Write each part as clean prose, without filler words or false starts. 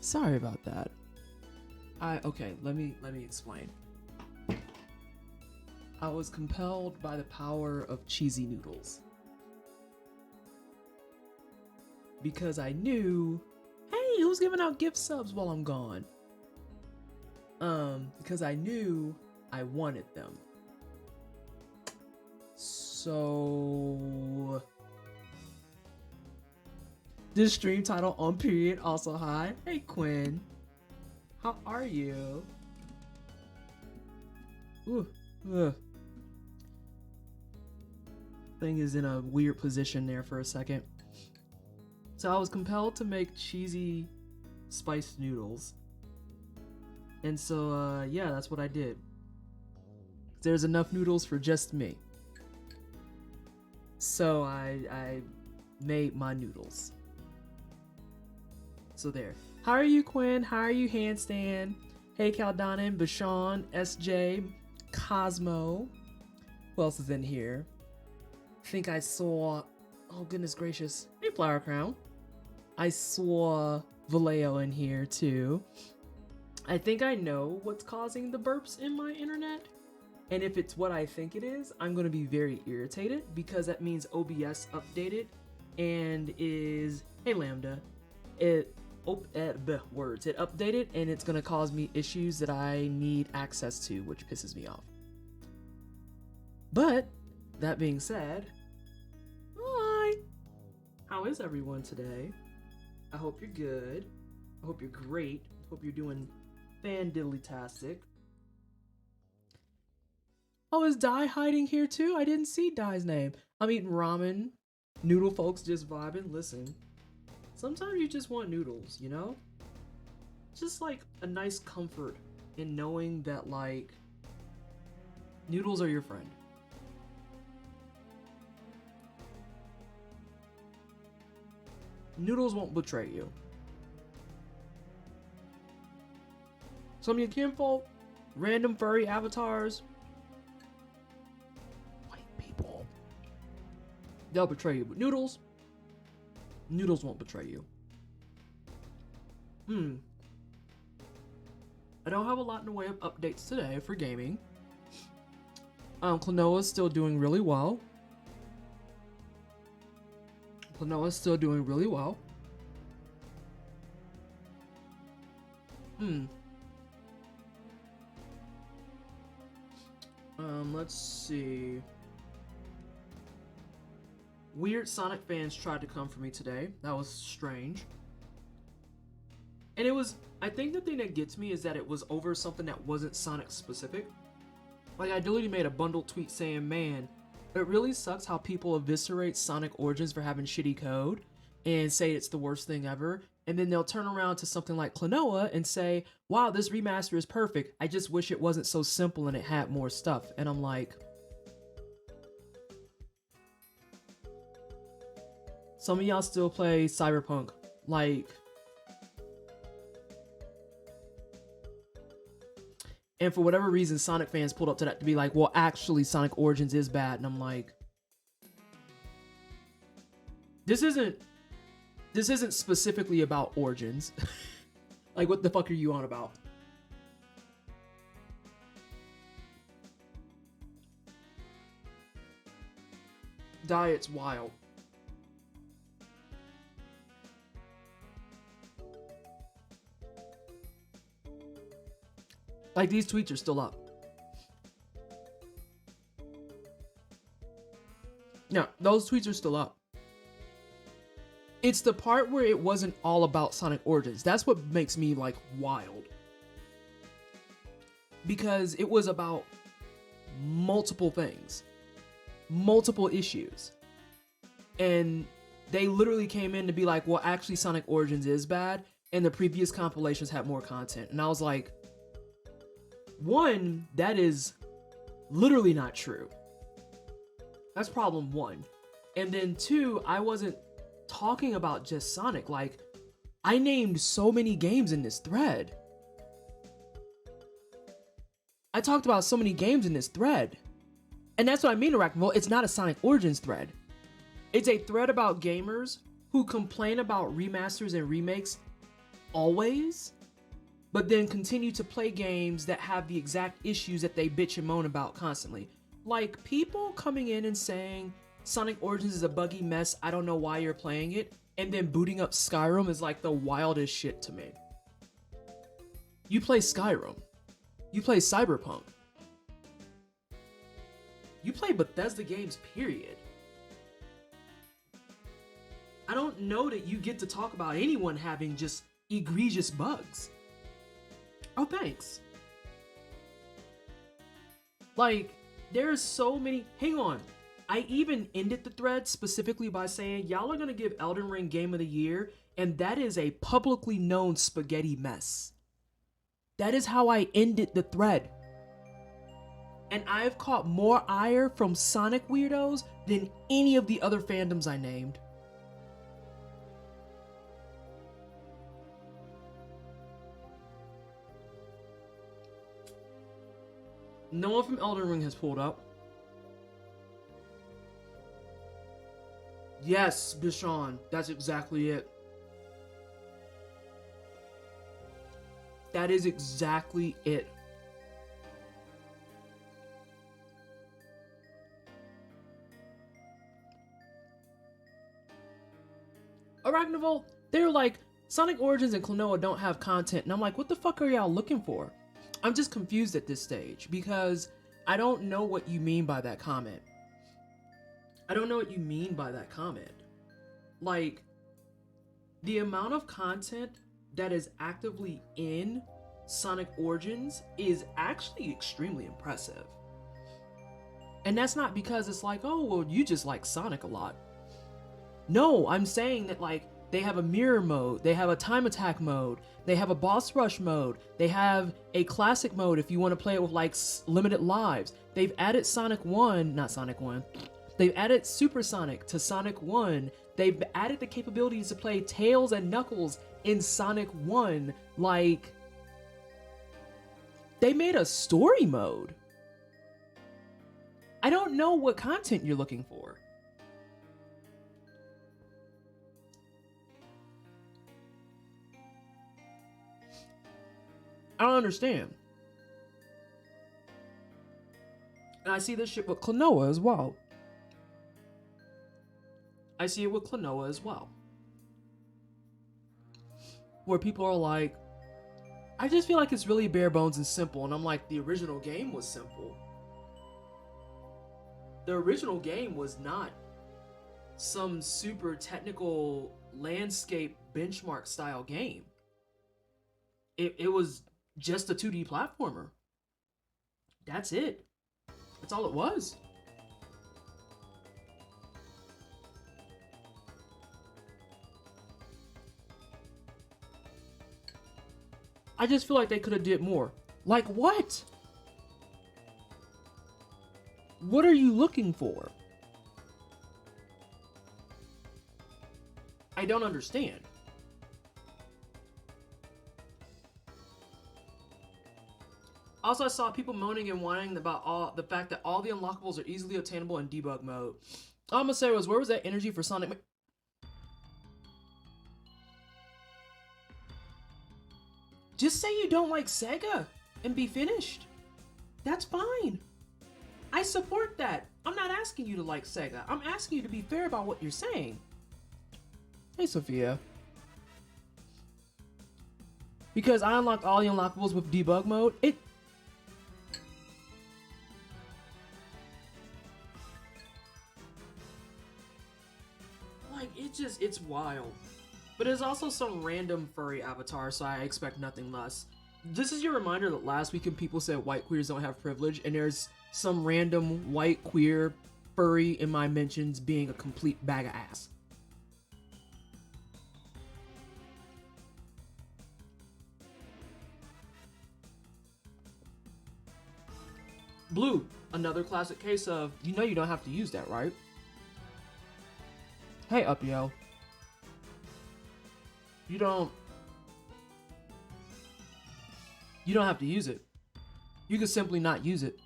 Sorry about that. Okay, let me explain. I was compelled by the power of cheesy noodles. Because I knew, hey, who's giving out gift subs while I'm gone? Because I knew I wanted them. So this stream title on period also hi. Hey Quinn. How are you? Ooh. Ugh. Thing is in a weird position there for a second. So I was compelled to make cheesy spiced noodles. And so yeah, that's what I did. There's enough noodles for just me. So I made my noodles. So there. How are you, Quinn? How are you, Handstand? Hey, Caldonin, Bashan, SJ, Cosmo. Who else is in here? I think I saw, oh goodness gracious. Hey, Flower Crown. I saw Vallejo in here too. I think I know what's causing the burps in my internet. And if it's what I think it is, I'm going to be very irritated because that means OBS updated and is, hey Lambda, it updated and it's going to cause me issues that I need access to, which pisses me off. But that being said, hi, how is everyone today? I hope you're good. I hope you're great. I hope you're doing fan-diddly-tastic. Oh, is Dai hiding here too? I didn't see Dai's name. I'm eating ramen. Noodle folks just vibing. Listen, sometimes you just want noodles, you know? Just like a nice comfort in knowing that like noodles are your friend. Noodles won't betray you. Some of your kinfolk, random furry avatars, they'll betray you, but noodles won't betray you. I don't have a lot in the way of updates today for gaming. Klonoa's still doing really well. Let's see. Weird Sonic fans tried to come for me today. That was strange. And it was, I think the thing that gets me is that it was over something that wasn't Sonic specific. Like, I literally made a bundled tweet saying, man, it really sucks how people eviscerate Sonic Origins for having shitty code and say it's the worst thing ever. And then they'll turn around to something like Klonoa and say, wow, this remaster is perfect. I just wish it wasn't so simple and it had more stuff. And I'm like, some of y'all still play Cyberpunk. Like, and for whatever reason, Sonic fans pulled up to that to be like, well, actually, Sonic Origins is bad. And I'm like, this isn't specifically about Origins. Like, what the fuck are you on about? Diet's wild. Like, these tweets are still up. No, those tweets are still up. It's the part where it wasn't all about Sonic Origins. That's what makes me, like, wild. Because it was about multiple things. Multiple issues. And they literally came in to be like, well, actually, Sonic Origins is bad, and the previous compilations had more content. And I was like, one, that is literally not true. That's problem one. And then two, I wasn't talking about just Sonic. Like, I named so many games in this thread. I talked about so many games in this thread. And that's what I mean, Arachnoid. It's not a Sonic Origins thread. It's a thread about gamers who complain about remasters and remakes always, but then continue to play games that have the exact issues that they bitch and moan about constantly. Like people coming in and saying Sonic Origins is a buggy mess, I don't know why you're playing it, and then booting up Skyrim is like the wildest shit to me. You play Skyrim. You play Cyberpunk. You play Bethesda games, period. I don't know that you get to talk about anyone having just egregious bugs. Oh, thanks. Like, there's so many. Hang on. I even ended the thread specifically by saying, y'all are gonna give Elden Ring Game of the Year, and that is a publicly known spaghetti mess. That is how I ended the thread. And I've caught more ire from Sonic weirdos than any of the other fandoms I named. No one from Elden Ring has pulled up. Yes, Bishan, that's exactly it. That is exactly it. Arachnival, they're like, Sonic Origins and Klonoa don't have content, and I'm like, what the fuck are y'all looking for? I'm just confused at this stage, because I don't know what you mean by that comment. I don't know what you mean by that comment. Like, the amount of content that is actively in Sonic Origins is actually extremely impressive. And that's not because it's like, oh, well, you just like Sonic a lot. No, I'm saying that, like, they have a mirror mode, they have a time attack mode, they have a boss rush mode, they have a classic mode if you want to play it with, like, limited lives. They've added They've added Super Sonic to Sonic 1. They've added the capabilities to play Tails and Knuckles in Sonic 1. Like, they made a story mode. I don't know what content you're looking for. I don't understand. And I see this shit with Klonoa as well. I see it with Klonoa as well. Where people are like, I just feel like it's really bare bones and simple. And I'm like, the original game was simple. The original game was not some super technical landscape benchmark style game. It was just a 2D platformer. That's it. That's all it was. I just feel like they could have did more. Like what? What are you looking for? I don't understand. Also, I saw people moaning and whining about the fact that all the unlockables are easily obtainable in debug mode. All I'm gonna say was, where was that energy for Sonic? Just say you don't like Sega and be finished. That's fine. I support that. I'm not asking you to like Sega. I'm asking you to be fair about what you're saying. Hey, Sophia. Because I unlocked all the unlockables with debug mode, it's wild. But there's also some random furry avatar, so I expect nothing less. This is your reminder that last weekend people said white queers don't have privilege, and there's some random white queer furry in my mentions being a complete bag of ass. Blue, another classic case of, you know you don't have to use that, right? Hey, Upyo. You don't have to use it. You can simply not use it.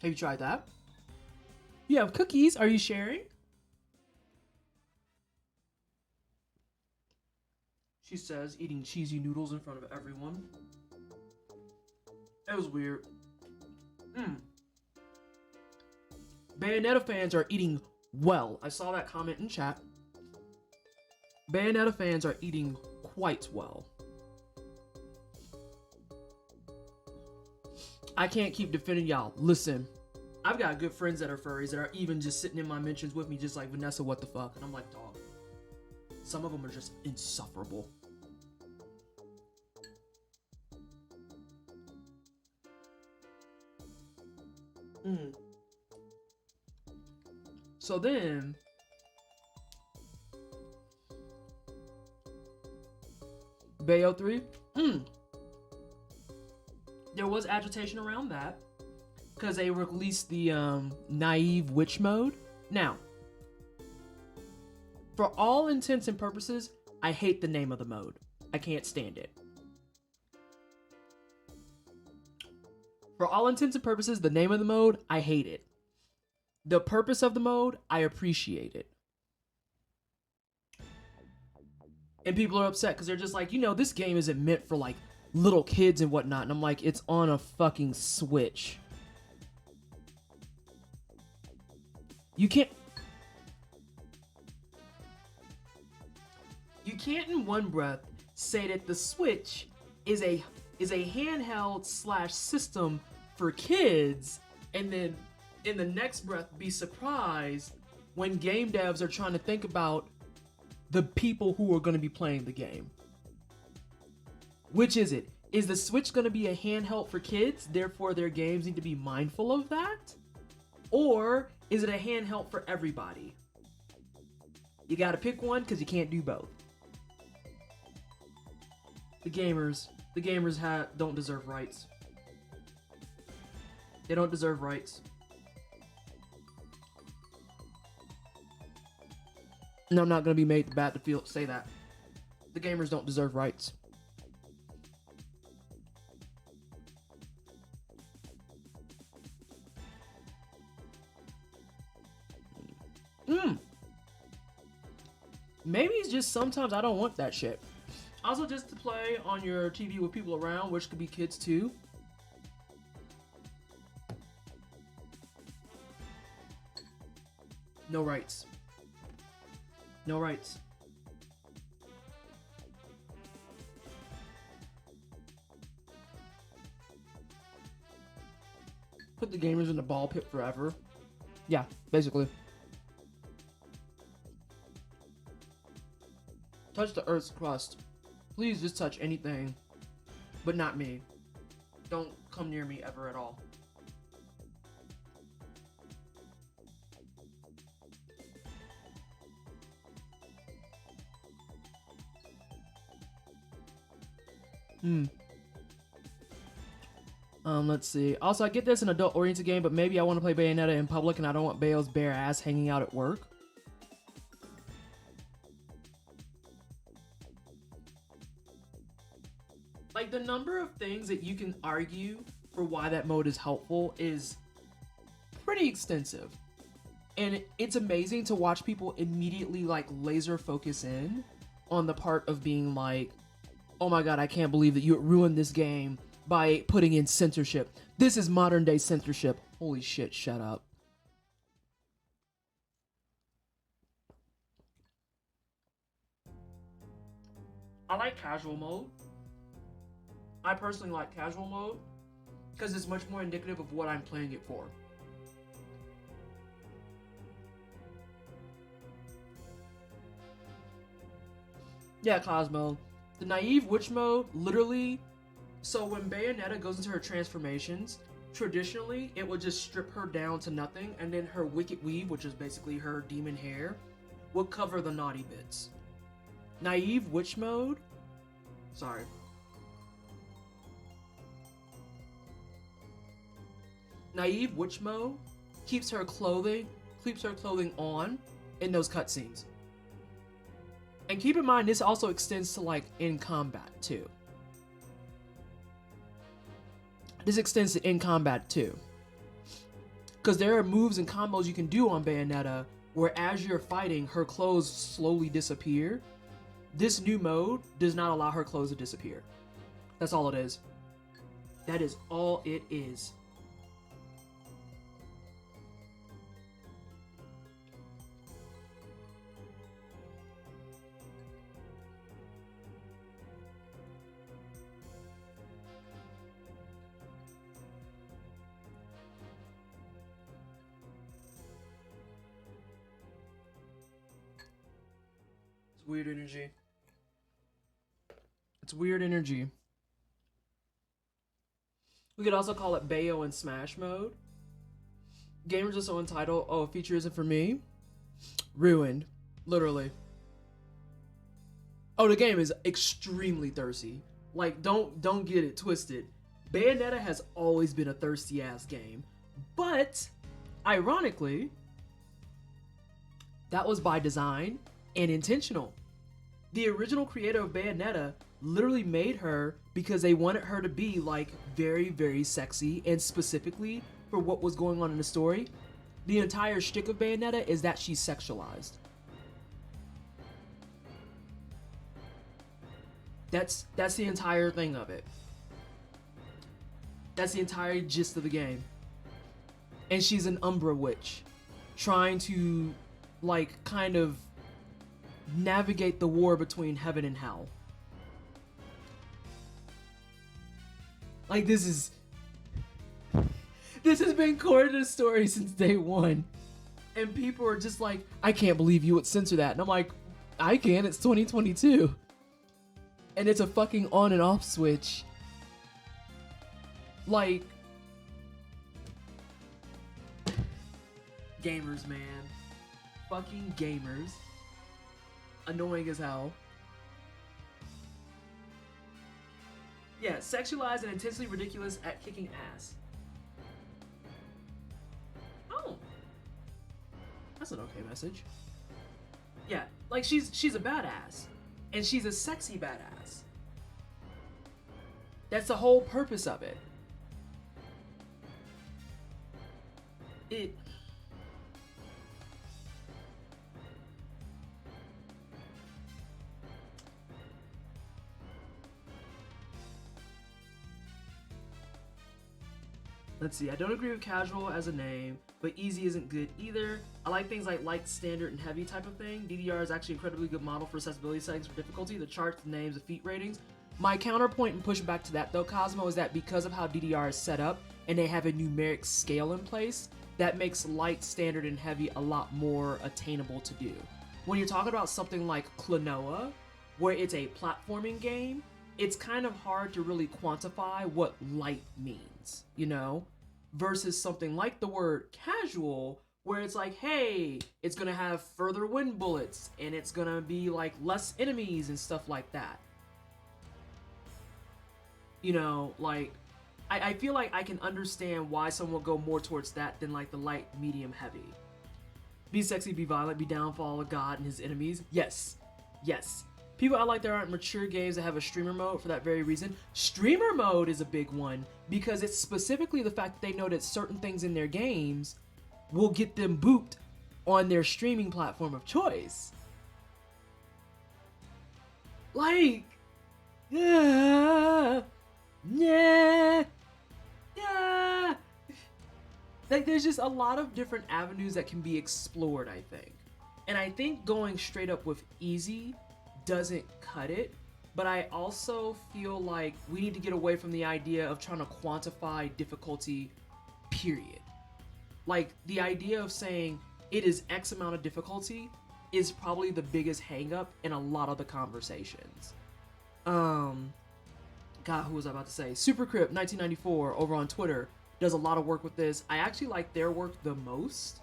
Have you tried that? You have cookies. Are you sharing? She says, eating cheesy noodles in front of everyone. It was weird. Bayonetta fans are eating well. I saw that comment in chat. Bayonetta fans are eating quite well. I can't keep defending y'all. Listen, I've got good friends that are furries that are even just sitting in my mentions with me just like, Vanessa, what the fuck? And I'm like, dog. Some of them are just insufferable. So then, Bayo 3, there was agitation around that because they released the naive witch mode. Now, for all intents and purposes, I hate the name of the mode. I can't stand it. For all intents and purposes, the name of the mode, I hate it. The purpose of the mode, I appreciate it. And people are upset because they're just like, you know, this game isn't meant for like little kids and whatnot. And I'm like, it's on a fucking Switch. You can't in one breath say that the Switch is a handheld / system for kids, and then in the next breath be surprised when game devs are trying to think about the people who are going to be playing the game. Which is it? Is the Switch going to be a handheld for kids, therefore their games need to be mindful of that? Or is it a handheld for everybody? You got to pick one because you can't do both. The gamers don't deserve rights. They don't deserve rights. And I'm not going to be made bad to say that. The gamers don't deserve rights. Maybe it's just sometimes I don't want that shit. Also, just to play on your TV with people around, which could be kids too. No rights. No rights. Put the gamers in the ball pit forever. Yeah, basically. Touch the Earth's crust. Please just touch anything, but not me. Don't come near me ever at all. Let's see. Also, I get this an adult-oriented game, but maybe I want to play Bayonetta in public and I don't want Bayo's bare ass hanging out at work. Like, the number of things that you can argue for why that mode is helpful is pretty extensive. And it's amazing to watch people immediately, like, laser focus in on the part of being like, oh my god, I can't believe that you ruined this game by putting in censorship. This is modern day censorship. Holy shit, shut up. I like casual mode. I personally like casual mode because it's much more indicative of what I'm playing it for. Yeah, Cosmo. The naive witch mode, literally, so when Bayonetta goes into her transformations, traditionally, it would just strip her down to nothing, and then her wicked weave, which is basically her demon hair, would cover the naughty bits. Naive witch mode, sorry. Naive witch mode keeps her clothing on in those cutscenes. And keep in mind, this also extends to, like, in combat, too. This extends to in combat, too. Because there are moves and combos you can do on Bayonetta where as you're fighting, her clothes slowly disappear. This new mode does not allow her clothes to disappear. That's all it is. That is all it is. It's weird energy. It's weird energy. We could also call it Bayo in Smash mode. Gamers are so entitled. Oh, a feature isn't for me. Ruined. Literally. Oh, the game is extremely thirsty. Like, don't get it twisted. Bayonetta has always been a thirsty ass game. But, ironically, that was by design and intentional. The original creator of Bayonetta literally made her because they wanted her to be like very, very sexy, and specifically for what was going on in the story. The entire shtick of Bayonetta is that she's sexualized. That's the entire thing of it. That's the entire gist of the game. And she's an Umbra witch trying to like kind of navigate the war between heaven and hell. Like, this has been core to the story since day one. And people are just like, I can't believe you would censor that. And I'm like, I can, it's 2022. And it's a fucking on and off switch. Like, gamers, man. Fucking gamers. Annoying as hell. Yeah, sexualized and intensely ridiculous at kicking ass. Oh. That's an okay message. Yeah, like she's a badass. And she's a sexy badass. That's the whole purpose of it. Let's see, I don't agree with casual as a name, but easy isn't good either. I like things like light, standard, and heavy type of thing. DDR is actually an incredibly good model for accessibility settings for difficulty, the charts, the names, the feat ratings. My counterpoint and pushback to that though, Cosmo, is that because of how DDR is set up and they have a numeric scale in place, that makes light, standard, and heavy a lot more attainable to do. When you're talking about something like Klonoa, where it's a platforming game, it's kind of hard to really quantify what light means, you know? Versus something like the word casual, where it's like, hey, it's gonna have further wind bullets, and it's gonna be like less enemies and stuff like that. You know, like, I feel like I can understand why someone would go more towards that than like the light, medium, heavy. Be sexy, be violent, be downfall of God and his enemies. Yes. Yes. People act like there aren't mature games that have a streamer mode for that very reason. Streamer mode is a big one because it's specifically the fact that they know that certain things in their games will get them booped on their streaming platform of choice. Like, yeah. Like, there's just a lot of different avenues that can be explored, I think. And I think going straight up with easy doesn't cut it, but I also feel like we need to get away from the idea of trying to quantify difficulty, period. Like, the idea of saying it is X amount of difficulty is probably the biggest hang up in a lot of the conversations. God, who was I about to say? Supercrypt 1994 over on Twitter does a lot of work with this. I actually like their work the most.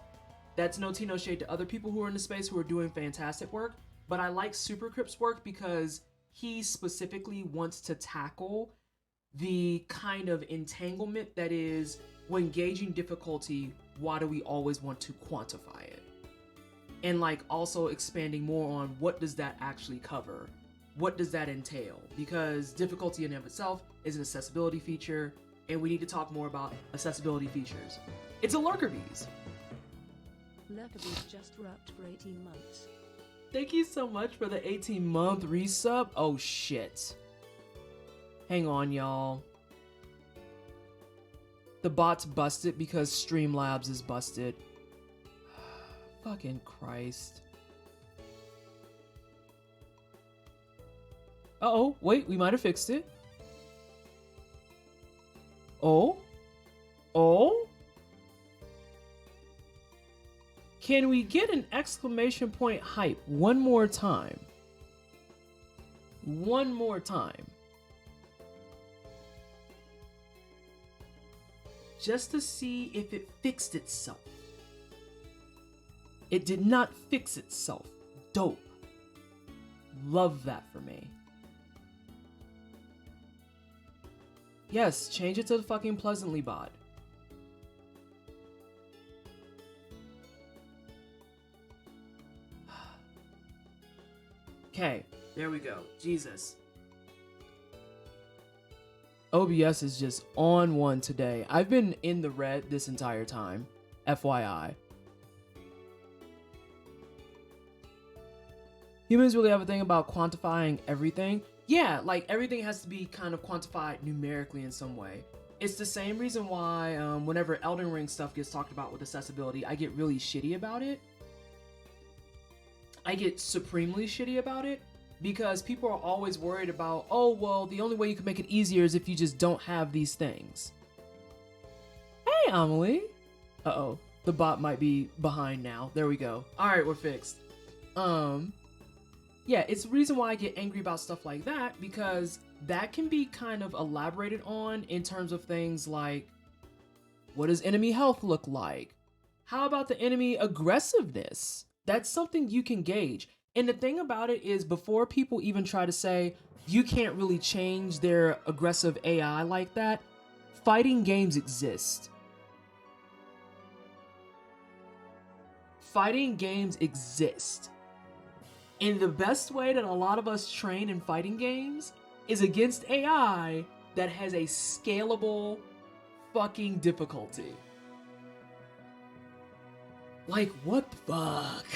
That's no tea, no shade to other people who are in the space who are doing fantastic work, but I like Supercrypt's work because he specifically wants to tackle the kind of entanglement that is, when gauging difficulty, why do we always want to quantify it? And like also expanding more on what does that actually cover? What does that entail? Because difficulty in and of itself is an accessibility feature. and we need to talk more about accessibility features. It's a Lurker Bees. Lurker Bees just worked for 18 months. Thank you so much for the 18-month resub. Oh shit. Hang on, y'all. The bot's busted because Streamlabs is busted. Fucking Christ. Uh-oh, wait, we might have fixed it. Oh? Oh? Can we get an exclamation point hype one more time? One more time. Just to see if it fixed itself. It did not fix itself. Dope. Love that for me. Yes, change it to the fucking Pleasantly bot. Okay, there we go. Jesus. OBS is just on one today. I've been in the red this entire time. FYI. Humans really have a thing about quantifying everything. Yeah, like everything has to be kind of quantified numerically in some way. It's the same reason why whenever Elden Ring stuff gets talked about with accessibility, I get really shitty about it. I get supremely shitty about it because people are always worried about, oh, well, the only way you can make it easier is if you just don't have these things. Hey, Amelie. Uh-oh, the bot might be behind now. There we go. All right, we're fixed. Yeah, it's the reason why I get angry about stuff like that, because that can be kind of elaborated on in terms of things like, what does enemy health look like? How about the enemy aggressiveness? That's something you can gauge. And the thing about it is, before people even try to say, you can't really change their aggressive AI like that, fighting games exist. Fighting games exist. And the best way that a lot of us train in fighting games is against AI that has a scalable fucking difficulty. Like, what the fuck?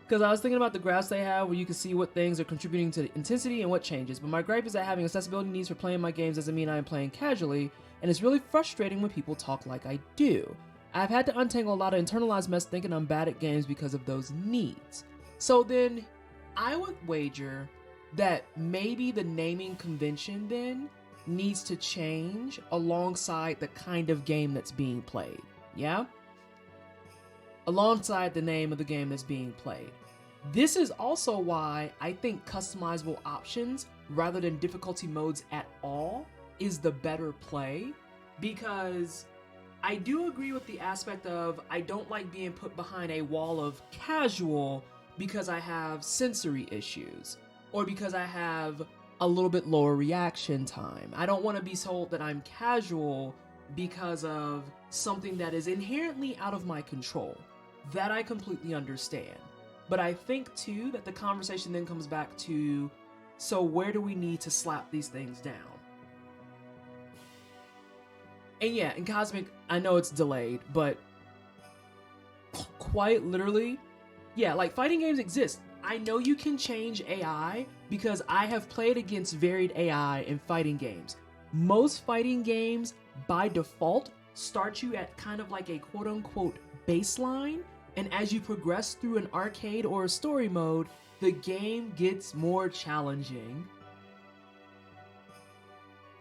Because I was thinking about the graphs they have where you can see what things are contributing to the intensity and what changes, but my gripe is that having accessibility needs for playing my games doesn't mean I am playing casually, and it's really frustrating when people talk like I do. I've had to untangle a lot of internalized mess thinking I'm bad at games because of those needs. So then, I would wager that maybe the naming convention then needs to change alongside the kind of game that's being played, yeah? Alongside the name of the game that's being played. This is also why I think customizable options rather than difficulty modes at all is the better play, because I do agree with the aspect of I don't like being put behind a wall of casual because I have sensory issues or because I have a little bit lower reaction time. I don't want to be told that I'm casual because of something that is inherently out of my control. That I completely understand. But I think too that the conversation then comes back to, so where do we need to slap these things down? And yeah, in Cosmic, I know it's delayed, but quite literally, yeah, like fighting games exist. I know you can change AI because I have played against varied AI in fighting games. Most fighting games, by default, start you at kind of like a quote-unquote baseline, and as you progress through an arcade or a story mode, the game gets more challenging.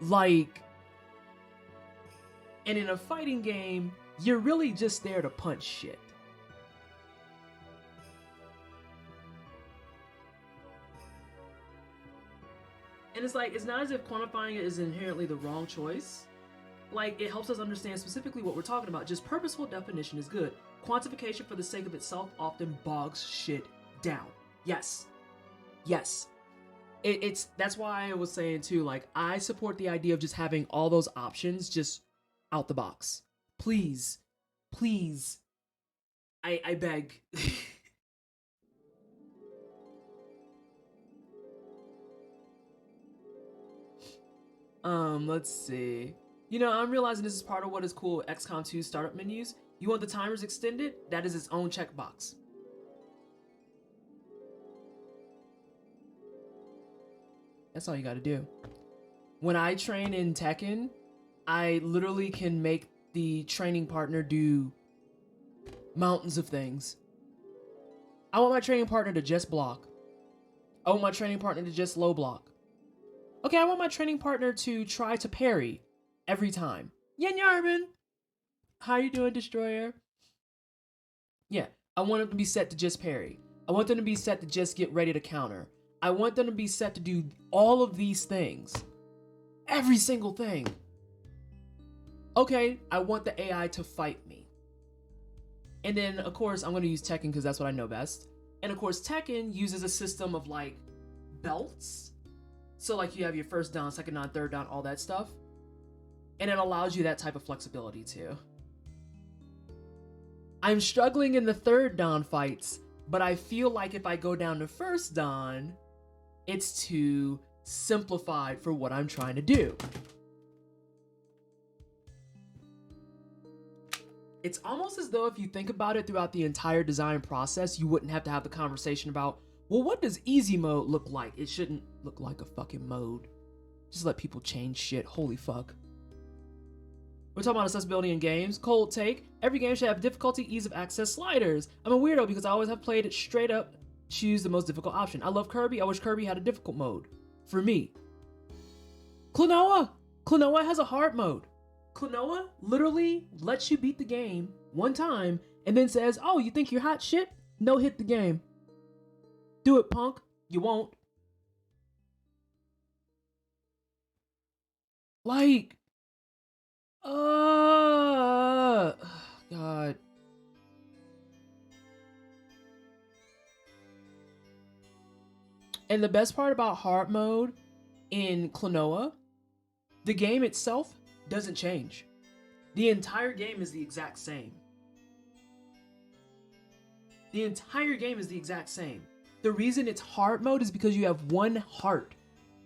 Like, and in a fighting game, you're really just there to punch shit. And it's like, it's not as if quantifying it is inherently the wrong choice. Like, it helps us understand specifically what we're talking about. Just purposeful definition is good. Quantification for the sake of itself often bogs shit down. Yes. Yes. That's why I was saying too, like, I support the idea of just having all those options just out the box. Please. Please. I beg. Let's see. You know, I'm realizing this is part of what is cool with XCOM 2 startup menus. You want the timers extended? That is its own checkbox. That's all you gotta do. When I train in Tekken, I literally can make the training partner do mountains of things. I want my training partner to just block. I want my training partner to just low block. Okay, I want my training partner to try to parry every time. Yen Yarman! How you doing, Destroyer? Yeah, I want them to be set to just parry. I want them to be set to just get ready to counter. I want them to be set to do all of these things. Every single thing. Okay, I want the AI to fight me. And then, of course, I'm going to use Tekken because that's what I know best. And of course, Tekken uses a system of like belts. So like you have your first down, second down, third down, all that stuff. And it allows you that type of flexibility too. I'm struggling in the third dawn fights, but I feel like if I go down to first dawn, it's too simplified for what I'm trying to do. It's almost as though if you think about it throughout the entire design process, you wouldn't have to have the conversation about, well, what does easy mode look like? It shouldn't look like a fucking mode. Just let people change shit. Holy fuck. We're talking about accessibility in games. Cold take. Every game should have difficulty, ease of access sliders. I'm a weirdo because I always have played it straight up, choose the most difficult option. I love Kirby. I wish Kirby had a difficult mode. For me. Klonoa! Klonoa has a hard mode. Klonoa literally lets you beat the game one time and then says, oh, you think you're hot shit? No, hit the game. Do it, punk. You won't. Like, God. And the best part about hard mode in Klonoa, the game itself doesn't change. The entire game is the exact same. The entire game is the exact same. The reason it's hard mode is because you have one heart.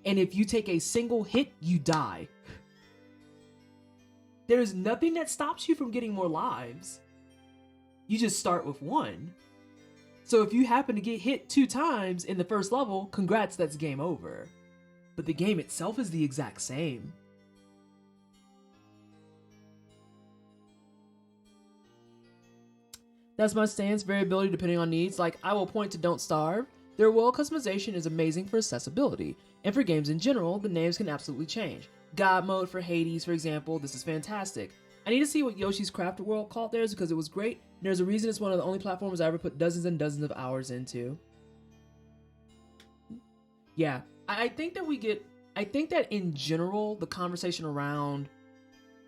And if you take a single hit, you die. There's nothing that stops you from getting more lives. You just start with one. So if you happen to get hit 2 times in the first level, congrats, that's game over. But the game itself is the exact same. That's my stance, variability depending on needs. Like, I will point to Don't Starve. Their world customization is amazing for accessibility. And for games in general, the names can absolutely change. God mode for Hades, for example, this is fantastic. I need to see what Yoshi's Crafted World called theirs because it was great. And there's a reason it's one of the only platforms I ever put dozens and dozens of hours into. Yeah, I think that in general, the conversation around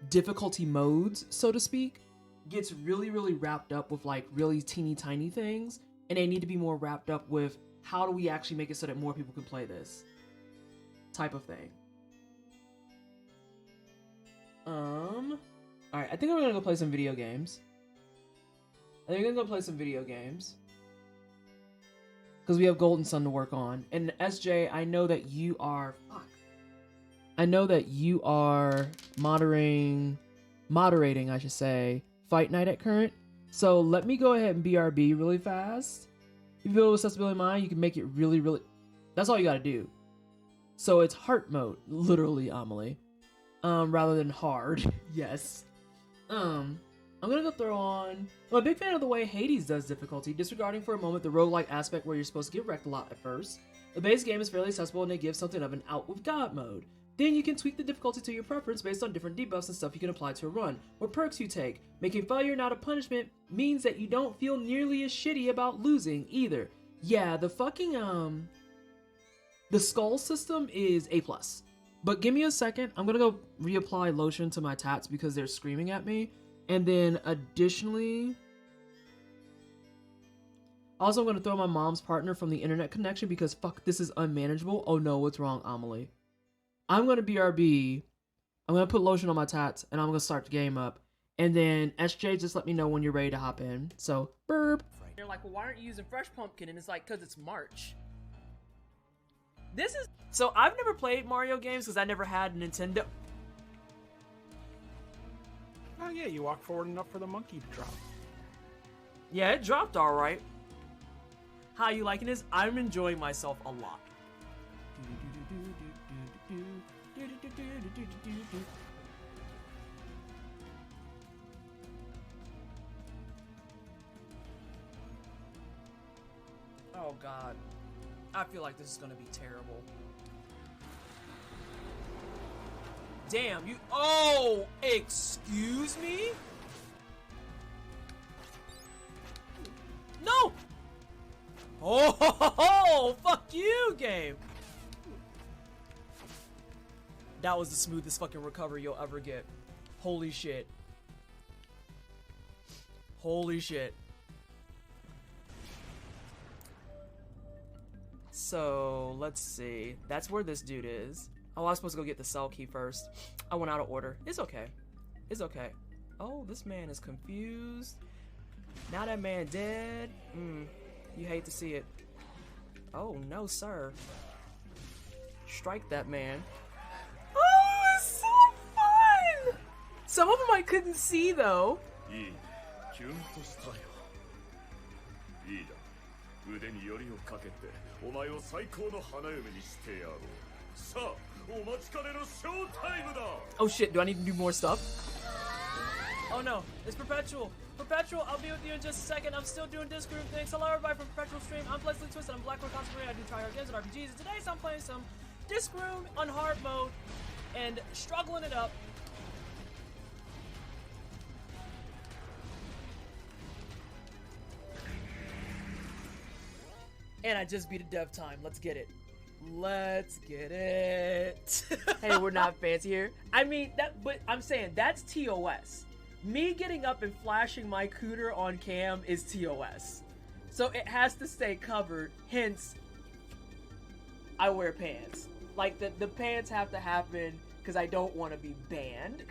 difficulty modes, so to speak, gets really, really wrapped up with like really teeny tiny things. And they need to be more wrapped up with how do we actually make it so that more people can play this type of thing. Alright, I think we're gonna go play some video games. Because we have Golden Sun to work on. And SJ, I know that you are... Fuck. I know that you are moderating, I should say, Fight Night at current. So let me go ahead and BRB really fast. If you build accessibility in mind, you can make it really, really... That's all you gotta do. So it's heart mode, literally, Amelie. Rather than hard. Yes. I'm gonna go throw on... I'm a big fan of the way Hades does difficulty, disregarding for a moment the roguelike aspect where you're supposed to get wrecked a lot at first. The base game is fairly accessible and they give something of an out with God mode. Then you can tweak the difficulty to your preference based on different debuffs and stuff you can apply to a run, or perks you take. Making failure not a punishment means that you don't feel nearly as shitty about losing either. Yeah, the fucking, the skull system is A+. But give me a second, I'm gonna go reapply lotion to my tats because they're screaming at me. And then additionally, also I'm gonna throw my mom's partner from the internet connection because fuck, this is unmanageable. Oh no, what's wrong, Amelie? I'm gonna BRB, I'm gonna put lotion on my tats, and I'm gonna start the game up. And then SJ, just let me know when you're ready to hop in. So, burp. They're like, well, why aren't you using Fresh Pumpkin? And it's like, cause it's March. This is so I've never played Mario games because I never had a Nintendo. Oh yeah, you walk forward enough for the monkey to drop. Yeah, it dropped all right. How you liking this? I'm enjoying myself a lot. Oh god. I feel like this is gonna be terrible. Damn, you. Oh, excuse me? No! Oh, fuck you, game. That was the smoothest fucking recovery you'll ever get. Holy shit. Holy shit. So, let's see. That's where this dude is. Oh, I was supposed to go get the cell key first. I went out of order. It's okay. It's okay. Oh, this man is confused. Now that man dead. You hate to see it. Oh, no, sir. Strike that man. Oh, it was so fun! Some of them I couldn't see, though. 腕によりをかけてお前を最高の花嫁にしてやろう。さあ、お待ちかねのショータイムだ。 Oh shit, do I need to do more stuff? Oh no, it's Perpetual. Perpetual, I'll be with you in just a second. I'm still doing disc group things. Hello everybody from Perpetual Stream. I'm Pleasantly Twisted. I'm Black Rock Concentrate. I do try hard games and RPGs. And today I'm playing some disc room on hard mode and struggling it up. And I just beat a dev time. Let's get it. Let's get it. Hey, we're not fancy here. I mean, but I'm saying that's TOS. Me getting up and flashing my cooter on cam is TOS. So it has to stay covered, hence I wear pants. Like the pants have to happen because I don't want to be banned.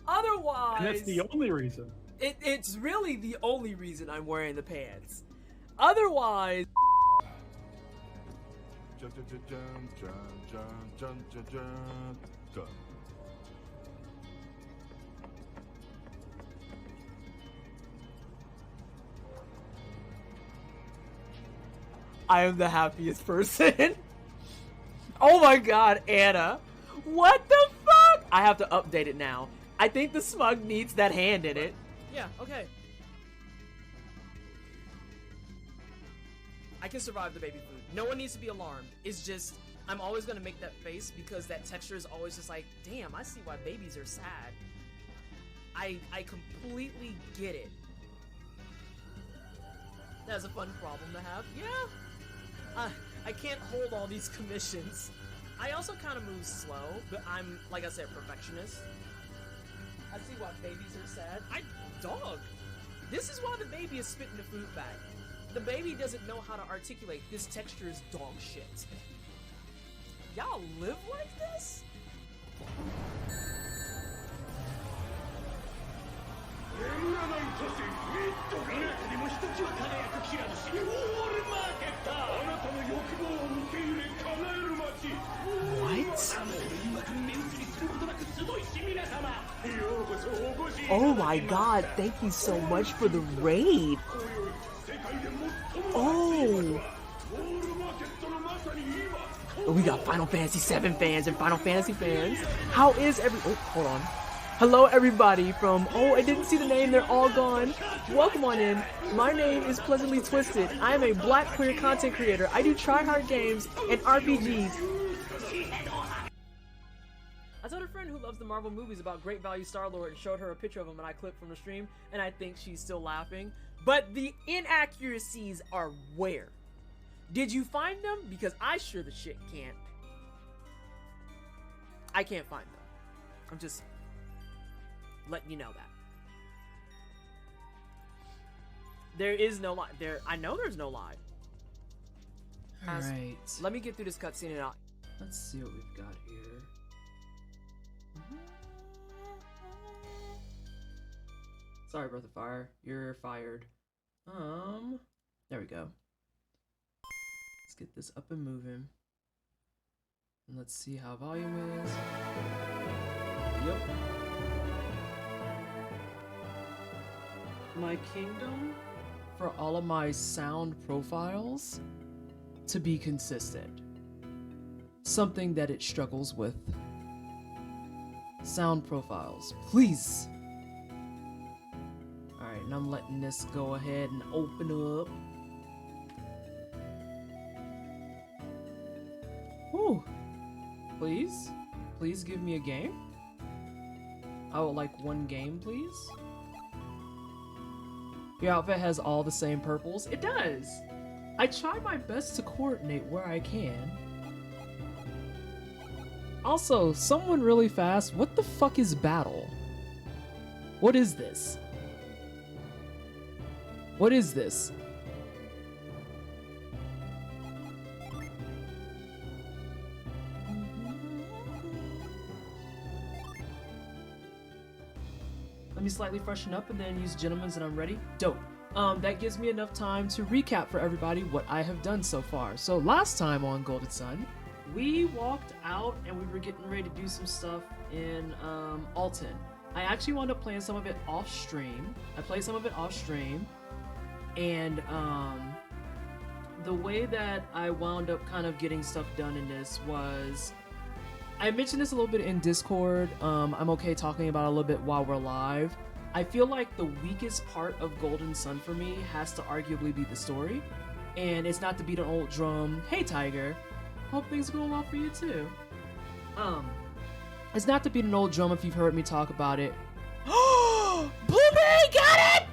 Otherwise, And that's the only reason. It's really the only reason I'm wearing the pants. Otherwise, I am the happiest person. Oh my god, Anna. What the fuck? I have to update it now. I think the smug needs that hand in it. Yeah, okay. I can survive the baby food. No one needs to be alarmed. It's just, I'm always gonna make that face because that texture is always just like, damn, I see why babies are sad. I completely get it. That's a fun problem to have. Yeah. I can't hold all these commissions. I also kind of move slow, but I'm, like I said, perfectionist. I see why babies are sad. Dog. This is why the baby is spitting the food bag. The baby doesn't know how to articulate. This texture is dog shit. Y'all live like this? What? Oh my god, thank you so much for the raid. Oh! We got Final Fantasy VII fans and Final Fantasy fans. How is oh, hold on. Hello everybody from, oh, I didn't see the name, they're all gone. Welcome on in. My name is Pleasantly Twisted. I am a black queer content creator. I do try-hard games and RPGs. I told a friend who loves the Marvel movies about Great Value Star-Lord and showed her a picture of him and I clipped from the stream, and I think she's still laughing. But the inaccuracies are where? Did you find them? Because I sure the shit can't. I can't find them. I'm just letting you know that. There is no lie. I know there's no lie. Alright. Let me get through this cutscene and I'll... Let's see what we've got here. Sorry, Breath of Fire. You're fired. There we go. Let's get this up and moving. And let's see how volume is. Yep. My kingdom for all of my sound profiles to be consistent. Something that it struggles with. Sound profiles, please. Alright, and I'm letting this go ahead and open up. Whew. Please? Please give me a game? I would like one game, please. Your outfit has all the same purples. It does! I try my best to coordinate where I can. Also, someone really fast, what the fuck is battle? What is this? What is this? Let me slightly freshen up and then use gentlemen's and I'm ready. Dope. That gives me enough time to recap for everybody what I have done so far. So last time on Golden Sun, we walked out and we were getting ready to do some stuff in Alton. I actually wound up playing some of it off stream. I played some of it off stream, and the way that I wound up kind of getting stuff done in this was, I mentioned this a little bit in Discord. I'm okay talking about it a little bit while we're live. I feel like the weakest part of Golden Sun for me has to arguably be the story, and it's not to beat an old drum. Hey Tiger, hope things are going well for you too. It's not to beat an old drum if you've heard me talk about it. Blueberry got it!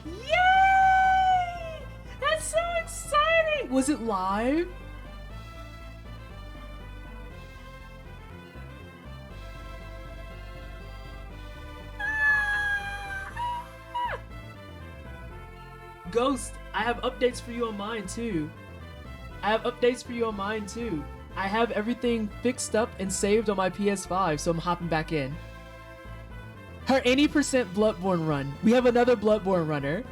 Yay! That's so exciting! Was it live? Ghost, I have updates for you on mine too. I have everything fixed up and saved on my PS5, so I'm hopping back in. Her 80% Bloodborne run. We have another Bloodborne runner.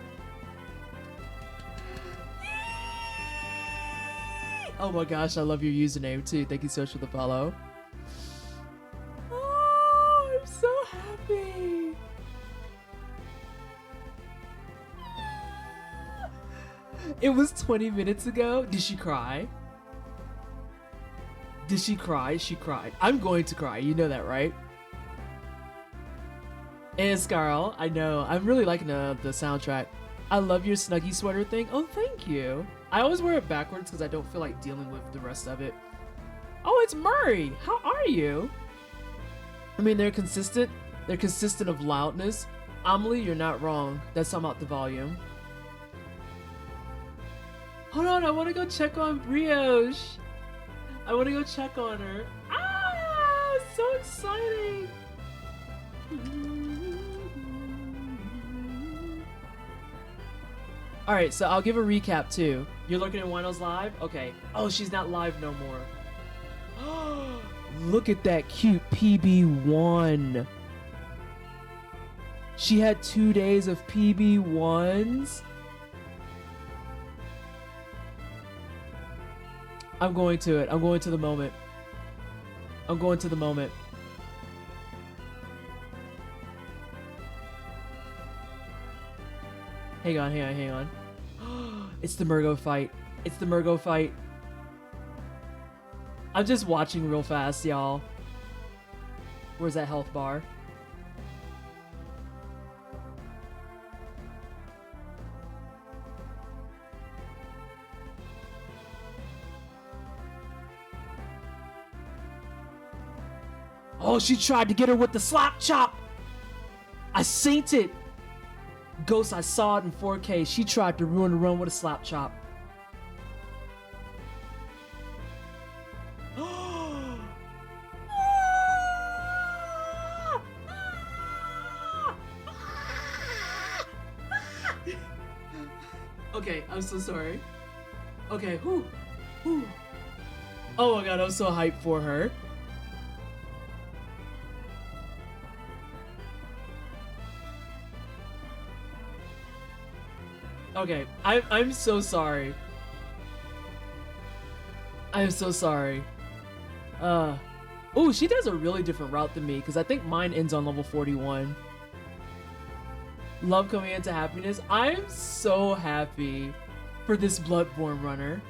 Oh my gosh, I love your username too. Thank you so much for the follow. Oh, I'm so happy. It was 20 minutes ago. Did she cry? Did she cry? She cried. I'm going to cry. You know that, right? And Scarl, I know. I'm really liking the soundtrack. I love your Snuggie sweater thing. Oh, thank you. I always wear it backwards because I don't feel like dealing with the rest of it. Oh, it's Murray. How are you? I mean, they're consistent. They're consistent of loudness. Amelie, you're not wrong. That's talking about the volume. Hold on, I want to go check on Brioche. I want to go check on her. Ah, so exciting. All right, so I'll give a recap too. You're looking at Wino's live? Okay. Oh, she's not live no more. Look at that cute PB1. She had 2 days of PB1s. I'm going to it. I'm going to the moment. I'm going to the moment. Hang on, hang on, hang on. It's the Murgo fight. It's the Murgo fight. I'm just watching real fast, y'all. Where's that health bar? Oh, she tried to get her with the slap chop. I seen it. Ghost, I saw it in 4K. She tried to ruin the run with a slap chop. Okay, I'm so sorry. Okay, whew. Whew. Oh my god, I'm so hyped for her. Okay, I'm so sorry. I'm so sorry. Oh, she does a really different route than me because I think mine ends on level 41. Love coming into happiness. I'm so happy for this Bloodborne runner.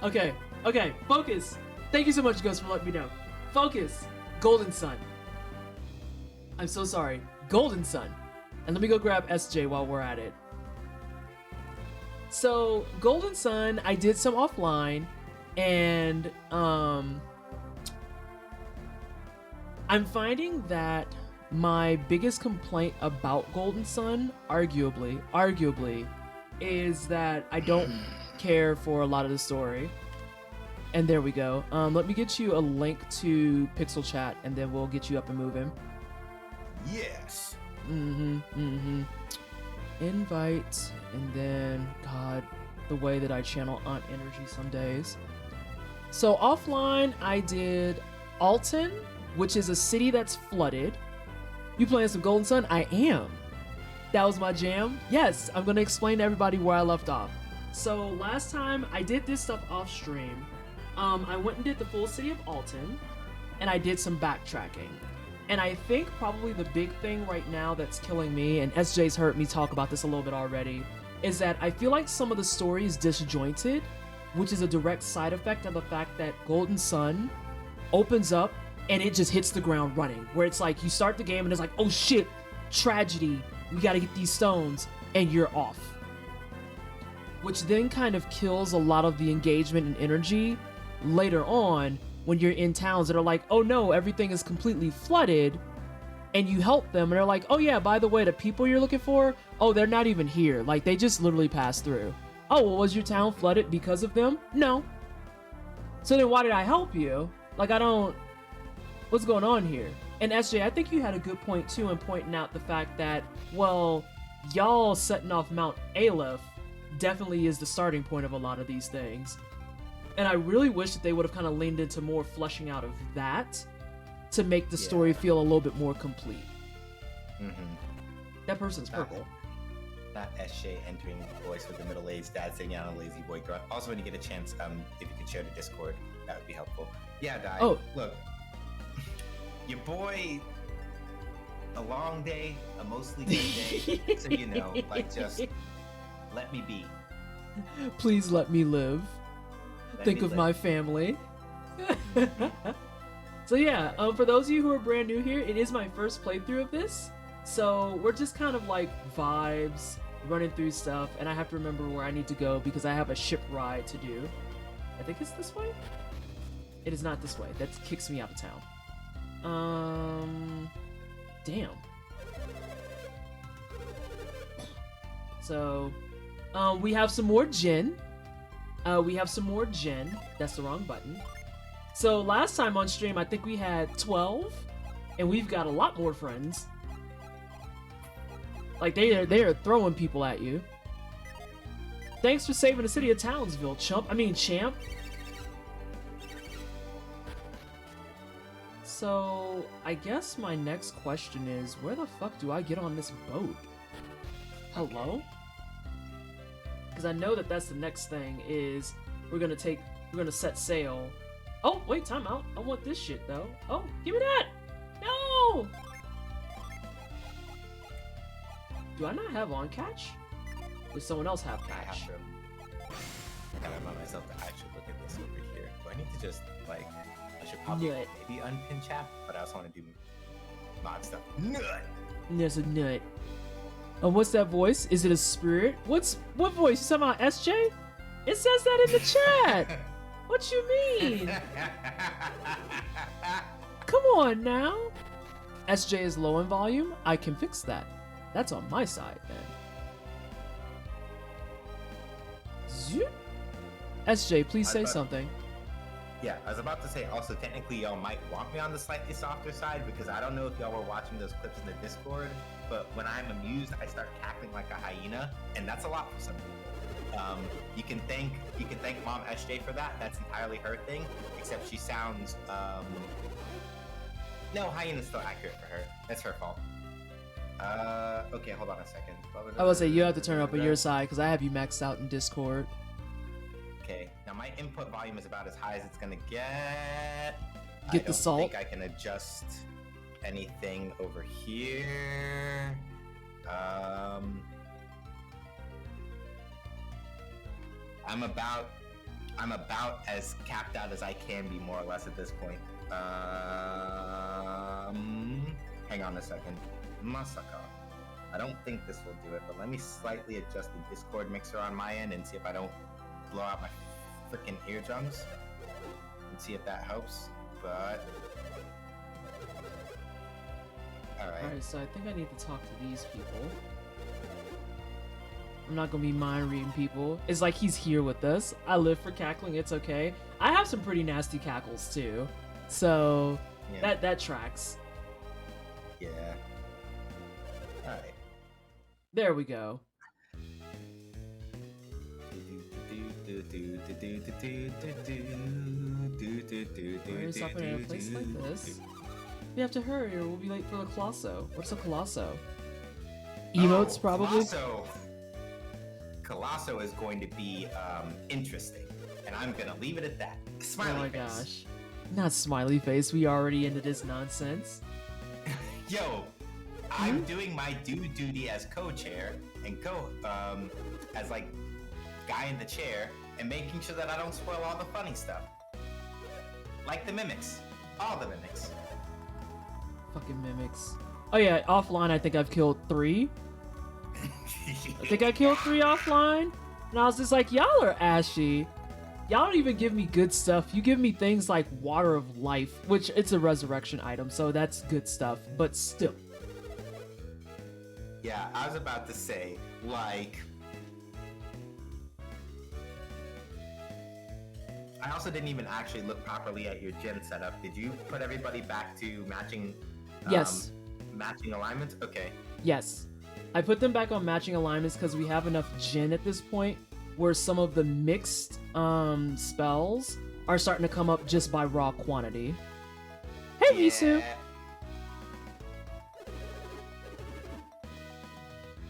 Okay, focus. Thank you so much, Ghost, for letting me know. Focus. Golden Sun. I'm so sorry. Golden Sun. And let me go grab SJ while we're at it. So, Golden Sun, I did some offline, and I'm finding that my biggest complaint about Golden Sun, arguably, is that I don't care for a lot of the story. And there we go. Let me get you a link to Pixel Chat, and then we'll get you up and moving. Yes. Invite, and then, God, the way that I channel Aunt Energy some days. So offline, I did Alton, which is a city that's flooded. You playing some Golden Sun? I am. That was my jam. Yes, I'm gonna explain to everybody where I left off. So last time I did this stuff off stream. I went and did the full city of Alton, and I did some backtracking. And I think probably the big thing right now that's killing me, and SJ's heard me talk about this a little bit already, is that I feel like some of the story is disjointed, which is a direct side effect of the fact that Golden Sun opens up and it just hits the ground running, where it's like you start the game and it's like, oh shit, tragedy, we gotta get these stones, and you're off. Which then kind of kills a lot of the engagement and energy later on when you're in towns that are like, oh no, everything is completely flooded, and you help them and they're like, oh yeah, by the way, the people you're looking for, oh, they're not even here. Like, they just literally passed through. Oh, well, was your town flooded because of them? No. So then why did I help you? Like, what's going on here? And SJ, I think you had a good point too in pointing out the fact that, well, y'all setting off Mount Aleph definitely is the starting point of a lot of these things. And I really wish that they would have kind of leaned into more fleshing out of that to make the story feel a little bit more complete. That person's purple. Not SJ entering the voice with the middle-aged dad sitting on a lazy boy grunt. Also, when you get a chance, if you could share the Discord, that would be helpful. Yeah, Di. Oh. Look, your boy, a long day, a mostly good day. So, you know, like, just let me be. Please let me live. Think of my family. So yeah, for those of you who are brand new here, it is my first playthrough of this. So we're just kind of like vibes, running through stuff, and I have to remember where I need to go because I have a ship ride to do. I think it's this way? It is not this way. That kicks me out of town. Damn. So, we have some more gin. That's the wrong button. So last time on stream, I think we had 12, and we've got a lot more friends. Like, they are throwing people at you. Thanks for saving the city of Townsville, champ. So, I guess my next question is, where the fuck do I get on this boat? Hello? Because I know that that's the next thing is we're gonna set sail. Oh, wait, time out. I want this shit, though. Oh, give me that! No! Do I not have on catch? Does someone else have I have catch? to. I gotta remind myself that I should look at this over here. Do I need to just, like, I should probably Nut. maybe unpin chat, but I also want to do mod stuff. Nut! There's a nut. Oh, what's that voice? Is it a spirit? What voice? You talking about SJ? It says that in the chat! What you mean? Come on now. SJ is low in volume. I can fix that. That's on my side then. Zoop. SJ, please say something. Yeah, I was about to say also technically y'all might want me on the slightly softer side because I don't know if y'all were watching those clips in the Discord, but when I'm amused, I start cackling like a hyena, and that's a lot for some people. You can thank Mom SJ for that. That's entirely her thing. Except she sounds no, hyena's still accurate for her. That's her fault. Okay, hold on a second. I will say you have to turn up on your side because I have you maxed out in Discord. Okay, now my input volume is about as high as it's gonna get. Get the salt. I don't think I can adjust anything over here. I'm about as capped out as I can be, more or less, at this point. Hang on a second. Masaka. I don't think this will do it, but let me slightly adjust the Discord mixer on my end and see if I don't blow out my freaking eardrums. And see if that helps. But Alright, so I think I need to talk to these people. I'm not gonna be mind reading people. It's like he's here with us. I live for cackling, it's okay. I have some pretty nasty cackles too. So yeah. that tracks. Yeah. Alright. There we go. We're stopping at a place like this. We have to hurry or we'll be late for the Colosso. What's a Colosso? Emotes, probably? Colosso is going to be interesting. And I'm gonna leave it at that. Smiley oh my face. gosh. Not smiley face, we already into this nonsense. Yo, I'm doing my duty as co-chair and as like guy in the chair and making sure that I don't spoil all the funny stuff. Like the mimics. All the mimics. Fucking mimics. Oh yeah, offline I think I've killed 3. I think I killed 3 offline. And I was just like, y'all are ashy. Y'all don't even give me good stuff. You give me things like Water of Life, which it's a resurrection item, so that's good stuff, but still. Yeah, I was about to say, like... I also didn't even actually look properly at your gym setup. Did you put everybody back to matching... Yes. Matching alignments? Okay. Yes. I put them back on matching alignments because we have enough Jin at this point where some of the mixed spells are starting to come up just by raw quantity. Hey, yeah. Misu!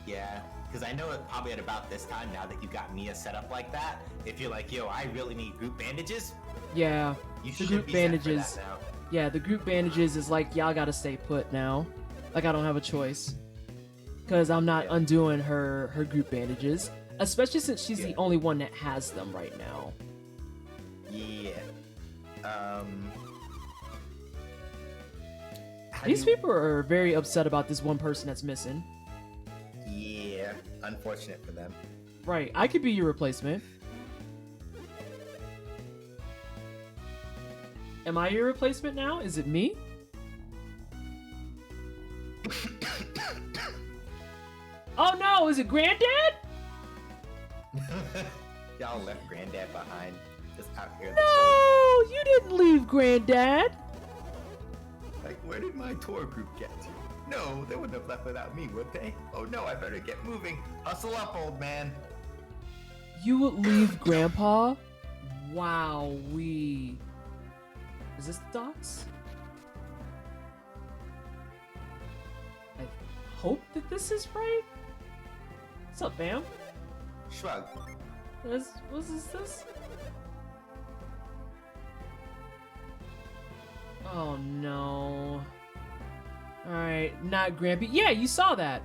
Yeah, because I know it probably at about this time, now that you got Mia set up like that, if you're like, yo, I really need group bandages, Yeah, you the should group be bandages. set for that now. Yeah, the group bandages is like, y'all gotta stay put now. Like, I don't have a choice. Because I'm not undoing her group bandages. Especially since she's the only one that has them right now. Yeah. These people are very upset about this one person that's missing. Yeah, unfortunate for them. Right, I could be your replacement. Am I your replacement now? Is it me? Oh no, is it Granddad? Y'all left Granddad behind, just out here. No, you didn't leave Granddad. Like, where did my tour group get to? No, they wouldn't have left without me, would they? Oh no, I better get moving. Hustle up, old man. You would leave Grandpa? Wow, Is this the docks? I hope that this is right. What's up, Bam? Shrug. What is this? Oh no. Alright, not Grampy. Yeah, you saw that.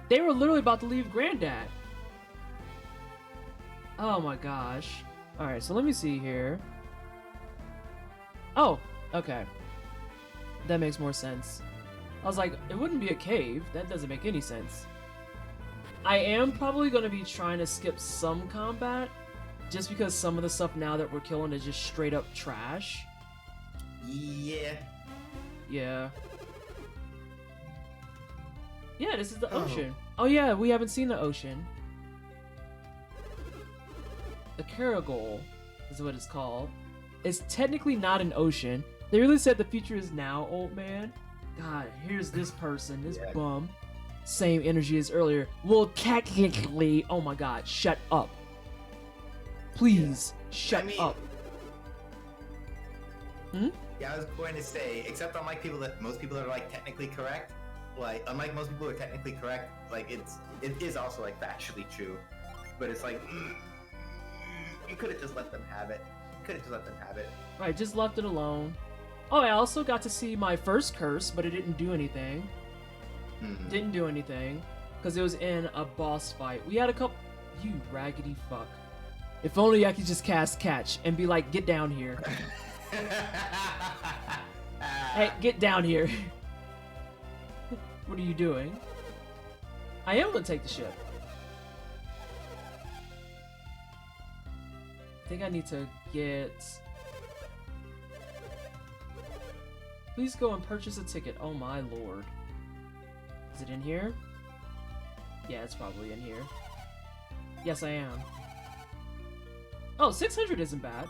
They were literally about to leave Granddad. Oh my gosh. Alright, so let me see here. Oh, okay. That makes more sense. I was like, it wouldn't be a cave. That doesn't make any sense. I am probably going to be trying to skip some combat, just because some of the stuff now that we're killing is just straight up trash. Yeah. Yeah. Yeah, this is the ocean. Oh yeah, we haven't seen the ocean. The Caragol is what it's called. It's technically not an ocean. They really said the future is now, old man. God, here's this person, this bum. Same energy as earlier. Well, technically, oh my god, shut up. Please, shut up. Yeah, I was going to say, except unlike most people are like technically correct, like unlike most people who are technically correct, like it is also like factually true, but it's like you could have just let them have it. Right, just left it alone. Oh, I also got to see my first curse, but it didn't do anything. Mhm. Didn't do anything because it was in a boss fight. We had a couple. You raggedy fuck. If only I could just cast catch and be like, get down here. Hey, get down here. What are you doing? I am gonna take the ship. I think I need to get... Please go and purchase a ticket. Oh my lord. Is it in here? Yeah, it's probably in here. Yes, I am. Oh, 600 isn't bad.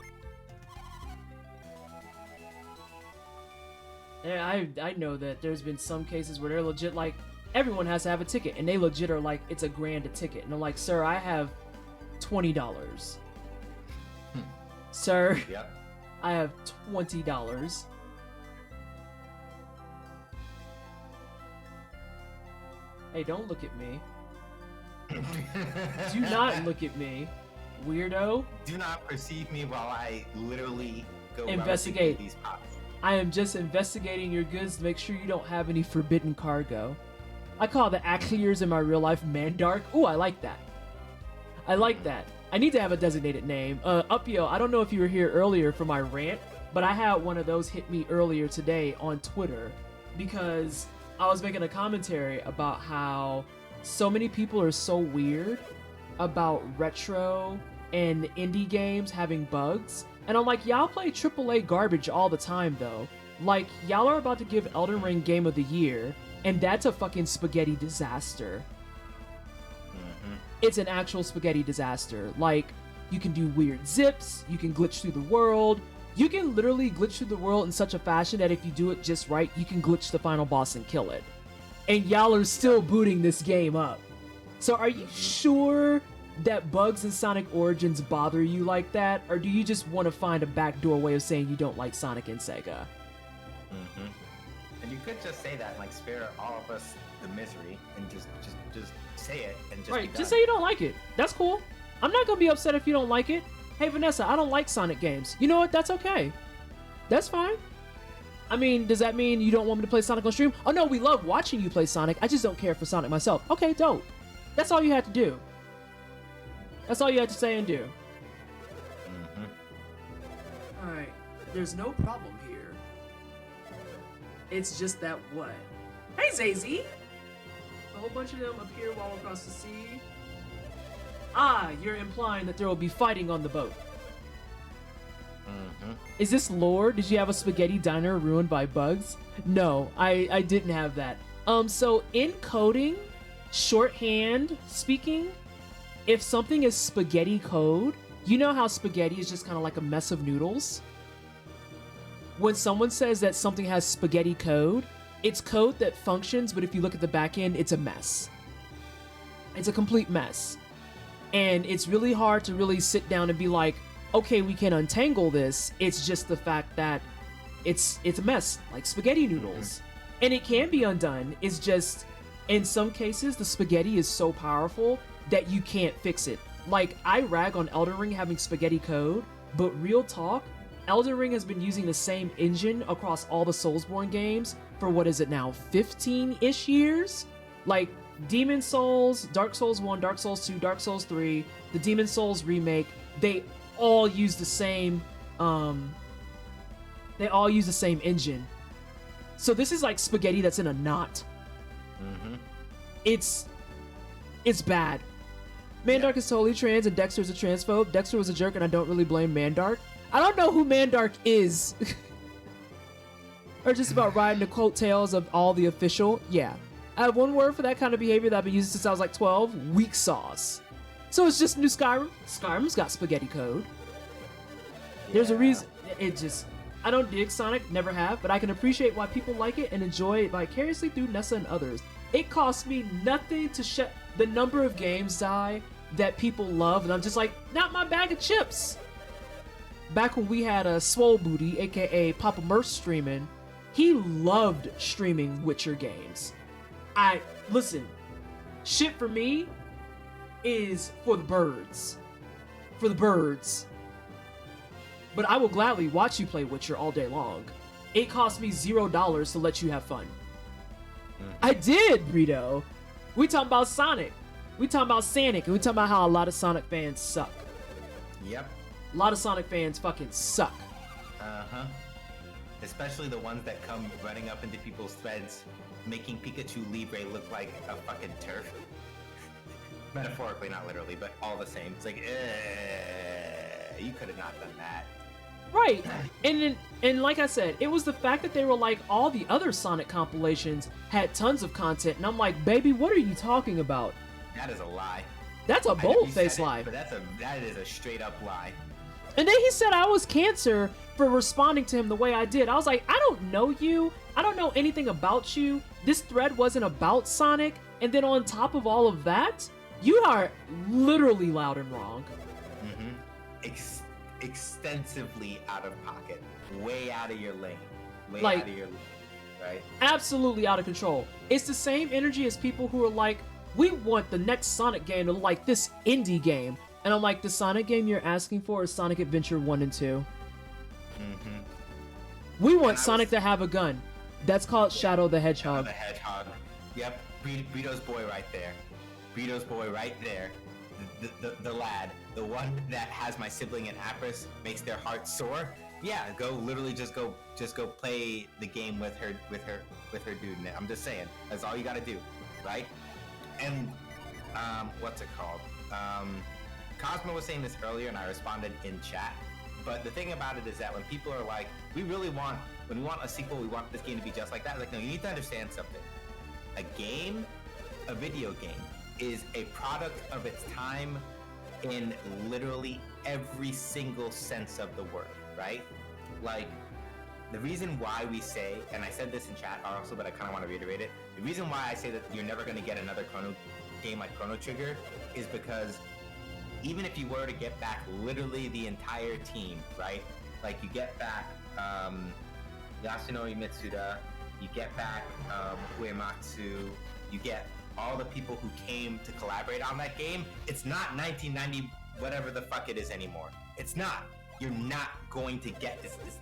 Yeah, I know that there's been some cases where they're legit like, everyone has to have a ticket, and they legit are like, it's $1,000 a ticket. And I'm like, sir, I have $20. Sir, Yep. I have $20. Hey, don't look at me. Do not look at me, weirdo. Do not perceive me while I literally go Investigate. these pots. I am just investigating your goods to make sure you don't have any forbidden cargo. I call the Aclears in my real life Mandark. Ooh, I like that. I like that. I need to have a designated name. Upyo, I don't know if you were here earlier for my rant, but I had one of those hit me earlier today on Twitter because I was making a commentary about how so many people are so weird about retro and indie games having bugs. And I'm like, y'all play AAA garbage all the time, though. Like, y'all are about to give Elden Ring Game of the Year, and that's a fucking spaghetti disaster. It's an actual spaghetti disaster. Like, you can do weird zips, you can glitch through the world, you can literally glitch through the world in such a fashion that if you do it just right, you can glitch the final boss and kill it. And y'all are still booting this game up. So are you sure that bugs in Sonic Origins bother you like that, or do you just want to find a backdoor way of saying you don't like Sonic and Sega? And you could just say that and like spare all of us the misery and just say it and just be Right, done. just say you don't like it. That's cool. I'm not gonna be upset if you don't like it. Hey Vanessa, I don't like Sonic games. You know what? That's okay. That's fine. I mean, does that mean you don't want me to play Sonic on stream? Oh no, we love watching you play Sonic. I just don't care for Sonic myself. Okay, dope. That's all you had to do. That's all you had to say and do. Alright, there's no problem here. It's just that what? Hey Zazie! A whole bunch of them appear while across the sea. Ah, you're implying that there will be fighting on the boat. Is this lore? Did you have a spaghetti diner ruined by bugs? No, I didn't have that. So in coding, shorthand speaking, if something is spaghetti code, you know how spaghetti is just kind of like a mess of noodles? When someone says that something has spaghetti code, it's code that functions, but if you look at the back end, it's a mess. It's a complete mess. And it's really hard to really sit down and be like, okay, we can untangle this. It's just the fact that it's a mess, like spaghetti noodles. And it can be undone. It's just, in some cases, the spaghetti is so powerful that you can't fix it. Like, I rag on Elden Ring having spaghetti code, but real talk, Elden Ring has been using the same engine across all the Soulsborne games for what is it now, 15-ish years? Like, Demon Souls, Dark Souls 1, Dark Souls 2, Dark Souls 3, the Demon Souls remake, they all use the same engine. So this is like spaghetti that's in a knot. It's bad. Mandark is totally trans and Dexter is a transphobe. Dexter was a jerk and I don't really blame Mandark. I don't know who Mandark is. Or just about riding the coattails of all the official. Yeah. I have one word for that kind of behavior that I've been using since I was like 12. Weak sauce. So it's just new Skyrim. Skyrim's got spaghetti code. There's a reason. It just... I don't dig Sonic, never have, but I can appreciate why people like it and enjoy it vicariously through Nessa and others. It costs me nothing to shut the number of games that people love, and I'm just like, not my bag of chips. Back when we had a Swole Booty, aka Papa Murph, streaming, he loved streaming Witcher games. I listen. Shit for me is for the birds. For the birds. But I will gladly watch you play Witcher all day long. It cost me $0 to let you have fun. I did, Brito. We talking about Sonic. We talking about Sonic, and we talking about how a lot of Sonic fans suck. Yep. A lot of Sonic fans fucking suck. Uh-huh. Especially the ones that come running up into people's threads, making Pikachu Libre look like a fucking turf. Metaphorically, not literally, but all the same. It's like, you could have not done that. Right. And like I said, it was the fact that they were like, all the other Sonic compilations had tons of content, and I'm like, baby, what are you talking about? That is a lie. That's a I know you bold-faced said it, lie. But that is a straight up lie. And then he said I was cancer for responding to him the way I did. I was like, I don't know you. I don't know anything about you. This thread wasn't about Sonic. And then on top of all of that, you are literally loud and wrong. Mm-hmm. Extensively out of pocket. Way out of your lane. Way Like- out of your lane. Right? Absolutely out of control. It's the same energy as people who are like, we want the next Sonic game to look like this indie game. And I'm like, the Sonic game you're asking for is Sonic Adventure 1 and 2. Mm-hmm. We want And I Sonic was- to have a gun. That's called Shadow the Hedgehog. The Hedgehog. Yep. Brito's boy right there. Brito's boy right there. The lad. The one that has my sibling in Apris, makes their heart sore. Yeah, just go play the game with her dude. I'm just saying. That's all you gotta do. Right? And what's it called? Cosmo was saying this earlier, and I responded in chat. But the thing about it is that when people are like, when we want a sequel, we want this game to be just like that. Like, no, you need to understand something. A video game, is a product of its time in literally every single sense of the word, right? Like, the reason why we say, and I said this in chat also, but I kind of want to reiterate it. The reason why I say that you're never going to get another Chrono game like Chrono Trigger is because even if you were to get back literally the entire team, right? Like, you get back Yasunori Mitsuda, you get back Uematsu, you get all the people who came to collaborate on that game. It's not 1990 whatever the fuck it is anymore. It's not. You're not going to get this. It's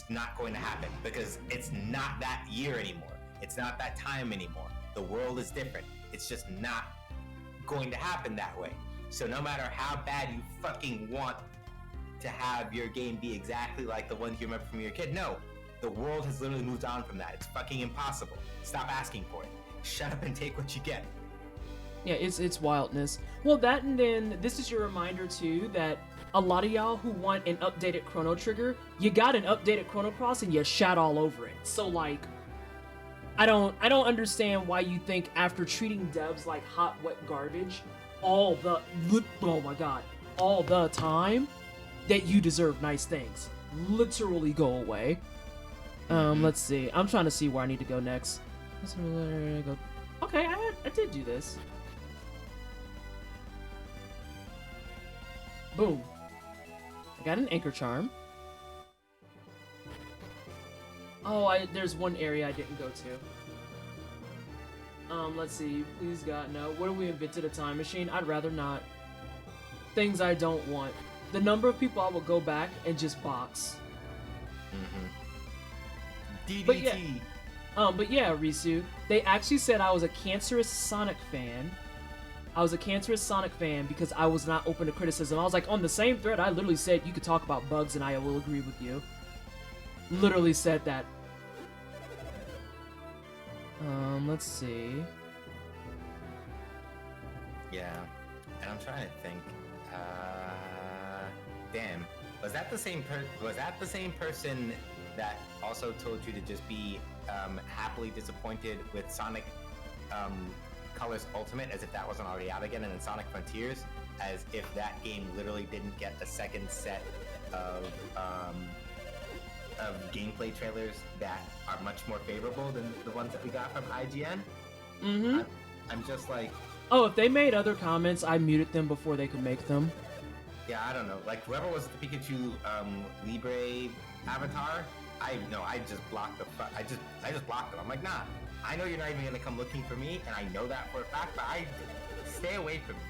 not going to happen because it's not that year anymore. It's not that time anymore. The world is different. It's just not going to happen that way. So no matter how bad you fucking want to have your game be exactly like the ones you remember from your kid, no. The world has literally moved on from that. It's fucking impossible. Stop asking for it. Shut up and take what you get. Yeah, it's wildness. Well, that, and then this is your reminder too that a lot of y'all who want an updated Chrono Trigger, you got an updated Chrono Cross and you shat all over it. So like, I don't understand why you think after treating devs like hot wet garbage all the time that you deserve nice things. Literally go away. Let's see. I'm trying to see where I need to go next. Okay, I did do this. Boom. I got an anchor charm. Oh, there's one area I didn't go to. Let's see. Please God, no. What if we invented a time machine? I'd rather not. Things I don't want. The number of people I will go back and just box. DDT. But yeah, Risu, they actually said I was a cancerous Sonic fan. I was a cancerous Sonic fan because I was not open to criticism. I was like, on the same thread, I literally said you could talk about bugs and I will agree with you. Literally said that. Let's see. Yeah, and I'm trying to think. Damn, was that the same person that also told you to just be happily disappointed with Sonic Colors Ultimate, as if that wasn't already out again, and then Sonic Frontiers, as if that game literally didn't get a second set of gameplay trailers that are much more favorable than the ones that we got from IGN? Mm-hmm. I'm just like... Oh, if they made other comments, I muted them before they could make them. Yeah, I don't know. Like, whoever was the Pikachu Libre avatar, I just blocked the I just blocked them. I'm like, nah, I know you're not even gonna come looking for me, and I know that for a fact, but I stay away from me.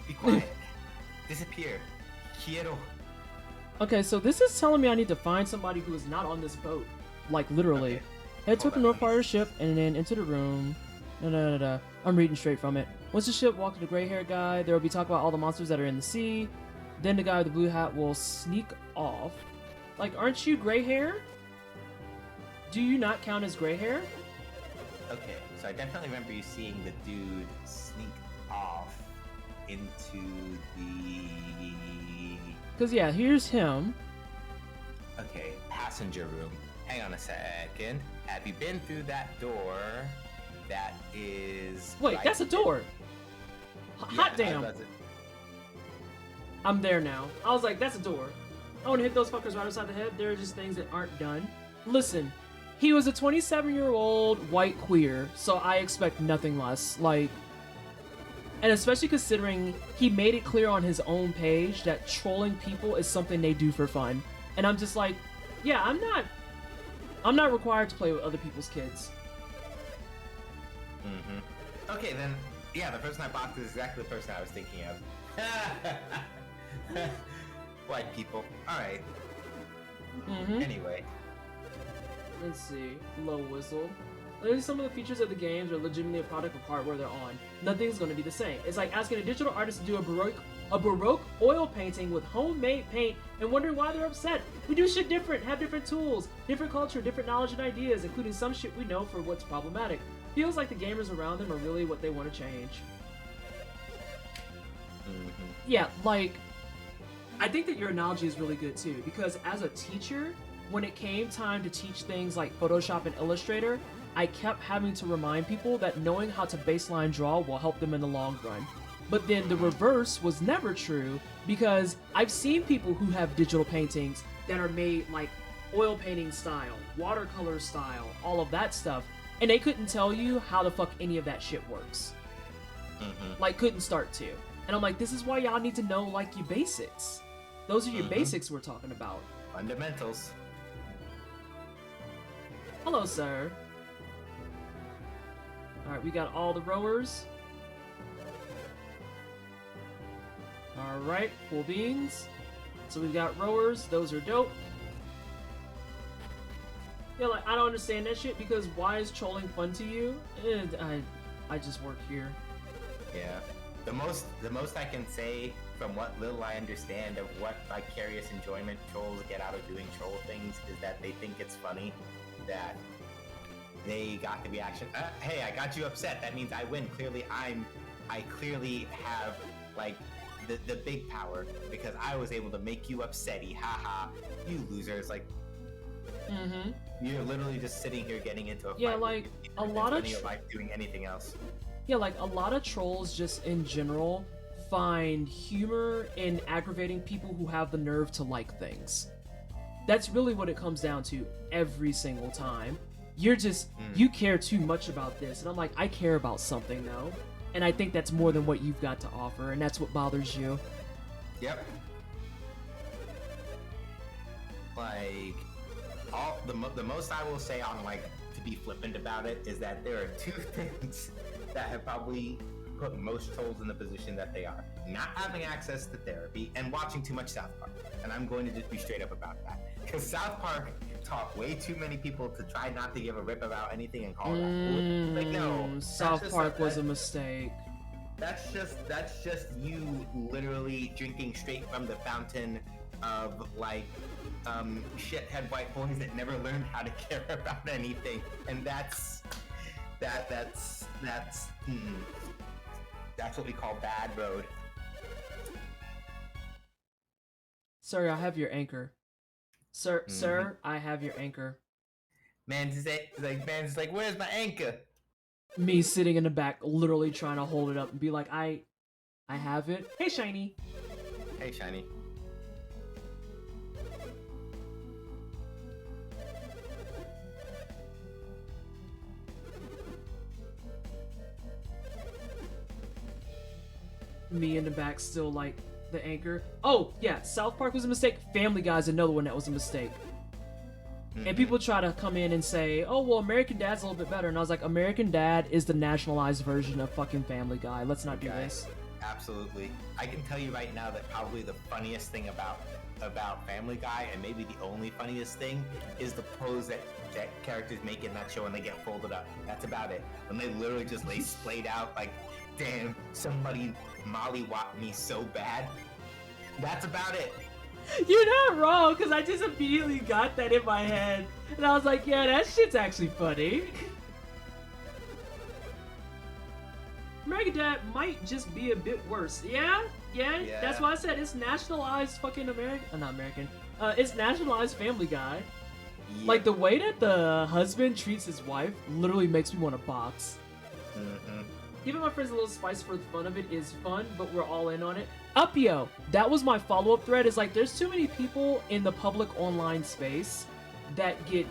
Be quiet. Disappear. Quiero. Okay, so this is telling me I need to find somebody who is not on this boat. Like, literally. Okay. Head toward the Hold on, north part of the ship and then into the room. No. I'm reading straight from it. Once the ship walks to the gray-haired guy, there will be talk about all the monsters that are in the sea. Then the guy with the blue hat will sneak off. Like, aren't you gray hair? Do you not count as gray hair? Okay, so I definitely remember you seeing the dude sneak off into the... Because, yeah, here's him. Okay, passenger room. Hang on a second. Have you been through that door? That is... Wait, right that's a door. Yeah, Hot I damn. was about to- I'm there now. I was like, that's a door. I want to hit those fuckers right upside the head. There are just things that aren't done. Listen, he was a 27-year-old white queer, so I expect nothing less. Like, and especially considering he made it clear on his own page that trolling people is something they do for fun. And I'm just like, yeah, I'm not required to play with other people's kids. Mm-hmm. Okay, then, yeah, the person I blocked is exactly the person I was thinking of. White people. Alright. Mm-hmm. Anyway. Let's see. Low whistle. Maybe some of the features of the games are legitimately a product of hardware they're on. Nothing's going to be the same. It's like asking a digital artist to do a baroque oil painting with homemade paint and wondering why they're upset. We do shit different, have different tools, different culture, different knowledge and ideas, including some shit we know for what's problematic. Feels like the gamers around them are really what they want to change. Mm-hmm. Yeah, like, I think that your analogy is really good too, because as a teacher, when it came time to teach things like Photoshop and Illustrator, I kept having to remind people that knowing how to baseline draw will help them in the long run. But then the reverse was never true, because I've seen people who have digital paintings that are made like oil painting style, watercolor style, all of that stuff, and they couldn't tell you how the fuck any of that shit works. Mm-hmm. Like, couldn't start to. And I'm like, this is why y'all need to know, like, your basics. Those are your basics we're talking about. Fundamentals. Hello, sir. Alright, we got all the rowers. Alright, full beans. So we've got rowers, those are dope. Yeah, like, I don't understand that shit, because why is trolling fun to you? I just work here. Yeah. The most I can say from what little I understand of what vicarious enjoyment trolls get out of doing troll things is that they think it's funny that they got the reaction. Hey, I got you upset. That means I win. Clearly, I clearly have like the big power because I was able to make you upsetty. Haha, you losers! Like, you're literally just sitting here getting into a fight. Yeah, like a lot of your life doing anything else. Yeah, like a lot of trolls just in general find humor in aggravating people who have the nerve to like things. That's really what it comes down to every single time. You're just, you care too much about this. And I'm like, I care about something though. And I think that's more than what you've got to offer. And that's what bothers you. Yep. Like, the most I will say on, like, to be flippant about it is that there are two things that have probably put most trolls in the position that they are. Not having access to therapy and watching too much South Park. And I'm going to just be straight up about that. Because South Park taught way too many people to try not to give a rip about anything and call that cool. Like, no. South Park was a mistake. That's just you literally drinking straight from the fountain of, like, shithead white boys that never learned how to care about anything. And that's what we call bad road. Sir, I have your anchor. Sir, I have your anchor. Man's like, where's my anchor? Me sitting in the back, literally trying to hold it up and be like, I have it. Hey, Shiny. Hey, Shiny. Me in the back still like the anchor. Oh, yeah, South Park was a mistake. Family Guy's another one that was a mistake. And people try to come in and say, oh, well, American Dad's a little bit better. And I was like, American Dad is the nationalized version of fucking Family Guy. Let's not do this. Absolutely. I can tell you right now that probably the funniest thing about Family Guy, and maybe the only funniest thing, is the pose that characters make in that show when they get folded up. That's about it. When they literally just lay splayed out like, damn, somebody mollywopped me so bad. That's about it. You're not wrong, because I just immediately got that in my head. And I was like, yeah, that shit's actually funny. American Dad might just be a bit worse. Yeah, that's why I said it's nationalized fucking American. Not American. It's nationalized Family Guy. Yeah. Like, the way that the husband treats his wife literally makes me want to box. Giving my friends a little spice for the fun of it is fun, but we're all in on it. Upio, that was my follow-up thread, is like, there's too many people in the public online space that get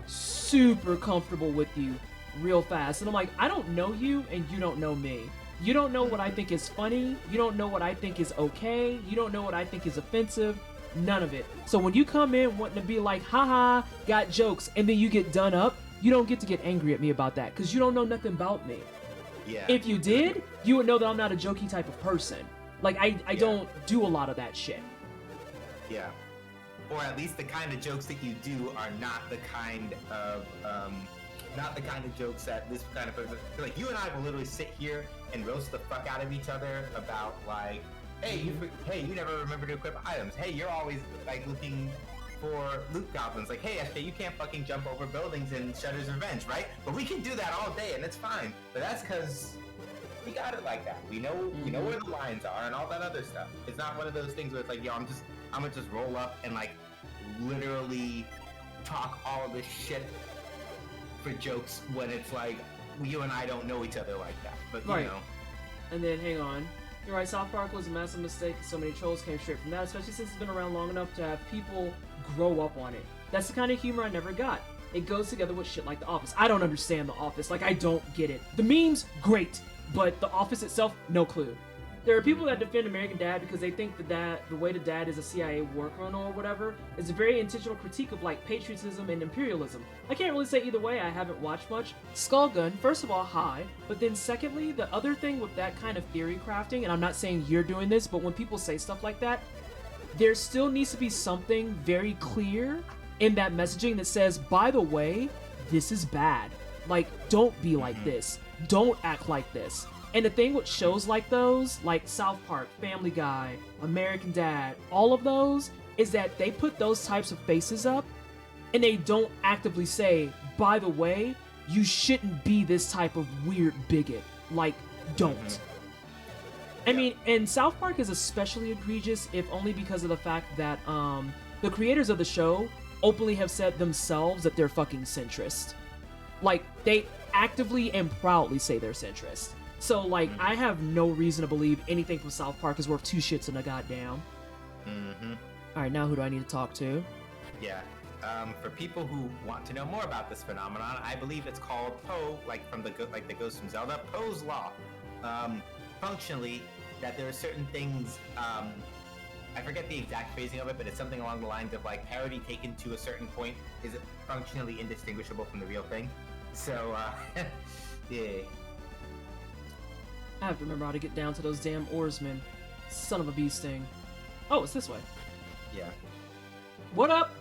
super comfortable with you real fast. And I'm like, I don't know you, and you don't know me. You don't know what I think is funny. You don't know what I think is okay. You don't know what I think is offensive. None of it. So when you come in wanting to be like, haha, got jokes, and then you get done up, you don't get to get angry at me about that, because you don't know nothing about me. Yeah. If you did, you would know that I'm not a jokey type of person. Like, I don't do a lot of that shit. Yeah. Or at least the kind of jokes that you do are not the kind of jokes that this kind of person. Like, you and I will literally sit here and roast the fuck out of each other about, like, hey, you never remember to equip items. Hey, you're always like looking for loot goblins. Like, hey, SJ, you can't fucking jump over buildings in Shudder's Revenge, right? But we can do that all day, and it's fine. But that's because we got it like that. We know where the lines are and all that other stuff. It's not one of those things where it's like, yo, I'm gonna just roll up and like literally talk all this shit for jokes when it's like you and I don't know each other like that. But you know. And then hang on. You're right, South Park was a massive mistake. So many trolls came straight from that, especially since it's been around long enough to have people grow up on it. That's the kind of humor I never got. It goes together with shit like The Office. I don't understand The Office. Like, I don't get it. The memes, great. But The Office itself, no clue. There are people that defend American Dad because they think that the way the dad is a CIA war criminal or whatever is a very intentional critique of, like, patriotism and imperialism. I can't really say either way. I haven't watched much. Skullgun, first of all, hi. But then secondly, the other thing with that kind of theory crafting, and I'm not saying you're doing this, but when people say stuff like that, there still needs to be something very clear in that messaging that says, by the way, this is bad. Like, don't be like this. Don't act like this. And the thing with shows like those, like South Park, Family Guy, American Dad, all of those, is that they put those types of faces up and they don't actively say, by the way, you shouldn't be this type of weird bigot. Like, don't. I mean, and South Park is especially egregious, if only because of the fact that the creators of the show openly have said themselves that they're fucking centrist. Like, they actively and proudly say they're centrist. So, like, I have no reason to believe anything from South Park is worth two shits in a goddamn. Alright, now who do I need to talk to? Yeah. For people who want to know more about this phenomenon, I believe it's called Poe, like from the Ghost from Zelda, Poe's Law. Functionally, that there are certain things, I forget the exact phrasing of it, but it's something along the lines of, like, parody taken to a certain point is functionally indistinguishable from the real thing. So, yeah. I have to remember how to get down to those damn oarsmen. Son of a bee sting. Oh, it's this way. Yeah. What up?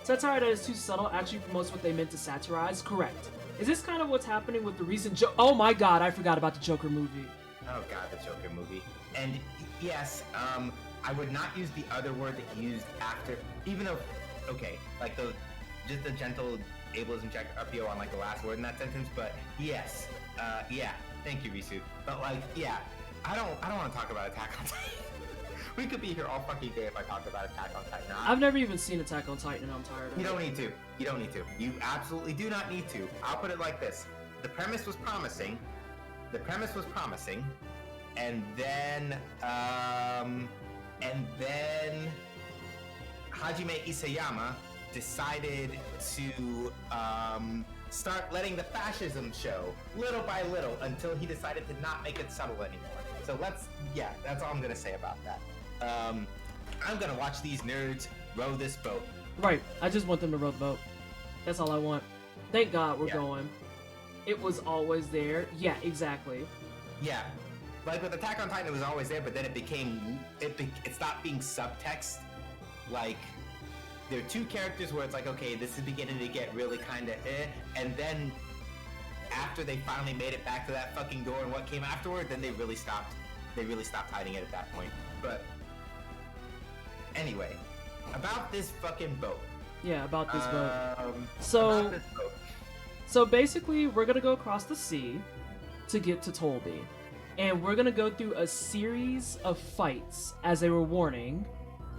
Satire that is too subtle actually promotes what they meant to satirize. Correct. Is this kind of what's happening with the recent Oh my god, I forgot about the Joker movie. Oh god, the Joker movie. And yes, I would not use the other word that you used after, even though, okay, like just the gentle ableism check up here on like the last word in that sentence, but yes, yeah. Thank you, Risu. But like, yeah, I don't want to talk about Attack on Titan. We could be here all fucking day if I talked about Attack on Titan. I've never even seen Attack on Titan and I'm tired of it. You don't need to. You don't need to. You absolutely do not need to. I'll put it like this. The premise was promising. And then Hajime Isayama decided to start letting the fascism show little by little until he decided to not make it subtle anymore. So that's all I'm gonna say about that. I'm gonna watch these nerds row this boat. Right. I just want them to row the boat. That's all I want. Thank God we're Yeah. going. It was always there. Yeah, exactly. Yeah, like with Attack on Titan, it was always there, but then it stopped being subtext. Like, there are two characters where it's like, okay, this is beginning to get really kind of and then after they finally made it back to that fucking door and what came afterward, then they really stopped hiding it at that point. But anyway, about this fucking boat. Yeah, about this boat. Um, So- about this boat. So basically, we're gonna go across the sea to get to Tolby. And we're gonna go through a series of fights, as they were warning,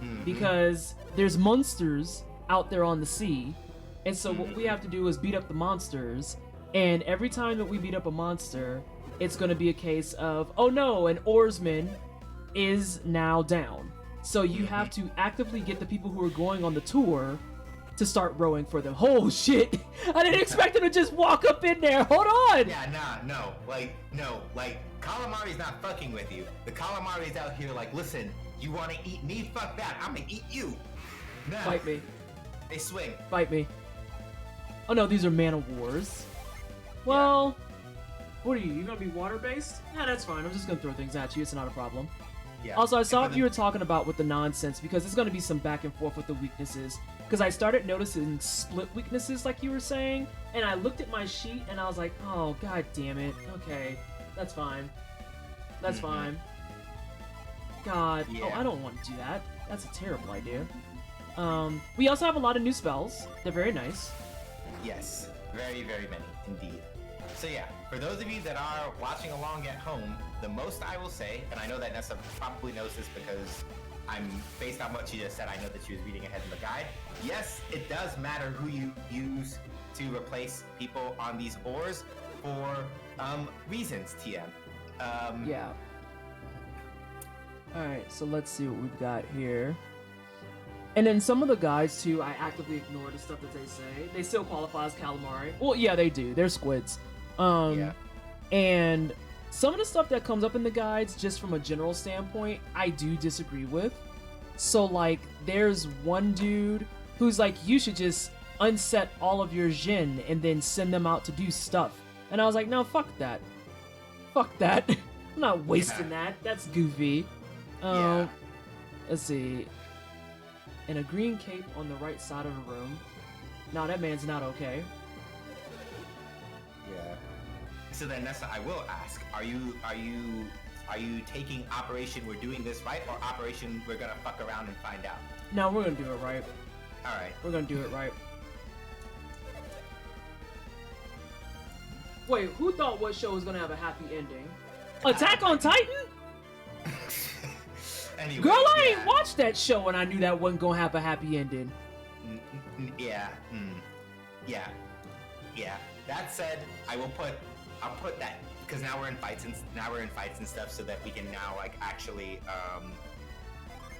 Mhm. because there's monsters out there on the sea. And so what we have to do is beat up the monsters. And every time that we beat up a monster, it's gonna be a case of, oh no, an oarsman is now down. So you have to actively get the people who are going on the tour to start rowing for them. Oh shit! I didn't expect him to just walk up in there. Hold on. Yeah, no, like Calamari's not fucking with you. The Calamari's out here like, listen, you want to eat me? Fuck that, I'm gonna eat you. Nah, Fight me. they swing. Fight me. Oh no, these are Man of Wars. Well, what are you? You gonna be water based? Yeah, that's fine. I'm just gonna throw things at you. It's not a problem. Yeah. Also, I saw And what for you the- were talking about with the nonsense because there's gonna be some back and forth with the weaknesses. Because I started noticing split weaknesses, like you were saying, and I looked at my sheet and I was like, oh god damn it. Okay, that's fine. That's Mhm. fine. God, oh, Yeah. I don't want to do that. That's a terrible idea. We also have a lot of new spells. They're very nice. Yes, very, very many indeed. So yeah, for those of you that are watching along at home, the most I will say, and I know that Nessa probably knows this because based on what she just said, I know that she was reading ahead in the guide. Yes, it does matter who you use to replace people on these oars for reasons, TM. Yeah. Alright, so let's see what we've got here. And then some of the guides, too, I actively ignore the stuff that they say. They still qualify as calamari. Well, yeah, they do. They're squids. Yeah. And some of the stuff that comes up in the guides, just from a general standpoint, I do disagree with. So, like, there's one dude who's like, you should just unset all of your Jin and then send them out to do stuff. And I was like, no, fuck that. Fuck that. I'm not wasting that. That's goofy. Yeah. Let's see. And a green cape on the right side of the room. No, that man's not okay. Yeah. So then, Nessa, I will ask: Are you taking Operation We're Doing This Right or Operation We're Gonna Fuck Around and Find Out? No, we're gonna do it right. All right. We're gonna do it right. Wait, who thought what show was gonna have a happy ending? Attack on Titan? Anyway, Girl, I yeah. ain't watched that show and I knew that wasn't gonna have a happy ending. Yeah. Yeah. That said, I'll put that because now we're in fights and stuff, so that we can now like actually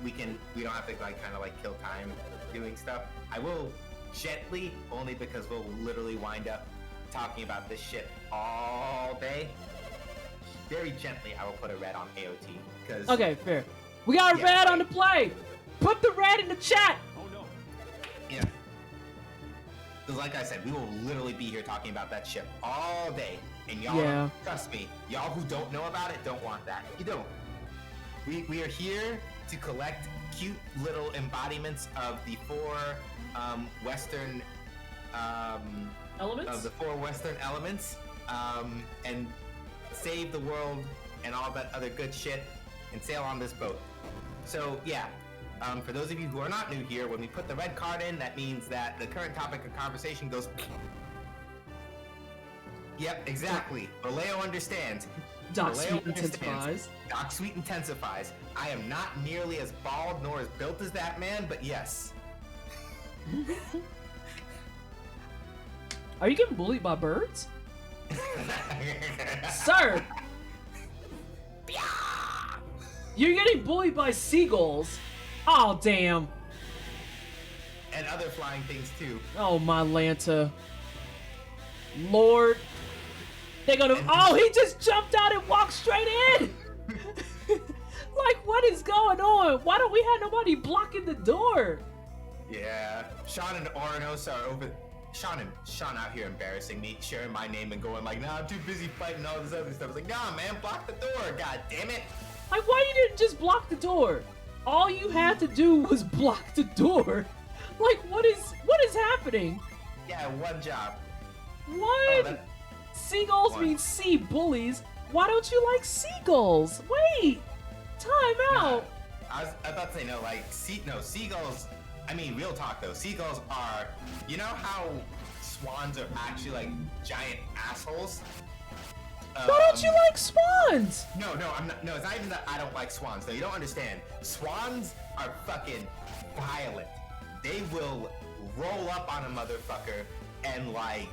we don't have to like kind of like kill time doing stuff. I will gently, only because we'll literally wind up talking about this shit all day. Very gently, I will put a red on AOT because Okay, fair. We got a Yeah, red right. on the play! Put the red in the chat! yeah. Because like I said, we will literally be here talking about that shit all day. And y'all, Yeah. trust me, y'all who don't know about it don't want that. You don't. We are here to collect cute little embodiments of the four Western Elements? elements, and save the world and all that other good shit, and sail on this boat. So yeah, for those of you who are not new here, when we put the red card in, that means that the current topic of conversation goes. Yep, exactly. Vallejo understands. Doc Vallejo Sweet understands. intensifies. Doc Sweet intensifies. I am not nearly as bald nor as built as that man, but yes. Are you getting bullied by birds? Sir! You're getting bullied by seagulls! Oh, damn. And other flying things too. Oh, my Lanta. Lord. They're gonna. Oh, he just jumped out and walked straight in! Like, what is going on? Why don't we have nobody blocking the door? Yeah, Sean and Oronos are over. Sean out here embarrassing me, sharing my name and going like, "Nah, I'm too busy fighting all this other stuff." It's like, "Nah, man, block the door. God damn it!" Like, why you didn't just block the door? All you had to do was block the door. Like, what is happening? Yeah, one job. What? that- Seagulls What? mean sea bullies. Why don't you like seagulls? Wait, time out. I thought to say no, like seagulls. I mean, real talk though. Seagulls are, you know how swans are actually like giant assholes. Why don't you like swans? No, I'm not. No, it's not even that I don't like swans. No, you don't understand. Swans are fucking violent. They will roll up on a motherfucker and like.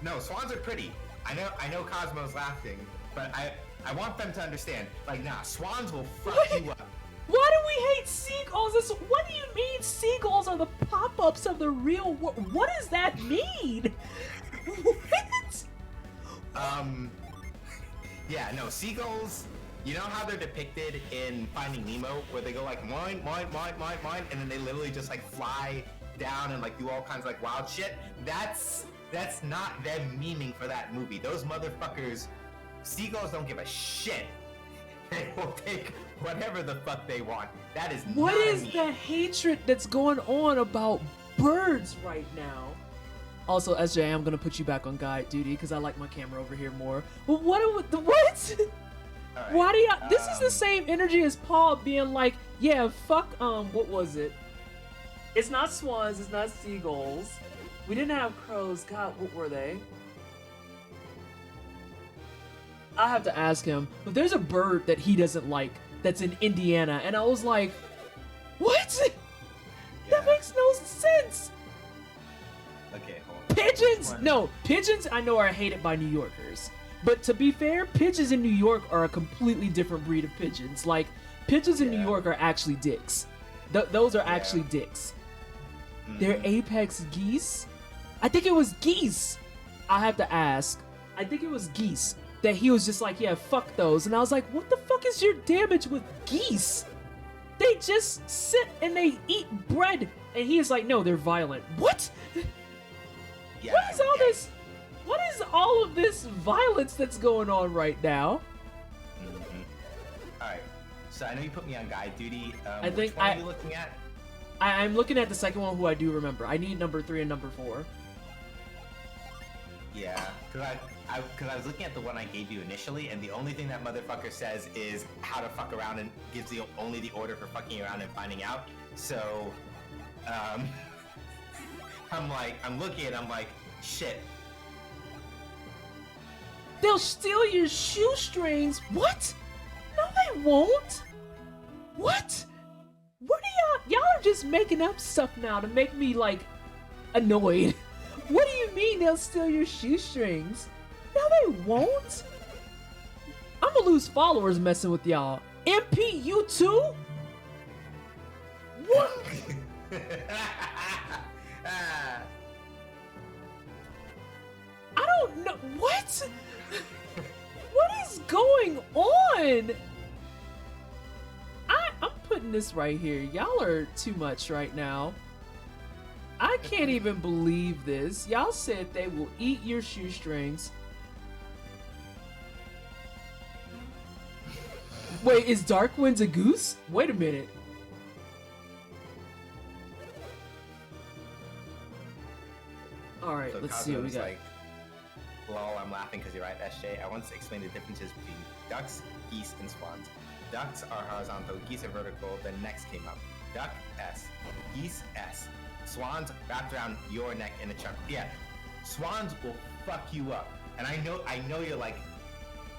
No, swans are pretty. I know Cosmo's laughing, but I want them to understand. Like, nah, swans will fuck you up. Why do we hate seagulls? What do you mean seagulls are the pop-ups of the real world? What does that mean? What? Yeah, no, seagulls, you know how they're depicted in Finding Nemo, where they go like, mine, and then they literally just like fly down and like do all kinds of like wild shit? That's not them meaning for that movie. Those motherfuckers, seagulls don't give a shit. They will take whatever the fuck they want. That is What not is me. the hatred that's going on about birds right now? Also, SJ, I'm gonna put you back on guide duty because I like my camera over here more. But what? All right, Why do you? This is the same energy as Paul being like, yeah, fuck. What was it? It's not swans. It's not seagulls. We didn't have crows. God, what were they? I have to ask him. But there's a bird that he doesn't like that's in Indiana, and I was like, what? Yeah. That makes no sense. Okay, hold on. Pigeons? One. No, pigeons I know are hated by New Yorkers. But to be fair, pigeons in New York are a completely different breed of pigeons. Like, pigeons in New Yeah. York are actually dicks. Those are Yeah. actually dicks. Mhm. They're apex geese? I think it was geese. I have to ask. I think it was geese. That he was just like, yeah, fuck those. And I was like, what the fuck is your damage with geese? They just sit and they eat bread. And he is like, no, they're violent. What? Yeah, What is all yeah. this? What is all of this violence that's going on right now? All right. So I know you put me on guide duty. I Which think one are you looking at? I'm looking at the second one who I do remember. I need number 3 and number 4. Yeah, because I was looking at the one I gave you initially, and the only thing that motherfucker says is how to fuck around and gives only the order for fucking around and finding out. So, I'm looking and I'm like, shit. They'll steal your shoestrings. What? No, they won't. What? What are y'all are just making up stuff now to make me like annoyed. What do you mean they'll steal your shoestrings? No, they won't. I'm gonna lose followers messing with y'all. MP, you too? What? Ah, I don't know. What? What is going on? I'm putting this right here. Y'all are too much right now. I can't even believe this. Y'all said they will eat your shoestrings. Wait, is Darkwind's a goose? Wait a minute. Alright, so let's see what we Cosmo's got. like, lol, I'm laughing because you're right, SJ. I once explained the differences between ducks, geese, and swans. Ducks are horizontal, geese are vertical, then necks came up. Duck, S. Geese, S. Swans wrapped around your neck in a chunk. Yeah, swans will fuck you up. And I know you're like,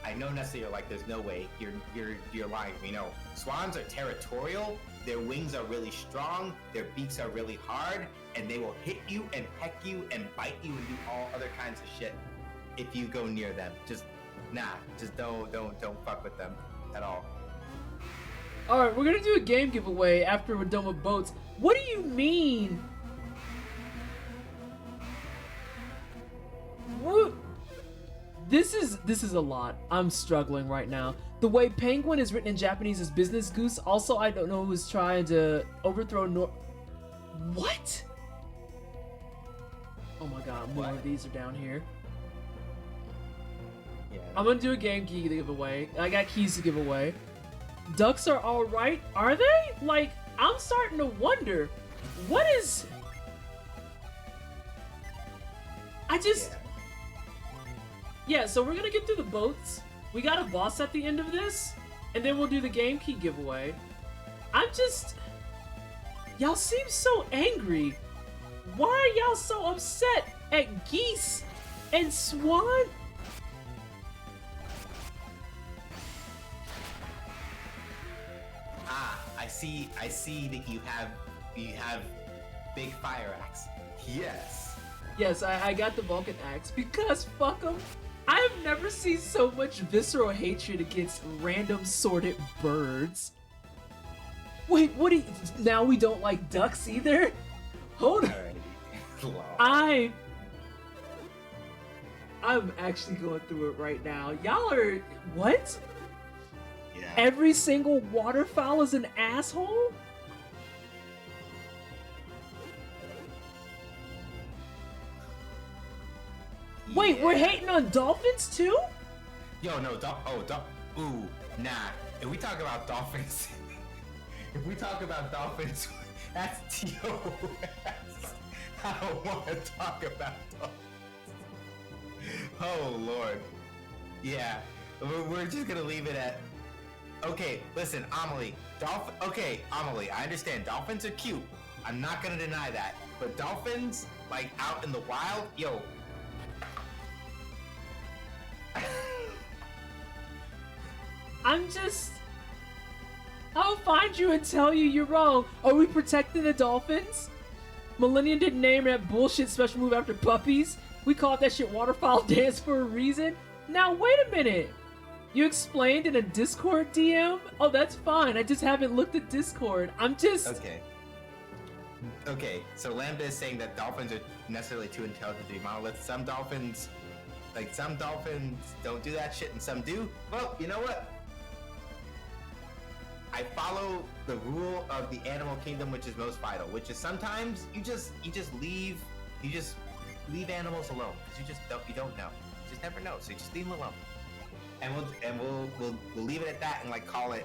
I know Nessa, you're like, there's no way. You're lying. You know, swans are territorial. Their wings are really strong. Their beaks are really hard, and they will hit you and peck you and bite you and do all other kinds of shit if you go near them. Just don't fuck with them at all. Alright, we're gonna do a game giveaway after we're done with boats. What do you mean? What? This is a lot. I'm struggling right now. The way penguin is written in Japanese is business goose. Also, I don't know who's trying to overthrow What? Oh my god, more of these are down here. Yeah. I'm gonna do a game key to give away. I got keys to give away. Ducks are alright, are they? Like, I'm starting to wonder. What is... I just... Yeah, so we're gonna get through the boats. We got a boss at the end of this, and then we'll do the game key giveaway. I'm just... Y'all seem so angry. Why are y'all so upset at geese and swan? Ah, I see that you have big fire axe. Yes. Yes, I got the Vulcan axe because fuck them. I have never seen so much visceral hatred against random sorted birds. Wait, what do you... Now we don't like ducks either? Hold on. Alrighty. I'm actually going through it right now. Y'all are... What? Yeah. Every single waterfowl is an asshole? Wait, we're hating on dolphins too? Yo, no, ooh, nah. If we talk about dolphins, that's TOS. I don't want to talk about dolphins. Oh, Lord. Yeah, we're just gonna leave it at... Okay, listen, Amelie. Amelie, I understand. Dolphins are cute. I'm not gonna deny that. But dolphins, like, out in the wild, yo... I'm just... I'll find you and tell you you're wrong. Are we protecting the dolphins? Millennium didn't name that bullshit special move after puppies. We called that shit waterfowl dance for a reason. Now wait a minute. You explained in a Discord DM? Oh, that's fine. I just haven't looked at Discord. I'm just... Okay, so Lambda is saying that dolphins are necessarily too intelligent to be monoliths. Some dolphins don't do that shit and some do. Well, you know what? I follow the rule of the animal kingdom, which is most vital, which is sometimes you just leave animals alone because you don't know. You just never know, so you just leave them alone. And we'll leave it at that and call it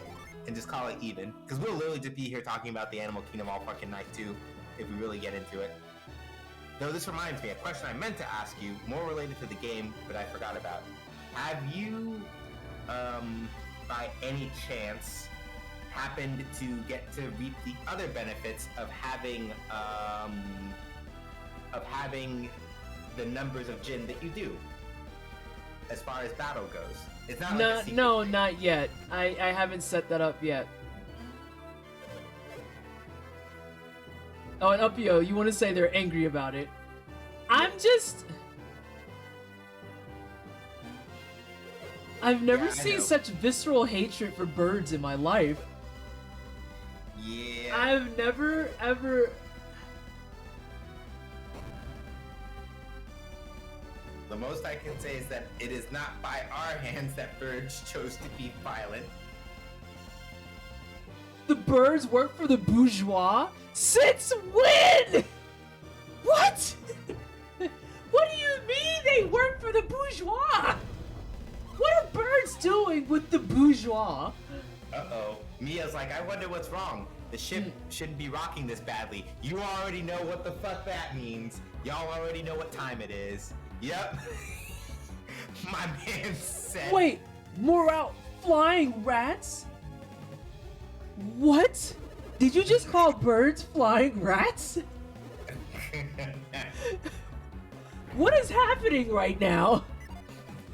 even, because we'll literally just be here talking about the animal kingdom all fucking night too, if we really get into it. Though this reminds me, a question I meant to ask you, more related to the game, but I forgot about. Have you, by any chance, happened to get to reap the other benefits of having the numbers of Jin that you do, as far as battle goes? It's not like a secret no, thing. not yet. I haven't set that up yet. Oh, and Uppio, you want to say they're angry about it. I'm just... I've never seen such visceral hatred for birds in my life. Yeah. I've never, ever... The most I can say is that it is not by our hands that birds chose to be violent. The birds work for the bourgeois? Since when? What? What do you mean they work for the bourgeois? What are birds doing with the bourgeois? Uh-oh. Mia's like, I wonder what's wrong. The ship shouldn't be rocking this badly. You already know what the fuck that means. Y'all already know what time it is. Yep. My man said... Wait, more out flying rats? What? Did you just call birds flying rats? What is happening right now?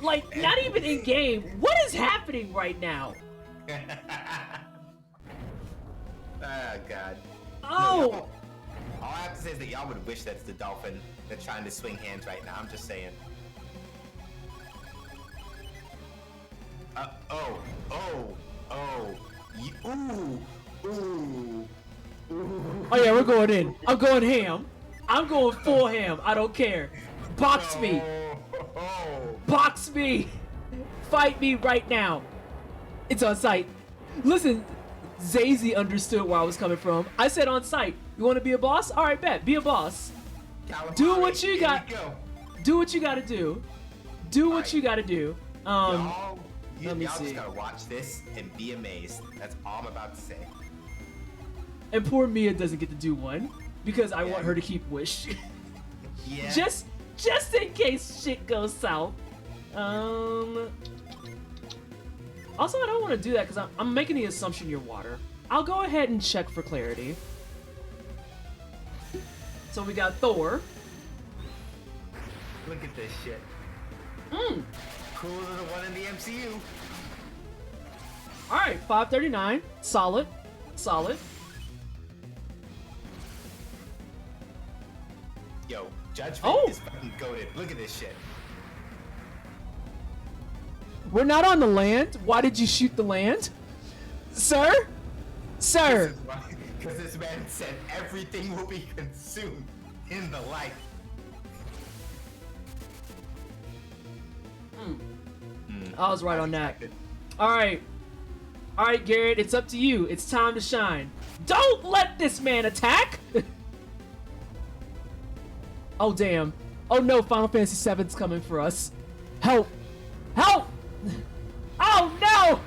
Like, not even in game. What is happening right now? Oh, God. Oh! No, all I have to say is that y'all would wish that's the dolphin that's trying to swing hands right now. I'm just saying. Oh yeah, we're going in. I'm going ham. I'm going full ham. I don't care. Box me. Box me. Fight me right now. It's on site. Listen, Zazie understood where I was coming from. I said on site. You want to be a boss? All right, bet. Be a boss. Do what you got. Do what you got to do. Do what you got to do. Y'all let me just see. gotta watch this and be amazed. That's all I'm about to say. And poor Mia doesn't get to do one because I Yeah. want her to keep wish. Yeah. just in case shit goes south. Also, I don't want to do that because I'm making the assumption you're water. I'll go ahead and check for clarity. So we got Thor. Look at this shit. Mm. Cooler than the one in the MCU. All right, 539. Solid. Solid. Yo, Judgment Oh. is fucking goated. Look at this shit. We're not on the land. Why did you shoot the land? Sir? Sir. Because this man said everything will be consumed in the light. I was right on that. All right. All right, Garrett, it's up to you. It's time to shine. Don't let this man attack. Oh, damn. Oh, no, Final Fantasy VII's coming for us. Help. Help. Oh, no.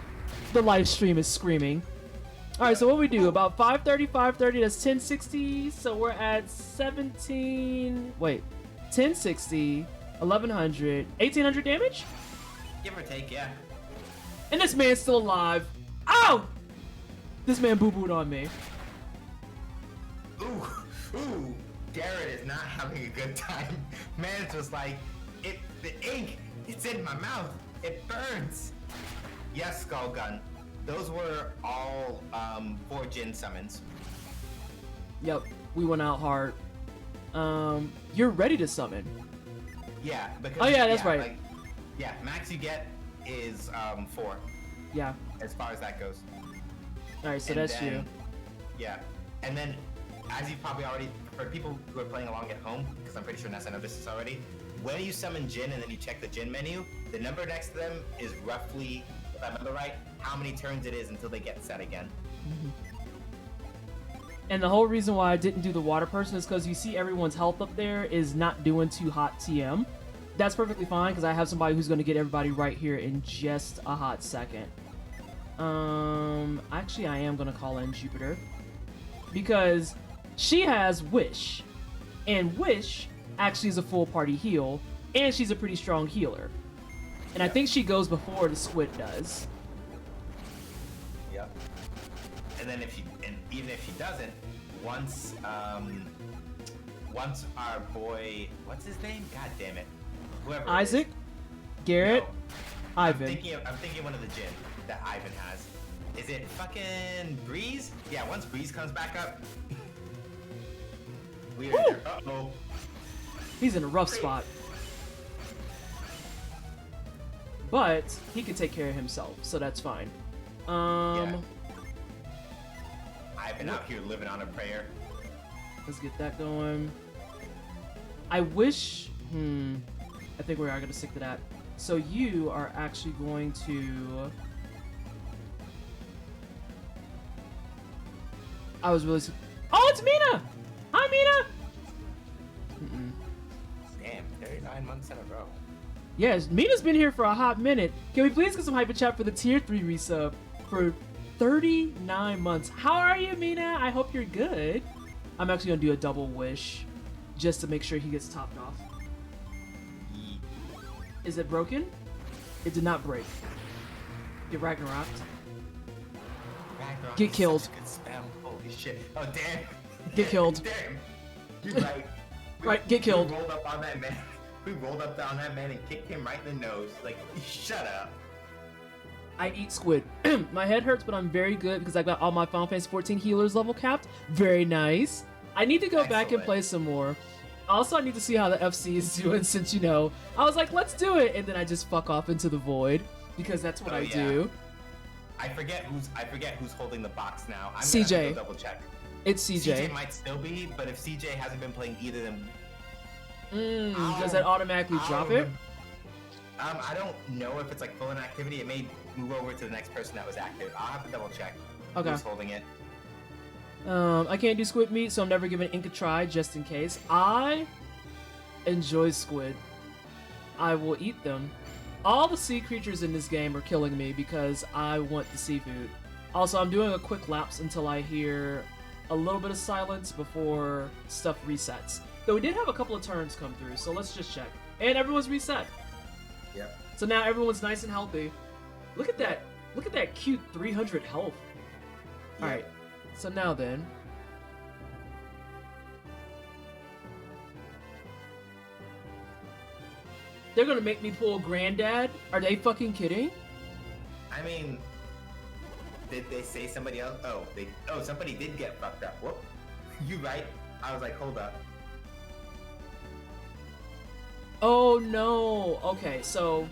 The live stream is screaming. All right, so what we do? About 530, 530, that's 1060. So we're at 17. Wait. 1060, 1100, 1800 damage? Give or take, yeah. And this man's still alive. Ow! This man boo-booed on me. Ooh. Garrett is not having a good time. Man's just like, the ink, it's in my mouth. It burns. Yes, Skullgun. Those were all 4 Jin summons. Yep, we went out hard. You're ready to summon. Yeah, because Oh, yeah, that's right. Like, yeah, max you get is 4 Yeah. as far as that goes. All right, so And that's then- you. Yeah, and then as you probably already, for people who are playing along at home, because I'm pretty sure Nessa knows this already, when you summon Jin and then you check the Jin menu, the number next to them is roughly, if I remember right, how many turns it is until they get set again. And the whole reason why I didn't do the water person is because you see everyone's health up there is not doing too hot TM. That's perfectly fine because I have somebody who's going to get everybody right here in just a hot second. Actually, I am going to call in Jupiter because she has Wish, and Wish actually is a full party heal, and she's a pretty strong healer. And I think she goes before the Squid does. Yep. And then even if she doesn't, once our boy, what's his name? God damn it. Whoever it Isaac, is. Garrett, No. Ivan. I'm thinking one of the Jin that Ivan has. Is it fucking Breeze? Yeah, once Breeze comes back up. Weird. Woo! Uh-oh. He's in a rough spot. But he can take care of himself, so that's fine. I've been out here living on a prayer. Let's get that going. I wish... I think we are going to stick to that. So you are actually going to... I was really... Oh, it's Mina! Hi, Mina! Damn, 39 months in a row. Yes, Mina's been here for a hot minute. Can we please get some hyper chat for the tier 3 resub for 39 months? How are you, Mina? I hope you're good. I'm actually gonna do a double wish just to make sure he gets topped off. Is it broken? It did not break. Get Ragnarok. Ragnarok Get is killed. such a good spell. Holy shit. Oh, damn. Get killed. Damn. You're right. Right, get killed. We rolled up on that man. We rolled up on that man and kicked him right in the nose. Like, shut up. I eat squid. My head hurts, but I'm very good because I got all my Final Fantasy 14 healers level capped. Very nice. I need to go back and Excellent. play some more. Also, I need to see how the FC is doing since, you know, I was like, let's do it, and then I just fuck off into the void because that's what Oh, I yeah. do. I forget who's holding the box now. I'm CJ. gonna have to go double check. It's CJ. CJ might still be, but if CJ hasn't been playing either, then Does that automatically drop it? I don't know if it's like full inactivity. It may move over to the next person that was active. I'll have to double check Okay. who's holding it. I can't do squid meat, so I'm never giving ink a try, just in case. I enjoy squid. I will eat them. All the sea creatures in this game are killing me because I want the seafood. Also, I'm doing a quick lapse until I hear a little bit of silence before stuff resets. Though we did have a couple of turns come through, so let's just check. And everyone's reset. Yep. So now everyone's nice and healthy. Look at that. Look at that cute 300 health. Yep. Alright. So now then. They're gonna make me pull Granddad? Are they fucking kidding? I mean, did they say somebody else? Oh, somebody did get fucked up. Whoop. You right. I was like, hold up. Oh no. Okay, so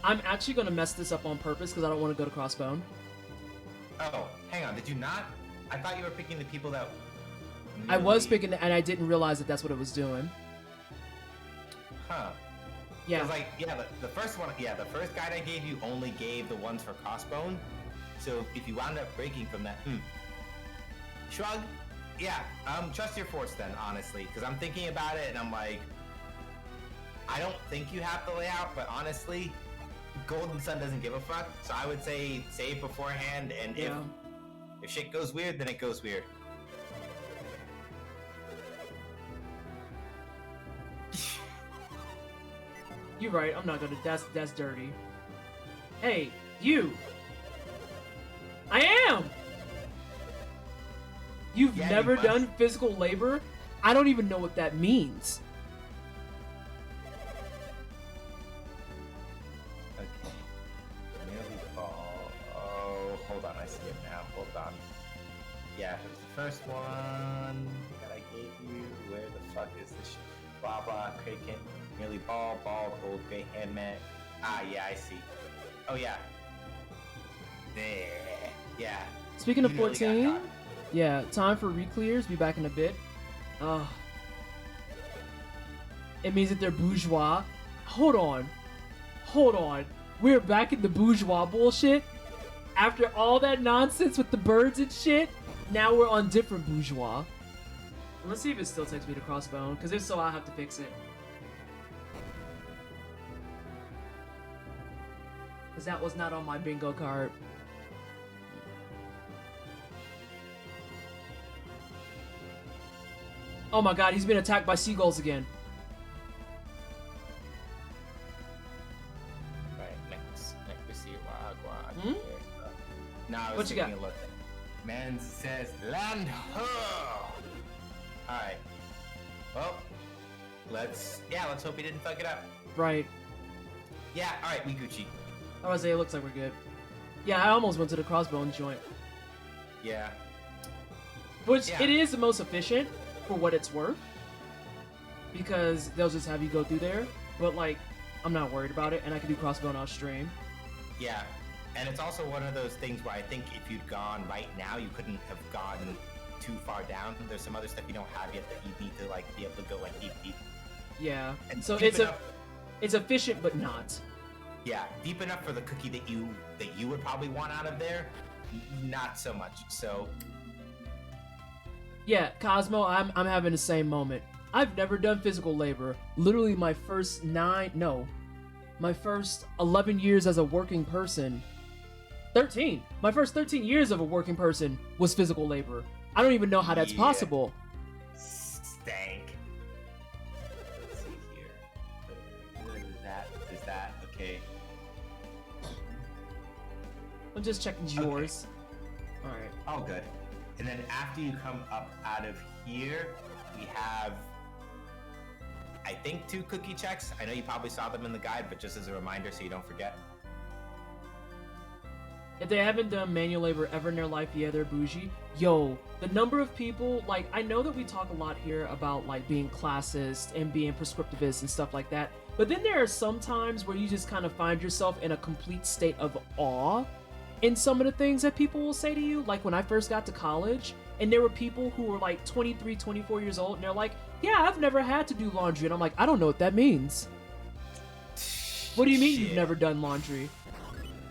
I'm actually gonna mess this up on purpose because I don't want to go to Crossbone. Oh, hang on. Did you not? I thought you were picking the people that. I was really- picking, and I didn't realize that that's what it was doing. Huh. Yeah. It was like, yeah, the first one, yeah, the first guide I gave you only gave the ones for Crossbone. So if you wound up breaking from that, shrug. Yeah, trust your force then, honestly, because I'm thinking about it and I'm like, I don't think you have the layout, but honestly, Golden Sun doesn't give a fuck. So I would say save beforehand, and Yeah. if shit goes weird, then it goes weird. You're right. I'm not gonna. That's dirty. Hey, you. I am. You've Yeah, you never must. done physical labor? I don't even know what that means. Okay. Nearly fall. Oh, hold on. I see it now. Hold on. Yeah, it was the first one that I gave you. Where the fuck is this shit? Blah blah. Kraken. Nearly ball. Gold. Gray. Handman. Ah, yeah, I see. Oh yeah. There. Yeah. Speaking of You nearly got 14, caught. yeah, time for re-clears. Be back in a bit. It means that they're bourgeois. Hold on. We're back in the bourgeois bullshit. After all that nonsense with the birds and shit, now we're on different bourgeois. Let's see if it still takes me to Crossbone, because if so, I'll have to fix it. Because that was not on my bingo card. Oh my god, he's been attacked by seagulls again. Right, next we see Wagwan. Hmm? No, I was What you taking got? a look. Man says land ho. Alright. Well, let's hope he didn't fuck it up. Right. Yeah, alright, we Gucci. I was say it looks like we're good. Yeah, I almost went to the Crossbone joint. Yeah. Which, Yeah. it is the most efficient for what it's worth. Because they'll just have you go through there. But, like, I'm not worried about it, and I can do Crossbone off stream. Yeah. And it's also one of those things where I think if you'd gone right now, you couldn't have gotten too far down. There's some other stuff you don't have yet that you need to, like, be able to go, like, deep. Yeah. And So deep it's enough, it's efficient, but not. yeah, deep enough for the cookie that you would probably want out of there. Not so much. So, Yeah, Cosmo, I'm having the same moment. I've never done physical labor. Literally my first 11 years as a working person. 13. My first 13 years of a working person was physical labor. I don't even know how that's Yeah. possible. stank. Let's see here. Is that okay? I'm just checking yours. Alright. All good. And then after you come up out of here, we have, I think, 2 cookie checks. I know you probably saw them in the guide, but just as a reminder so you don't forget. If they haven't done manual labor ever in their life, yeah, they're bougie. Yo, the number of people, like, I know that we talk a lot here about, like, being classist and being prescriptivist and stuff like that, but then there are some times where you just kind of find yourself in a complete state of awe in some of the things that people will say to you. Like, when I first got to college, and there were people who were, like, 23, 24 years old, and they're like, yeah, I've never had to do laundry, and I'm like, I don't know what that means. What do you mean you've Shit. never done laundry?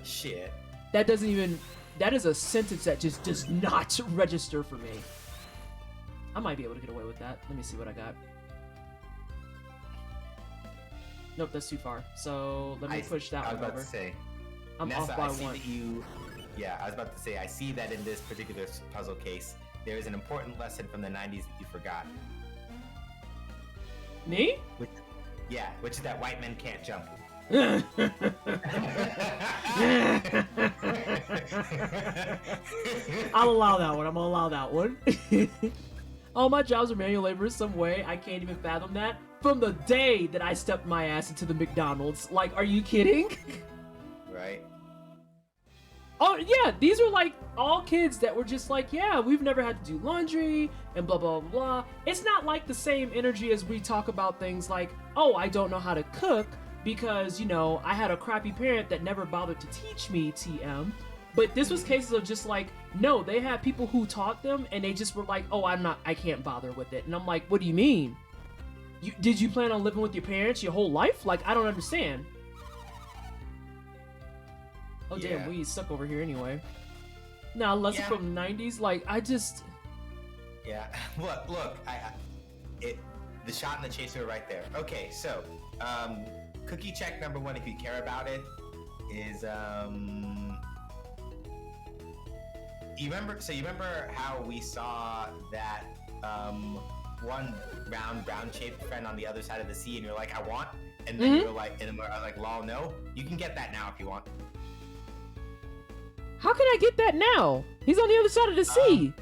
Shit. That doesn't even that is a sentence that just does not register for me. I might be able to get away with that. Let me see what I got. Nope, that's too far. So let me push that one over. I was about to say, I'm Nessa, off by I see one. that you. Yeah, I was about to say, I see that in this particular puzzle case, there is an important lesson from the 90s that you forgot. Me? Which is that white men can't jump. I'll allow that one. I'm gonna allow that one. All my jobs are manual labor in some way. I can't even fathom that. From the day that I stepped my ass into the McDonald's. Like, are you kidding? Right. Oh, yeah, these are like all kids that were just like, yeah, we've never had to do laundry and blah, blah, blah, blah. It's not like the same energy as we talk about things like, oh, I don't know how to cook because, you know, I had a crappy parent that never bothered to teach me TM. But this was cases of just like, no, they had people who taught them and they just were like, oh, I can't bother with it. And I'm like, what do you mean? Did you plan on living with your parents your whole life? Like, I don't understand. Oh, damn, Yeah. we stuck over here anyway. Nah, lesson Yeah. from the 90s, like, I just... Yeah. Look, the shot and the chaser are right there. Okay, so, cookie check number one, if you care about it, is, you remember how we saw that, one round brown-shaped friend on the other side of the sea, and you're like, I want, and then you're like, and I was like, lol, no? You can get that now if you want. How can I get that now? He's on the other side of the sea.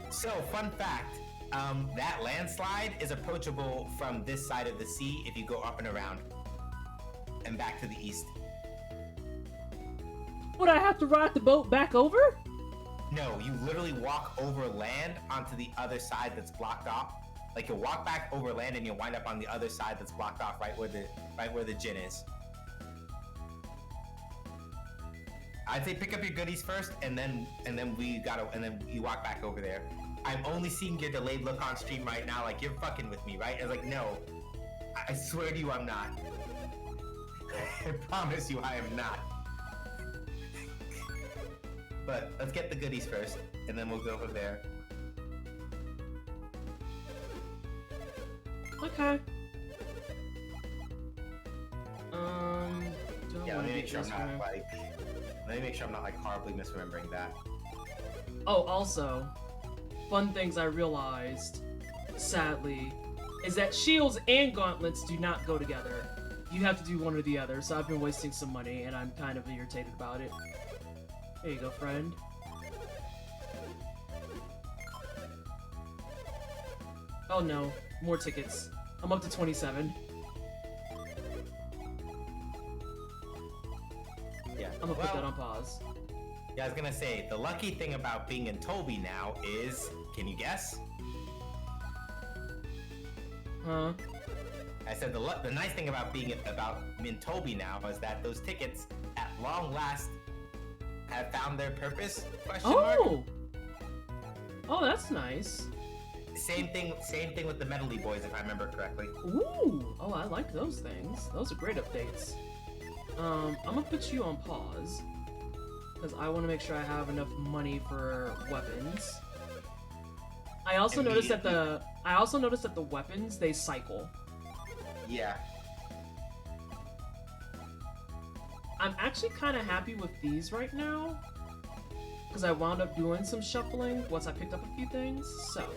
So, fun fact, that landslide is approachable from this side of the sea if you go up and around and back to the east. Would I have to ride the boat back over? No, you literally walk over land onto the other side that's blocked off. Like you'll walk back over land and you'll wind up on the other side that's blocked off, right where the gin is. I'd say pick up your goodies first, and then you walk back over there. I'm only seeing your delayed look on stream right now, like you're fucking with me, right? And like, no, I swear to you, I'm not. I promise you, I am not. But let's get the goodies first, and then we'll go from there. Okay. Yeah, let me make sure I'm not like horribly misremembering that. Oh, also, fun things I realized, sadly, is that shields and gauntlets do not go together. You have to do one or the other, so I've been wasting some money, and I'm kind of irritated about it. There you go, friend. Oh no, more tickets. I'm up to 27. Yeah. I'm gonna put that on pause. Yeah, I was gonna say, the lucky thing about being in Toby now is, can you guess? Huh? I said the nice thing about being in Toby now is that those tickets, at long last, have found their purpose? Question mark? Oh, that's nice. Same thing with the Medley Boys, if I remember correctly. Ooh! Oh, I like those things. Those are great updates. I'm gonna put you on pause because I want to make sure I have enough money for weapons. I also noticed that the weapons they cycle. Yeah. I'm actually kind of happy with these right now because I wound up doing some shuffling once I picked up a few things. So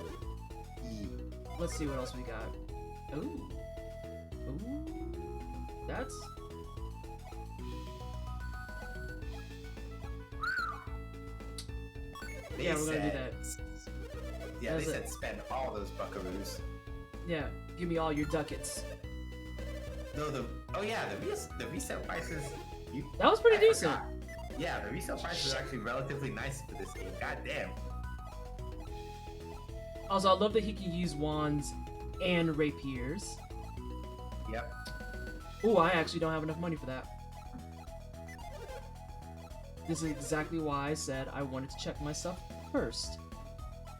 let's see what else we got. Ooh, that's. Yeah, we're gonna do that. Yeah, That's they said it. spend all those buckaroos. Yeah, give me all your ducats. No, the resale prices. That was pretty decent. Forgot. Yeah, the resale prices are actually relatively nice for this game. God damn. Also, I love that he can use wands and rapiers. Yep. Ooh, I actually don't have enough money for that. This is exactly why I said I wanted to check my stuff first.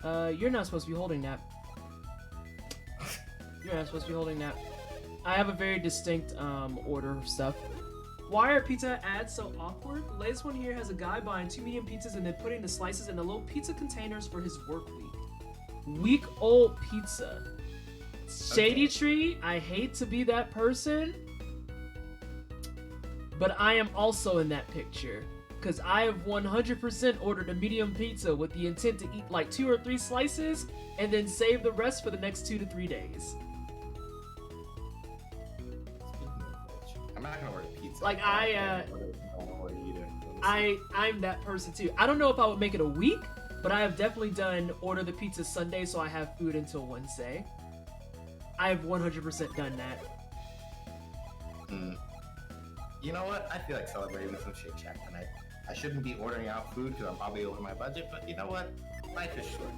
You're not supposed to be holding that. You're not supposed to be holding that. I have a very distinct order of stuff. Why are pizza ads so awkward? The latest one here has a guy buying 2 medium pizzas and then putting the slices in the little pizza containers for his work week. Week-old pizza. Shady Tree, I hate to be that person, but I am also in that picture. Because I have 100% ordered a medium pizza with the intent to eat like 2 or 3 slices and then save the rest for the next 2 to 3 days. I'm not gonna order pizza. Like, I don't order either. I'm that person too. I don't know if I would make it a week, but I have definitely done order the pizza Sunday so I have food until Wednesday. I have 100% done that. You know what? I feel like celebrating with some Shake Shack tonight. I shouldn't be ordering out food because I'm probably over my budget, but you know what? Life is short.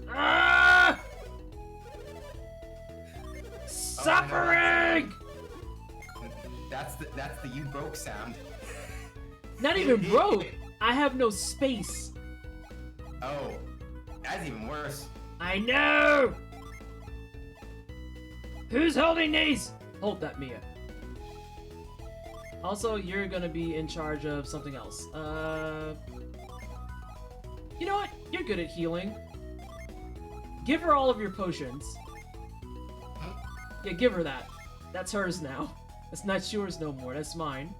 Ah! Suffering! That's the you broke sound. Not even broke. I have no space. Oh, that's even worse. I know. Who's holding these? Hold that, Mia. Also, you're gonna be in charge of something else. You know what? You're good at healing. Give her all of your potions. Yeah, give her that. That's hers now. That's not yours no more. That's mine.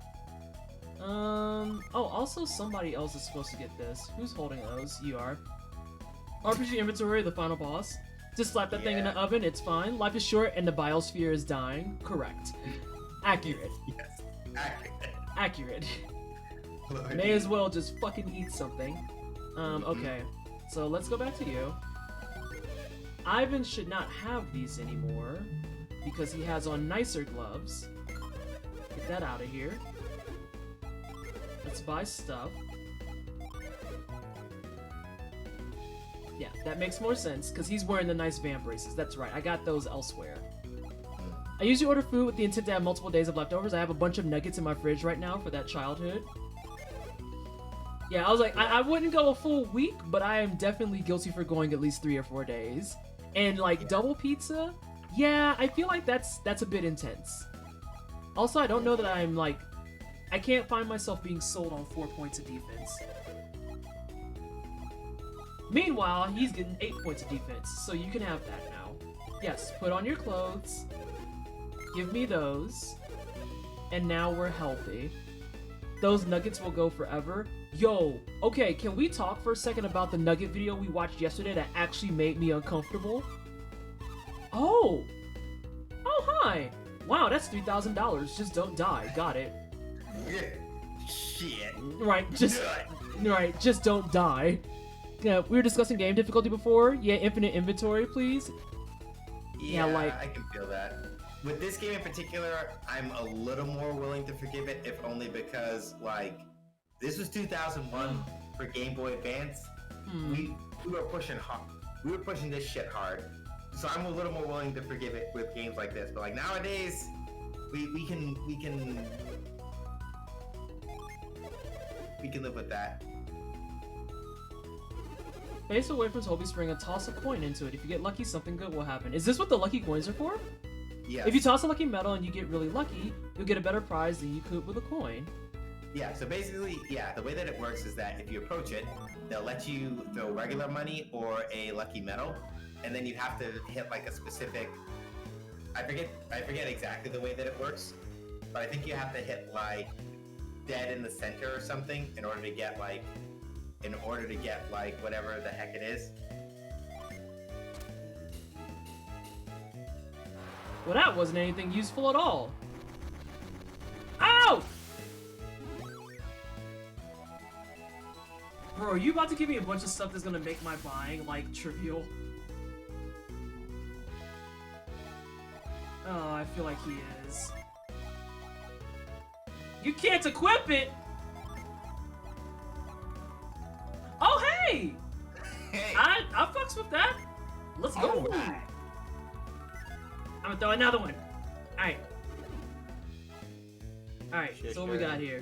Oh, also somebody else is supposed to get this. Who's holding those? You are. RPG inventory, the final boss. Just slap that thing in the oven, it's fine. Life is short and the biosphere is dying. Correct. Accurate. Yes, accurate. Accurate. Lord. May as well just fucking eat something. Okay. So let's go back to you. Ivan should not have these anymore because he has on nicer gloves. Get that out of here. Let's buy stuff. Yeah, that makes more sense because he's wearing the nice van braces. That's right, I got those elsewhere. I usually order food with the intent to have multiple days of leftovers. I have a bunch of nuggets in my fridge right now for that childhood. Yeah, I was like, I wouldn't go a full week, but I am definitely guilty for going at least 3 or 4 days. And like double pizza, yeah, I feel like that's a bit intense. Also, I don't know that I'm like, I can't find myself being sold on 4 points of defense. Meanwhile, he's getting 8 points of defense, so you can have that now. Yes, put on your clothes. Give me those. And now we're healthy. Those nuggets will go forever. Yo, okay, can we talk for a second about the nugget video we watched yesterday that actually made me uncomfortable? Oh! Oh, hi! Wow, that's $3,000. Just don't die. Got it. Shit. Right, just don't die. Yeah, we were discussing game difficulty before. Yeah, infinite inventory, please. Yeah, like- I can feel that. With this game in particular, I'm a little more willing to forgive it, if only because, like, this was 2001 for Game Boy Advance. We were pushing hard. We were pushing this shit hard. So I'm a little more willing to forgive it with games like this. But like nowadays, we can live with that. Face away from Toby Spring and toss a coin into it. If you get lucky, something good will happen. Is this what the lucky coins are for? Yes. If you toss a lucky metal and you get really lucky, you'll get a better prize than you could with a coin. Yeah, so basically, yeah, the way that it works is that if you approach it, they'll let you throw regular money or a lucky metal, and then you have to hit like a specific, I forget exactly the way that it works, but I think you have to hit like dead in the center or something in order to get like whatever the heck it is. Well, that wasn't anything useful at all. Ow! Bro, are you about to give me a bunch of stuff that's gonna make my buying, like, trivial? Oh, I feel like he is. You can't equip it! Oh, hey! Hey! I fucks with that. Let's go. Alright. I'm gonna throw another one. Alright. Alright, so what we got here?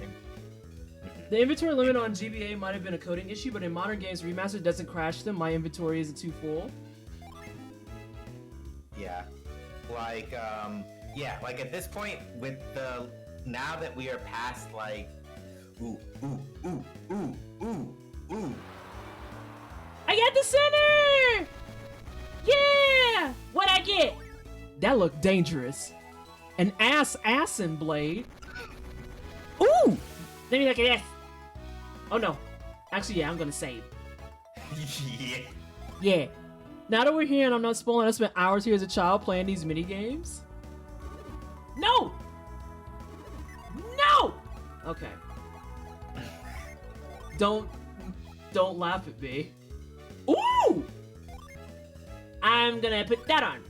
The inventory limit on GBA might have been a coding issue, but in modern games, Remastered doesn't crash them. My inventory isn't too full. Yeah. Like, Yeah, like at this point, with the now that we are past like, ooh, I got the center! Yeah! What'd I get? That looked dangerous. An assassin blade. Ooh! Let me look at this. Oh no. Actually, yeah, I'm gonna save. yeah. Yeah. Now that we're here and I'm not spoiling, I spent hours here as a child playing these mini games. No! No! Okay. Don't laugh at me. Ooh! I'm gonna put that on.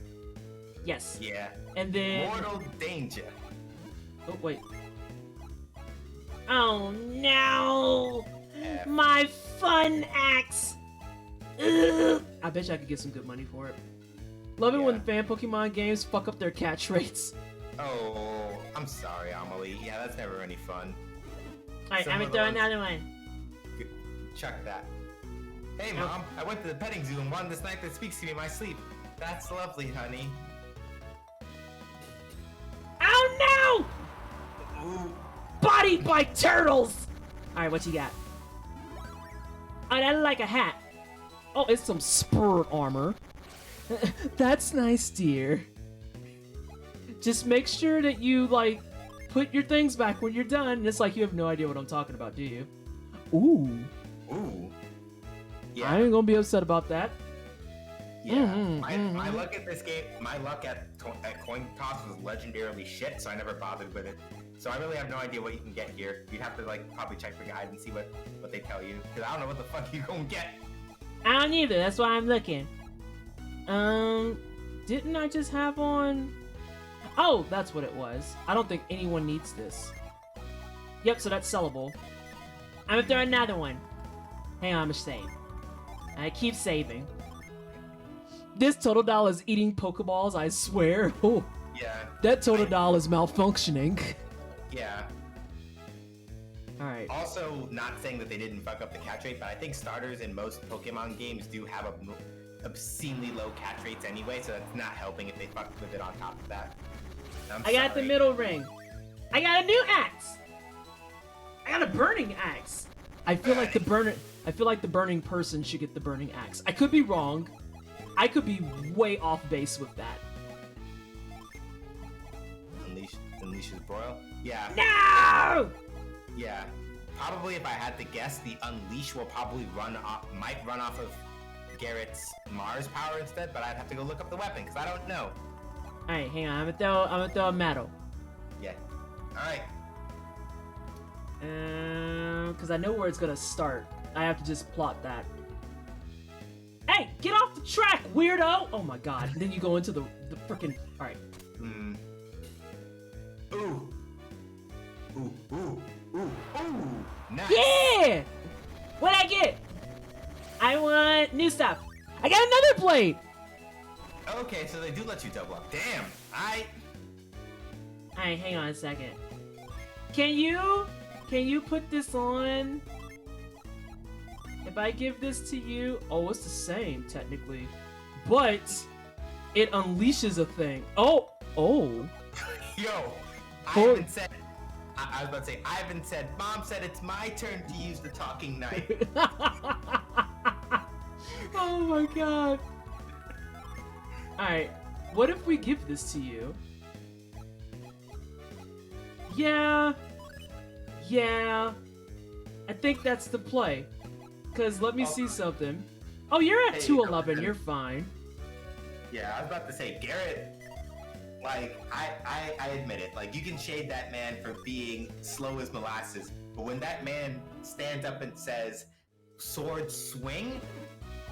Yes. Yeah. And then Mortal danger. oh wait. Oh no! F. My fun axe! Ugh. I bet you I could get some good money for it. Love it when Yeah. fan Pokemon games fuck up their catch rates. Oh, I'm sorry, Amelie. Yeah, that's never any fun. Alright, Some I'm of gonna throw those- another one. Chuck that. Hey, Mom, I went to the petting zoo and won this night that speaks to me in my sleep. That's lovely, honey. Oh no! Ooh. Bodied by turtles! Alright, what you got? Oh, that look like a hat. Oh, it's some spur armor. That's nice, dear. Just make sure that you, like, put your things back when you're done. And it's like you have no idea what I'm talking about, do you? Ooh. Ooh. I Yeah. ain't gonna be upset about that. Yeah. Mhm, My mhm. luck at this game, my luck at coin toss was legendarily shit, so I never bothered with it. So I really have no idea what you can get here. You'd have to like probably check the guide and see what they tell you, because I don't know what the fuck you gonna get. I don't either. That's why I'm looking. Didn't I just have on? Oh, that's what it was. I don't think anyone needs this. Yep, so that's sellable. I'm gonna throw another one. Hang on, I'm gonna save. I keep saving. This Total Doll is eating Pokeballs, I swear. Oh, Yeah. that Total Doll is malfunctioning. Yeah. Alright. Also, not saying that they didn't fuck up the catch rate, but I think starters in most Pokemon games do have obscenely low catch rates anyway, so that's not helping if they fucked with it on top of that. I'm I got the sorry. middle ring. I got a new axe. I got a burning axe. I feel like the burning person should get the burning axe. I could be wrong. I could be way off base with that. Unleashes Broil? Yeah. No! Yeah. Probably if I had to guess, the Unleash will probably might run off of Garrett's Mars power instead, but I'd have to go look up the weapon, because I don't know. Alright, hang on. I'm gonna throw a metal. Yeah. Alright. Because I know where it's gonna start. I have to just plot that. Hey, get off the track, weirdo! Oh my god. And then you go into the freaking. Alright. Hmm. Ooh. Ooh, ooh, ooh, ooh. Nice. Yeah! What'd I get? I want new stuff. I got another blade! Okay, so they do let you double up. Damn. Alright, hang on a second. Can you put this on? If I give this to you, oh, it's the same technically, but it unleashes a thing. Oh. Yo, Oh. Ivan said. I was about to say, Ivan said, Mom said it's my turn to use the talking knife. Oh my god. Alright, what if we give this to you? Yeah. I think that's the play. Cause let me see something. Oh, you're at Hey, 211, you're fine. Yeah, I was about to say, Garrett, like, I admit it. Like, you can shade that man for being slow as molasses, but when that man stands up and says, sword swing,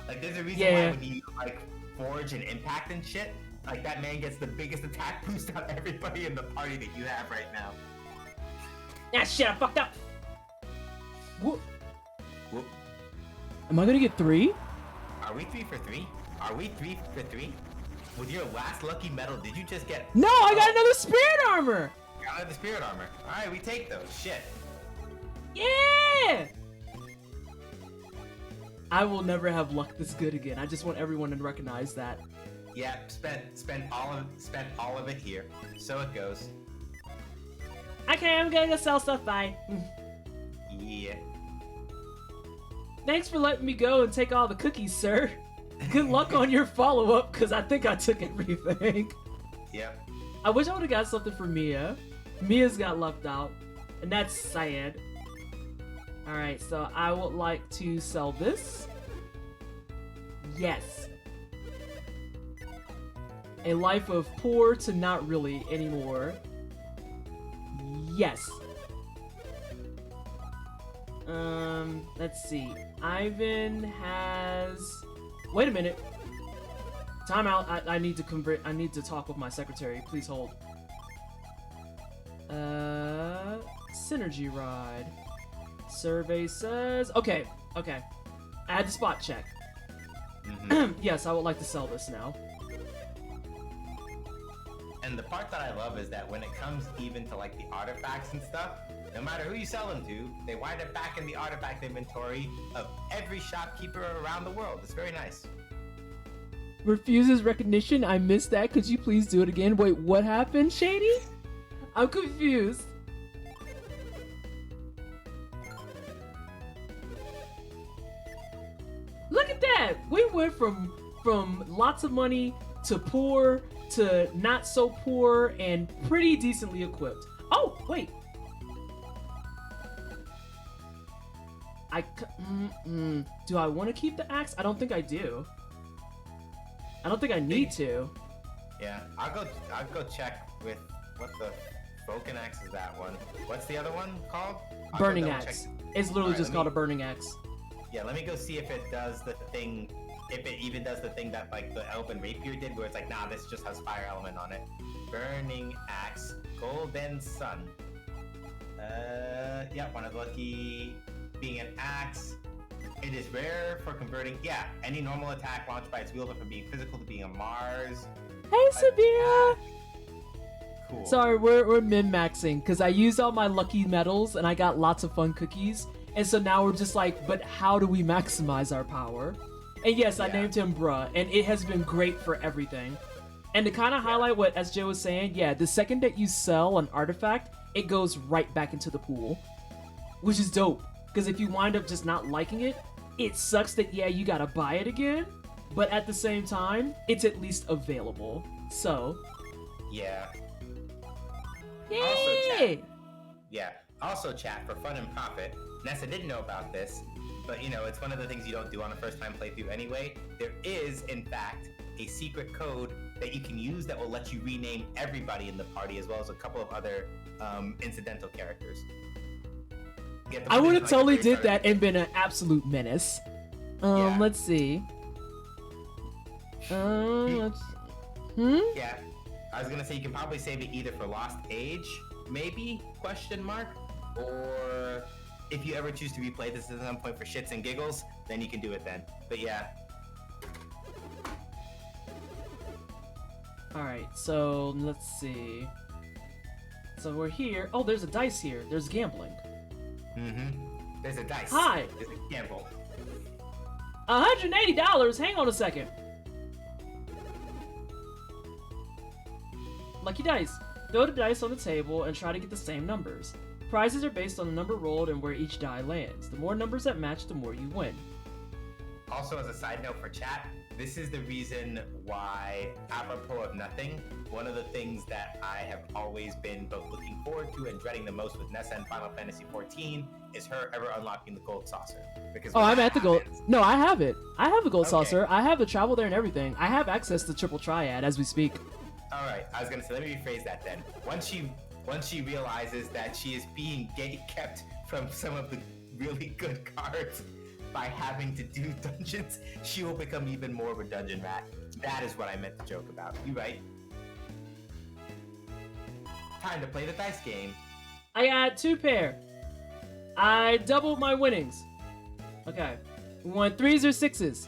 like, there's a reason why Yeah. when you, like, forge and impact and shit, like, that man gets the biggest attack boost out of everybody in the party that you have right now. Ah, shit, I fucked up. Whoop. Whoop. Am I gonna get 3? Are we 3 for 3? Are we 3 for 3? With your last lucky medal, did you just get... No, I got another spirit armor! Out of the spirit armor. Alright, we take those. Shit. Yeah! I will never have luck this good again. I just want everyone to recognize that. Yep, spent all of it here. So it goes. Okay, I'm gonna go sell stuff. Bye. Yeah. Thanks for letting me go and take all the cookies, sir. Good luck on your follow-up, because I think I took everything. Yep. I wish I would have got something for Mia. Mia's got left out, and that's sad. Alright, so I would like to sell this. Yes. A life of poor to not really anymore. Yes. Let's see. Ivan has... Wait a minute. Time out. I need to convert. I need to talk with my secretary. Please hold. Synergy ride. Survey says... Okay. I had to spot check. Yes, I would like to sell this now. And the part that I love is that when it comes even to like the artifacts and stuff, no matter who you sell them to, they wind up back in the artifact inventory of every shopkeeper around the world. It's very nice. Refuses recognition. I missed that. Could you please do it again? Wait, what happened, Shady? I'm confused. Look at that. We went from lots of money to poor to not so poor and pretty decently equipped. Oh, wait. Do I want to keep the axe? I don't think I do. I don't think I need to. Yeah, I'll go check with what the broken axe is. That one. What's the other one called? Burning axe. It's literally Alright, just called a burning axe. Yeah, let me go see if it does the thing. If it even does the thing that like the Elven Rapier did, where it's like, nah, this just has fire element on it. Burning axe, golden sun. Yeah, one of the lucky being an axe. It is rare for converting. Yeah, any normal attack launched by its wielder from being physical to being a Mars. Hey, Sabina. Cool. Sorry, we're min-maxing because I used all my lucky medals and I got lots of fun cookies. And so now we're just like, but how do we maximize our power? And yes, I named him Bruh, and it has been great for everything. And to kind of highlight what SJ was saying, yeah, the second that you sell an artifact, it goes right back into the pool, which is dope. Because if you wind up just not liking it, it sucks that, yeah, you gotta buy it again, but at the same time, it's at least available. So, yeah. yay! Also chat for fun and profit. Nessa didn't know about this, but you know, it's one of the things you don't do on a first time playthrough anyway. There is, in fact, a secret code that you can use that will let you rename everybody in the party as well as a couple of other incidental characters. I would have totally did that and been an absolute menace. Let's see. Yeah, I was gonna say you can probably save it either for Lost Age, maybe, question mark, or if you ever choose to replay this at some point for shits and giggles, then you can do it then. But yeah. Alright, so let's see. So we're here. Oh, there's a dice here. There's gambling. There's a dice. Hi. There's a gamble. $180. Hang on a second. Lucky dice. Throw the dice on the table and try to get the same numbers. Prizes are based on the number rolled and where each die lands. The more numbers that match, the more you win. Also, as a side note for chat, this is the reason why, apropos of nothing, one of the things that I have always been both looking forward to and dreading the most with Nessa and Final Fantasy XIV is her ever unlocking the gold saucer. Because I'm at the gold. No, I have it. I have a gold Okay. saucer. I have the travel there and everything. I have access to Triple Triad as we speak. All right, I was gonna say, let me rephrase that then. Once she realizes that she is being kept from some of the really good cards by having to do dungeons, she will become even more of a dungeon rat. That is what I meant to joke about. You right? Time to play the dice game. I got 2 pair. I doubled my winnings. Okay. We want 3s or 6s.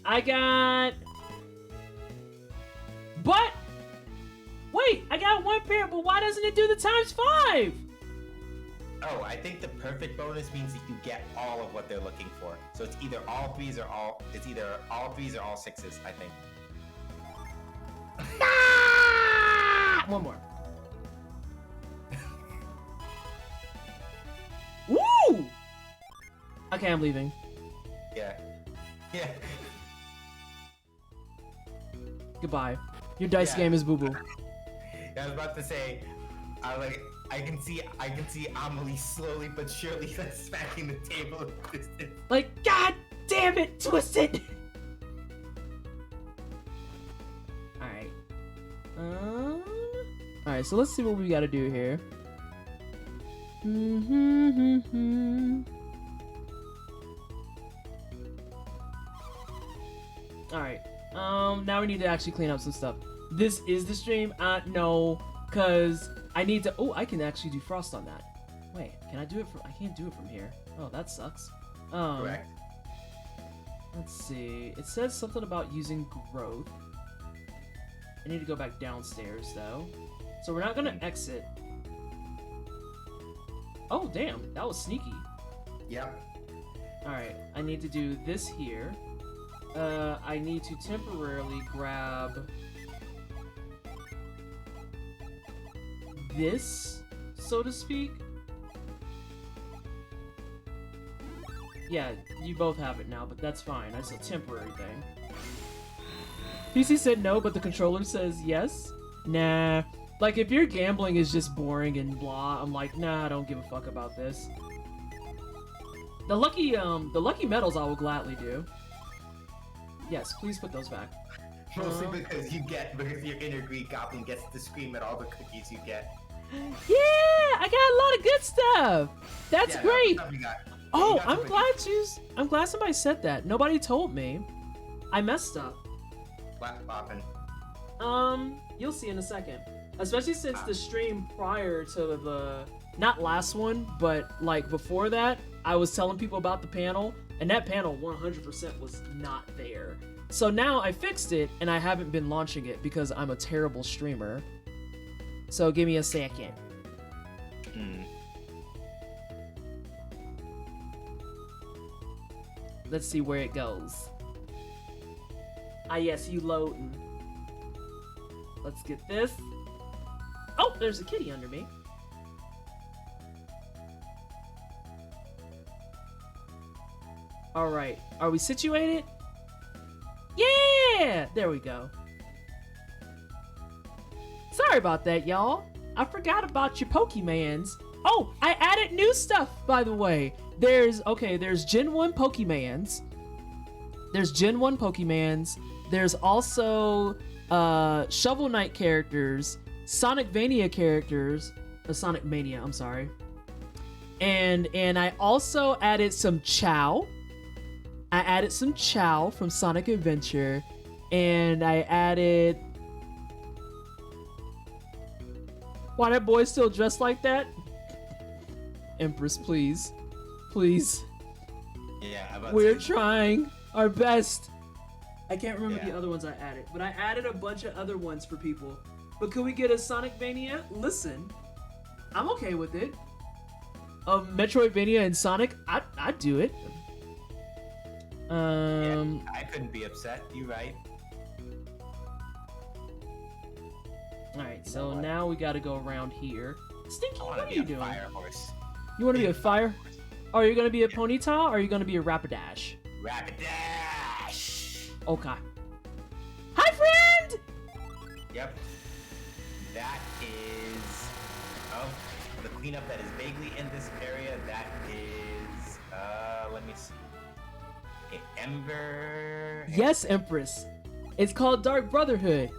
I got... But... Wait, I got 1 pair, but why doesn't it do the ×5? Oh, I think the perfect bonus means that you get all of what they're looking for. So it's either all threes or all. It's either all threes or all sixes. I think. Ah! One more. Woo! Okay, I'm leaving. Yeah. Yeah. Goodbye. Your dice Yeah. game is boo boo. I was about to say, I can see Amelie slowly but surely like smacking the table with distance. Like, god damn it, Twisted! Alright. Alright, so let's see what we gotta do here. Alright. Now we need to actually clean up some stuff. This is the stream? No, cause I need to. Oh, I can actually do frost on that. Wait, can I do it from? I can't do it from here. Oh, that sucks. Correct. Let's see. It says something about using growth. I need to go back downstairs though. So we're not gonna exit. Oh, damn, that was sneaky. Yep. Alright, I need to do this here. I need to temporarily grab this, so to speak. Yeah, you both have it now, but that's fine. That's a temporary thing. PC said no, but the controller says yes. Nah. Like, if your gambling is just boring and blah, I'm like, nah, I don't give a fuck about this. The lucky medals I will gladly do. Yes, please put those back. Mostly because your inner Greek goblin gets to scream at all the cookies you get. Yeah, I got a lot of good stuff. That's Yeah, great. stuff you got. Oh, You got I'm glad somebody said that. Nobody told me. I messed up. Flat popping. You'll see in a second. Especially since the stream prior to the not last one, but like before that, I was telling people about the panel, and that panel 100% was not there. So now I fixed it, and I haven't been launching it because I'm a terrible streamer. So give me a second. Let's see where it goes. Ah, yes, you loading. Let's get this. Oh, there's a kitty under me. Alright, are we situated? Yeah! There we go. Sorry about that, y'all. I forgot about your Pokemans. Oh, I added new stuff, by the way. There's Gen 1 Pokemans. There's Gen 1 Pokemans. There's also Shovel Knight characters, Sonic Mania characters, Sonic Mania, I'm sorry. And I also added some Chow. I added some Chow from Sonic Adventure, and I added. Why that boy still dressed like that? Empress, please, please. Yeah, We're trying our best. I can't remember Yeah. the other ones I added, but I added a bunch of other ones for people. But could we get a Sonic Mania? Listen, I'm okay with it. Metroidvania and Sonic, I'd do it. I couldn't be upset. You right? Alright, so now we gotta go around here. Stinky, I what want are to you be a doing? fire horse. You wanna be a fire? Oh, you're gonna be a Ponyta, or are you gonna be a Rapidash? Rapidash. Okay. Hi, friend! Yep. That is the cleanup that is vaguely in this area. That is let me see. Ember. Yes, Empress. It's called Dark Brotherhood.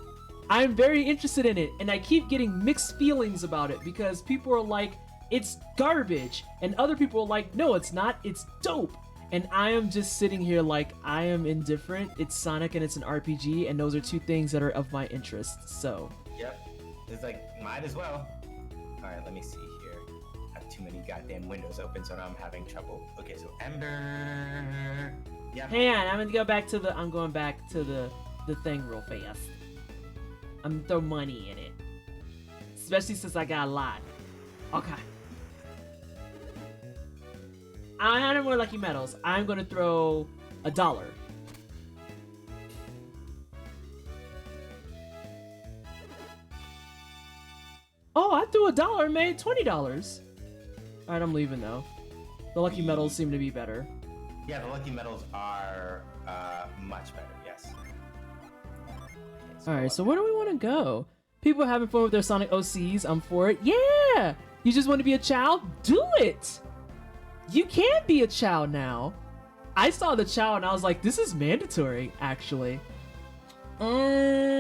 I'm very interested in it, and I keep getting mixed feelings about it because people are like, it's garbage, and other people are like, no, it's not, it's dope. And I am just sitting here like, I am indifferent. It's Sonic and it's an RPG, and those are two things that are of my interest, so. Yep. It's like, might as well. Alright, let me see here. I have too many goddamn windows open, so now I'm having trouble. Okay, so Ember. Yep. Hang on, I'm going back to the thing real fast. I'm gonna throw money in it. Especially since I got a lot. Okay. I don't more lucky medals. I'm gonna throw $1. Oh, I threw $1 and made $20. Alright, I'm leaving though. The lucky medals seem to be better. Yeah, the lucky medals are much better. Yes. Alright, so where do we want to go? People are having fun with their Sonic OCs. I'm for it. Yeah! You just want to be a child? Do it! You can be a child now. I saw the child and I was like, this is mandatory, actually. Okay.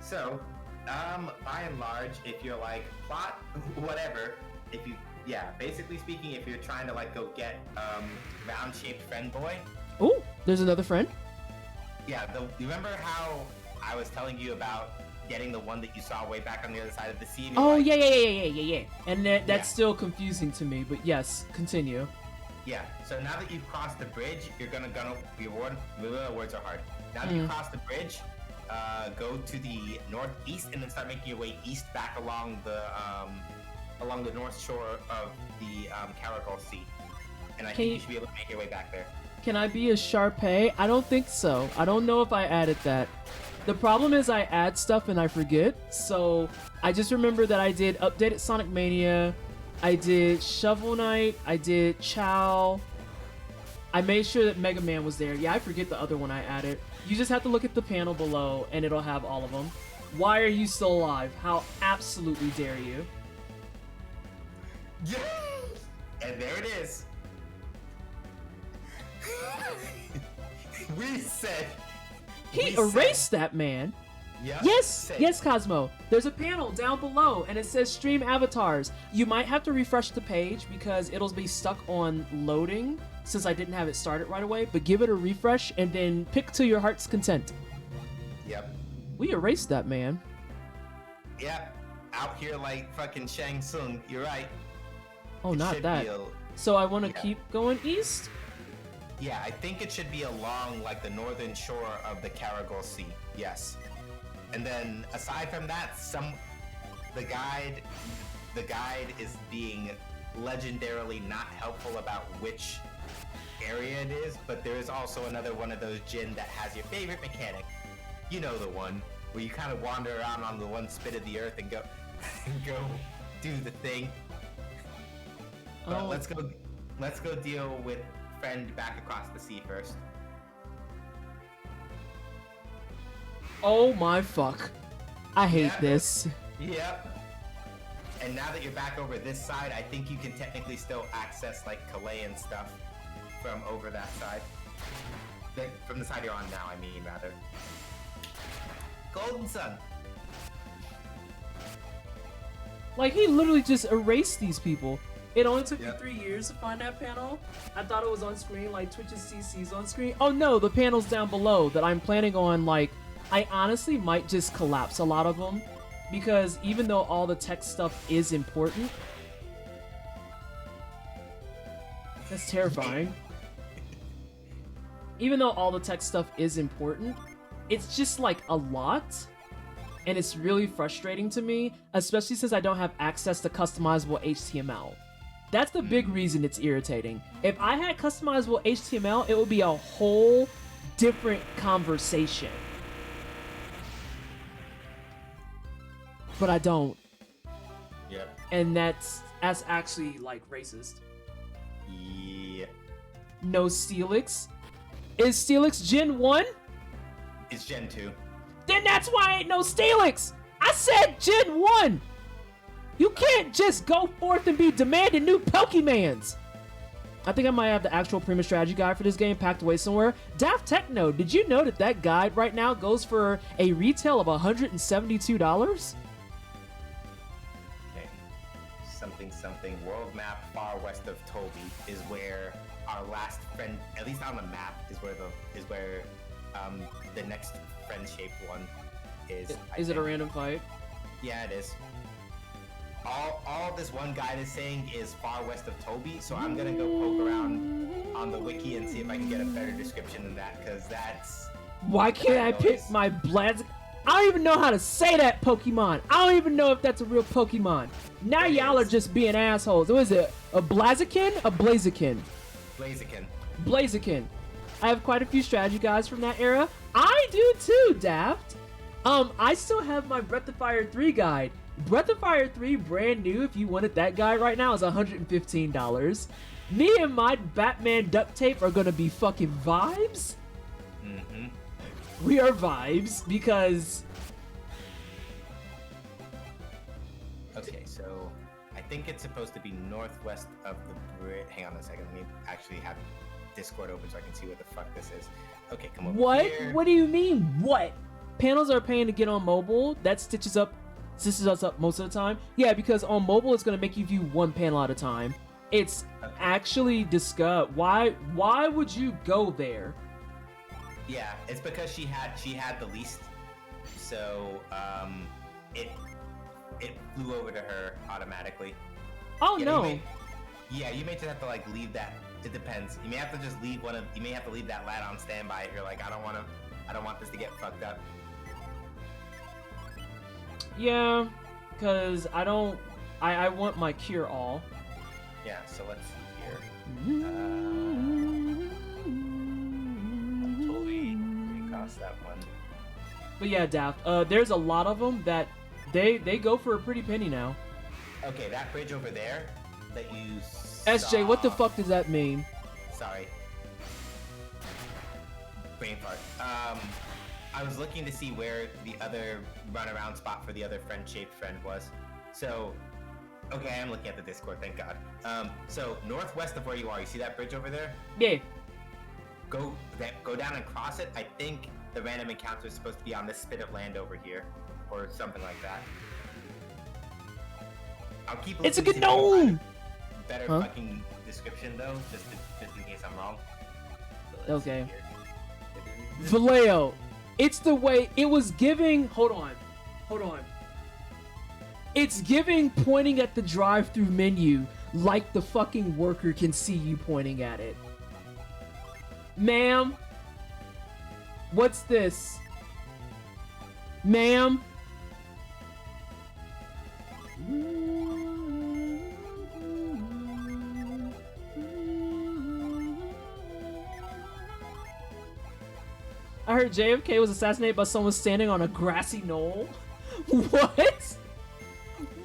So, by and large, if you're like plot, whatever, if you, yeah, basically speaking, if you're trying to like go get round-shaped friend boy. Oh, there's another friend. Yeah, you remember how I was telling you about getting the one that you saw way back on the other side of the sea? Oh, like, yeah. And that's Yeah. still confusing to me, but yes, continue. Yeah, so now that you've crossed the bridge, you're gonna your words are hard. Now that you crossed the bridge, go to the northeast and then start making your way east back along the north shore of the Caragol Sea. And I think you should be able to make your way back there. Can I be a Sharpay? I don't think so. I don't know if I added that. The problem is I add stuff and I forget. So I just remember that I did updated Sonic Mania. I did Shovel Knight. I did Chow. I made sure that Mega Man was there. Yeah, I forget the other one I added. You just have to look at the panel below and it'll have all of them. Why are you still alive? How absolutely dare you? Yeah! And there it is. We said. He erased that man. Yeah. Yes, Cosmo. There's a panel down below and it says stream avatars. You might have to refresh the page because it'll be stuck on loading since I didn't have it started right away, but give it a refresh and then pick to your heart's content. Yep. We erased that man. Yep. Out here like fucking Shang Tsung. You're right. Oh, It not should that. be So I want to Yeah. keep going east? Yeah, I think it should be along like the northern shore of the Caragol Sea. Yes. And then aside from that, the guide is being legendarily not helpful about which area it is, but there is also another one of those Jin that has your favorite mechanic. You know the one where you kind of wander around on the one spit of the earth and go do the thing. But Oh. let's go deal with friend back across the sea first. Oh my fuck. I hate Yeah. this. Yep. And now that you're back over this side, I think you can technically still access like Chilean stuff from over that side. From the side you're on now, I mean, rather. Golden Sun. Like, he literally just erased these people. It only took Yep. me 3 years to find that panel. I thought it was on screen, like Twitch's CC's on screen. Oh no, the panel's down below that I'm planning on, like, I honestly might just collapse a lot of them. Because even though all the text stuff is important, that's terrifying. Even though all the text stuff is important, it's just like a lot. And it's really frustrating to me, especially since I don't have access to customizable HTML. That's the big reason it's irritating. If I had customizable HTML, it would be a whole different conversation. But I don't. Yep. And that's actually like racist. Yeah. No Steelix? Is Steelix Gen 1? It's Gen 2. Then that's why ain't no Steelix! I said Gen 1! You can't just go forth and be demanding new Pokemans! I think I might have the actual Prima Strategy guide for this game packed away somewhere. Daft Techno, did you know that guide right now goes for a retail of $172? Okay. Something. World map far west of Toby is where our last friend, at least on the map, is where the next friend-shaped one is. I Is it a think. random fight? Yeah, it is. All this one guide is saying is far west of Toby, so I'm gonna go poke around on the wiki and see if I can get a better description than that, because that's... Why can't I pick noise. my Blaz... I don't even know how to say that Pokemon. I don't even know if that's a real Pokemon. Now It y'all are is. just being assholes. What is it? A Blaziken? A Blaziken? Blaziken. Blaziken. I have quite a few strategy guides from that era. I do too, Daft. I still have my Breath of Fire 3 guide. Breath of Fire 3, brand new, if you wanted that guide right now, is $115. Me and my Batman duct tape are gonna be fucking vibes. Mm-hmm. We are vibes because Okay, so I think it's supposed to be northwest of the bridge. Hang on a second. Let me actually have Discord open so I can see what the fuck this is. Okay, come over what? here. What do you mean? What? Panels are paying to get on mobile. That stitches us up most of the time. Yeah, because on mobile it's gonna make you view one panel at a time. It's Okay. actually disgust. Why would you go there? Yeah, it's because she had the least, so it flew over to her automatically. Oh Yeah, no. You may just have to like leave that. It depends. You may have to just leave you may have to leave that lad on standby if you're like, I don't want this to get fucked up. Yeah, because I want my cure all. Yeah, so let's see here. Totally recast that one. But yeah, Daft. There's a lot of them that they go for a pretty penny now. Okay, that bridge over there that you SJ, what the saw- fuck does that mean? Sorry. Brain fart. I was looking to see where the other runaround spot for the other friend-shaped friend was. So, okay, I am looking at the Discord, thank God. So northwest of where you are, you see that bridge over there? Yeah. Go down and cross it. I think the random encounter is supposed to be on this spit of land over here, or something like that. I'll keep. It's a looking to see if I can find gnome! a better Huh? fucking description though, just in case I'm wrong. So let's see Okay. here. Vallejo. It's the way it was giving. Hold on. It's giving pointing at the drive-through menu like the fucking worker can see you pointing at it. Ma'am? What's this? Ma'am? I heard JFK was assassinated by someone standing on a grassy knoll. What?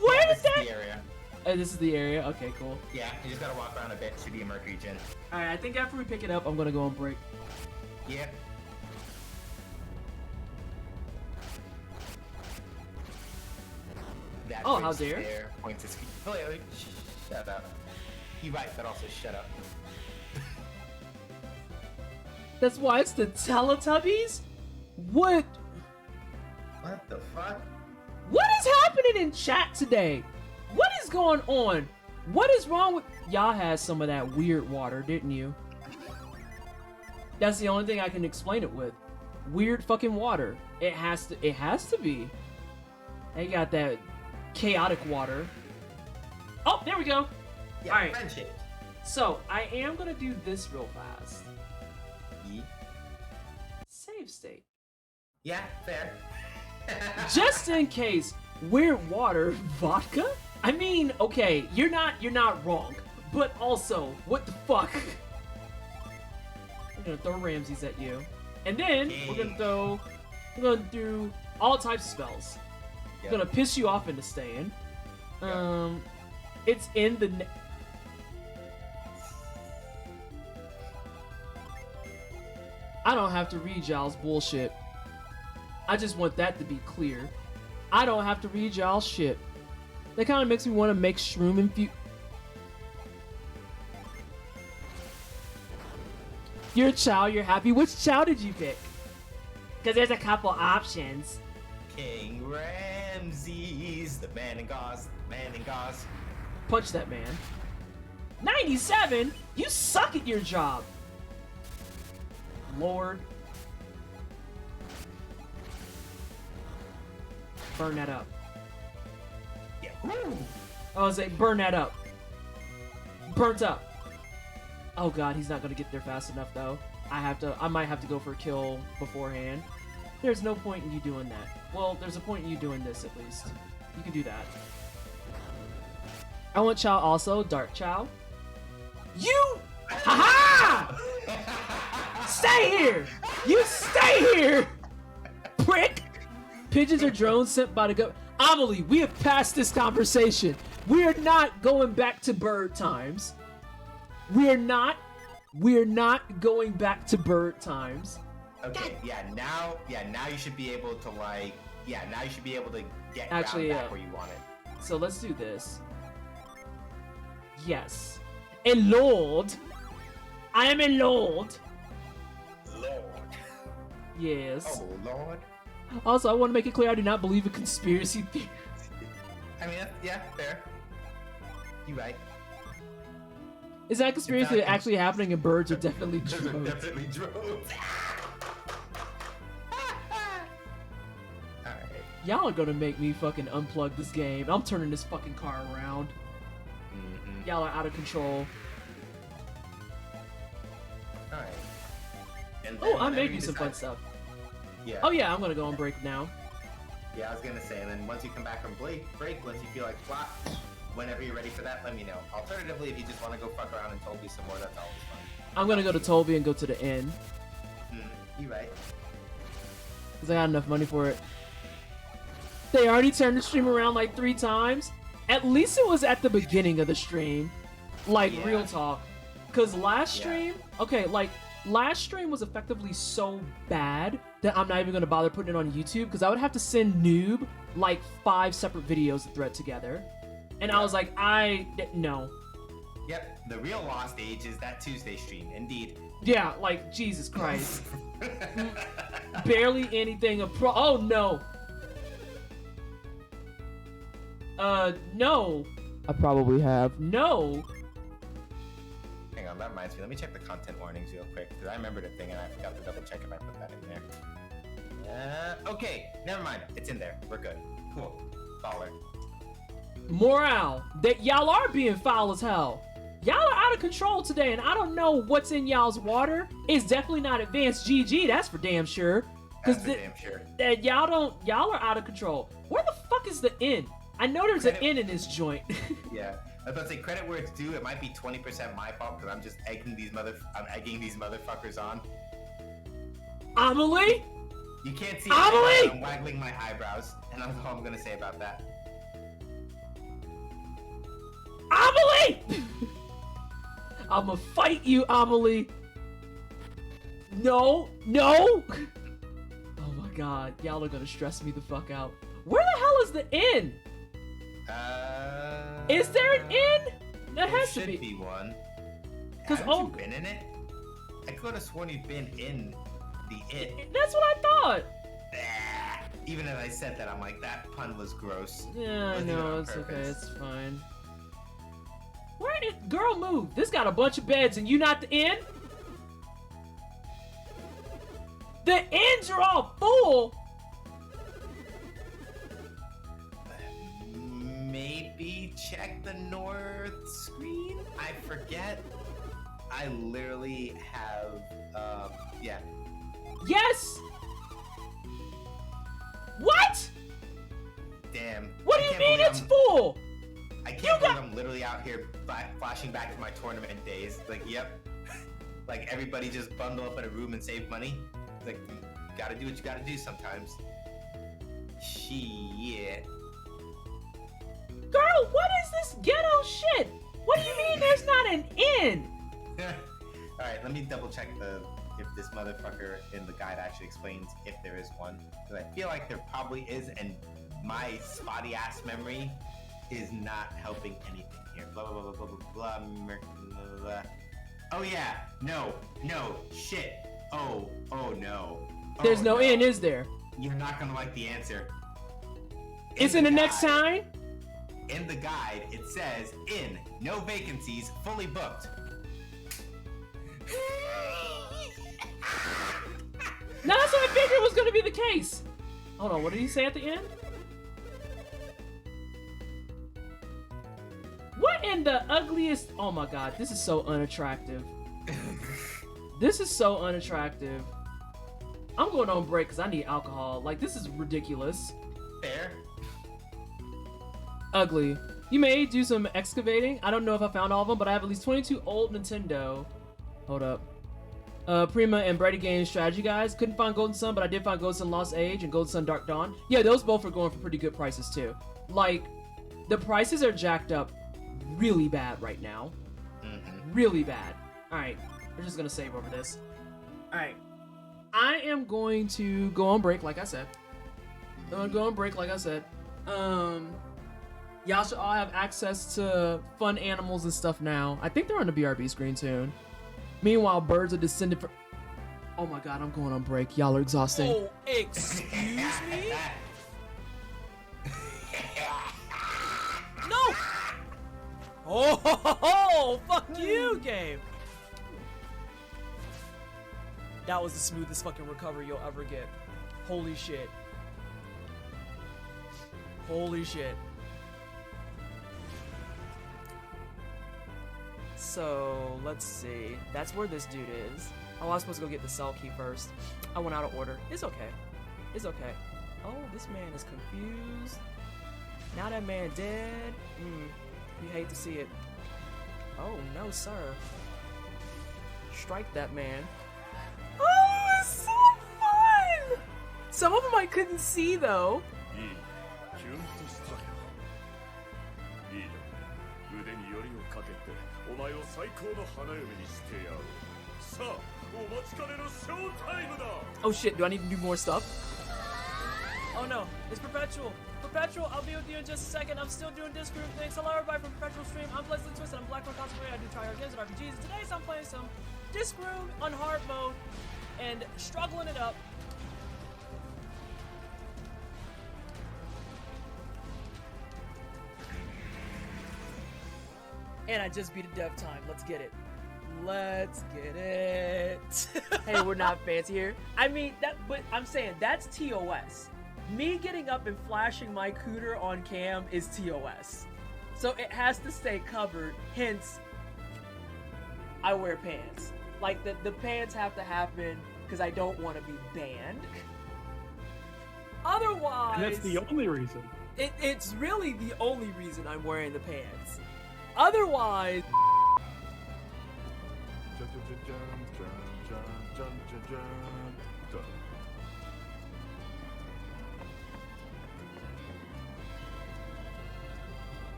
Where This did is that? the area. Oh, this is the area. Okay, cool. Yeah, you just gotta walk around a bit. Should be a Mercury Gen. All right, I think after we pick it up, I'm gonna go on break. Yeah. That Oh, how bridge dare. there points his feet. Oh, yeah, shut up. You're right, but also shut up. That's why it's the Teletubbies. What? What the fuck? What is happening in chat today? What is going on? What is wrong with y'all? Had some of that weird water, didn't you? That's the only thing I can explain it with. Weird fucking water. It has to be. They got that chaotic water. Oh, there we go. Yeah, Alright. friendship. So I am gonna do this real fast. Save state. Yeah, fair. Just in case. Weird water, vodka? I mean, okay, you're not wrong. But also, what the fuck? We're gonna throw Ramses at you. And then we're gonna do all types of spells. Yep. Gonna piss you off into staying. It's in the I don't have to read y'all's bullshit. I just want that to be clear. I don't have to read y'all's shit. That kind of makes me want to make shroom infused. You're a child, you're happy. Which child did you pick? Because there's a couple options. King Ramses, the man in gauze, Punch that man. 97? You suck at your job. Lord. Burn that up. Yeah. Woo! I was like, burn that up. Burnt up. Oh god, he's not gonna get there fast enough though. I might have to go for a kill beforehand. There's no point in you doing that. Well, there's a point in you doing this at least. You can do that. I want Chow also. Dark Chow. You! Haha! Stay here! You stay here! Prick! Pigeons are drones sent by the government. Amelie, we have passed this conversation. We are not going back to bird times. We are not going back to bird times. Okay, now you should be able to now you should be able to get Actually, back where you want it. So let's do this. Yes. A lord. I am a lord. Lord. Yes. Oh, Lord. Also, I want to make it clear I do not believe in conspiracy theories. I mean, yeah, fair. You right. Is that conspiracy Exactly. actually happening and birds are definitely Those are drones? definitely drones. Alright. Y'all are gonna make me fucking unplug this game. I'm turning this fucking car around. Mm-hmm. Y'all are out of control. Alright. And Oh, then I'm whenever making you some fun decide- stuff. Yeah. Oh yeah, I'm gonna go on break now. Yeah, I was gonna say, and then once you come back from break, once you feel like flat, whenever you're ready for that, let me know. Alternatively, if you just want to go fuck around and Toby some more, that's always fun. I'm gonna go to Tolby and go to the inn. You right. Because I got enough money for it. They already turned the stream around like 3 times. At least it was at the beginning of the stream. Like, Yeah. real talk. Because last Yeah. stream, okay, like, last stream was effectively so bad that I'm not even going to bother putting it on YouTube because I would have to send Noob like 5 separate videos to thread together. And I was like, no. Yep, the real lost age is that Tuesday stream, indeed. Yeah, like, Jesus Christ. Barely anything oh no. No. I probably have. No. Hang on, that reminds me. Let me check the content warnings real quick, because I remembered a thing and I forgot to double check if I put that in there. Okay, never mind. It's in there. We're good. Cool. Baller. Morale. That y'all are being foul as hell. Y'all are out of control today, and I don't know what's in y'all's water. It's definitely not advanced GG, that's for damn sure. That's for damn sure. That y'all are out of control. Where the fuck is the inn? I know there's an inn in this joint. Yeah. I was about to say, credit where it's due. It might be 20% my fault, because I'm just egging these motherfuckers on. Amelie? You can't see Amelie! it, I'm waggling my eyebrows, and that's all I'm gonna say about that. Amelie! I'ma fight you, Amelie. No. Oh my god, y'all are gonna stress me the fuck out. Where the hell is the inn? Is there an inn? There has to should be. be one. 'Cause, Haven't oh- you been in it? I could have sworn you've been in the it. That's what I thought. Even as I said that, I'm like, that pun was gross. Yeah, I Wasn't even know, on it's okay, purpose. it's fine. Where did girl move? This got a bunch of beds and you not the inn? The inns are all full. Maybe check the north screen? I forget. I literally have, yeah. Yes. What? Damn. What I do you can't mean believe it's I'm- full? I You can't believe got- I'm literally out here flashing back to my tournament days. Like, yep. Like, everybody just bundle up in a room and save money. Like, you gotta do what you gotta do sometimes. Shit. Girl, what is this ghetto shit? What do you mean there's not an inn? Alright, let me double check if this motherfucker in the guide actually explains if there is one. Because I feel like there probably is, and my spotty ass memory is not helping anything here. Blah blah blah blah blah blah blah. Blah. Oh yeah, no, shit. Oh no. There's Oh, no inn, is there? You're not gonna like the answer. It's in the next guide- sign? In the guide, it says, "In, no vacancies, fully booked." No, that's what I figured was gonna be the case. Hold on, what did he say at the end? What in the ugliest? Oh my god, this is so unattractive. This is so unattractive. I'm going on break because I need alcohol. Like, this is ridiculous. Fair. Ugly. You may do some excavating. I don't know if I found all of them, but I have at least 22 old Nintendo. Hold up. Prima and Brady Games strategy guys. Couldn't find Golden Sun, but I did find Golden Sun Lost Age and Golden Sun Dark Dawn. Yeah, those both are going for pretty good prices too. Like, the prices are jacked up really bad right now. Really bad. Alright, we're just gonna save over this. Alright. I am going to go on break, like I said. I'm gonna go on break, like I said. Y'all should all have access to fun animals and stuff now. I think they're on the BRB screen soon. Meanwhile, birds are descended from... Oh my god, I'm going on break. Y'all are exhausting. Oh, excuse me? No! Oh, fuck you, game! That was the smoothest fucking recovery you'll ever get. Holy shit. Holy shit. So, let's see. That's where this dude is. Oh, I was supposed to go get the cell key first. I went out of order. It's okay. It's okay. Oh, this man is confused. Now that man dead. You hate to see it. Oh, no, sir. Strike that man. Oh, it's so fun! Some of them I couldn't see, though. キュンとしたよ。いいだろう。腕によりをかけてお前を最高の花嫁にしてやろう。さあ、お待ちかねのショータイムだ。 Oh shit, do I need to do more stuff? Oh no, it's Perpetual. Perpetual, I'll be with you in just a second. I'm still doing Discord things. Hello everybody from Perpetual Stream. I'm Pleasantly Twisted. I'm Black One Cosplay. I do try hard games and RPGs. And today I'm playing some Discord on hard mode and struggling it up. And I just beat a dev time. Let's get it. Let's get it. Hey, we're not fancy here. I mean, but I'm saying that's TOS. Me getting up and flashing my cooter on cam is TOS. So it has to stay covered, hence I wear pants. Like the pants have to happen because I don't want to be banned. Otherwise... And that's the only reason. It's really the only reason I'm wearing the pants. Otherwise...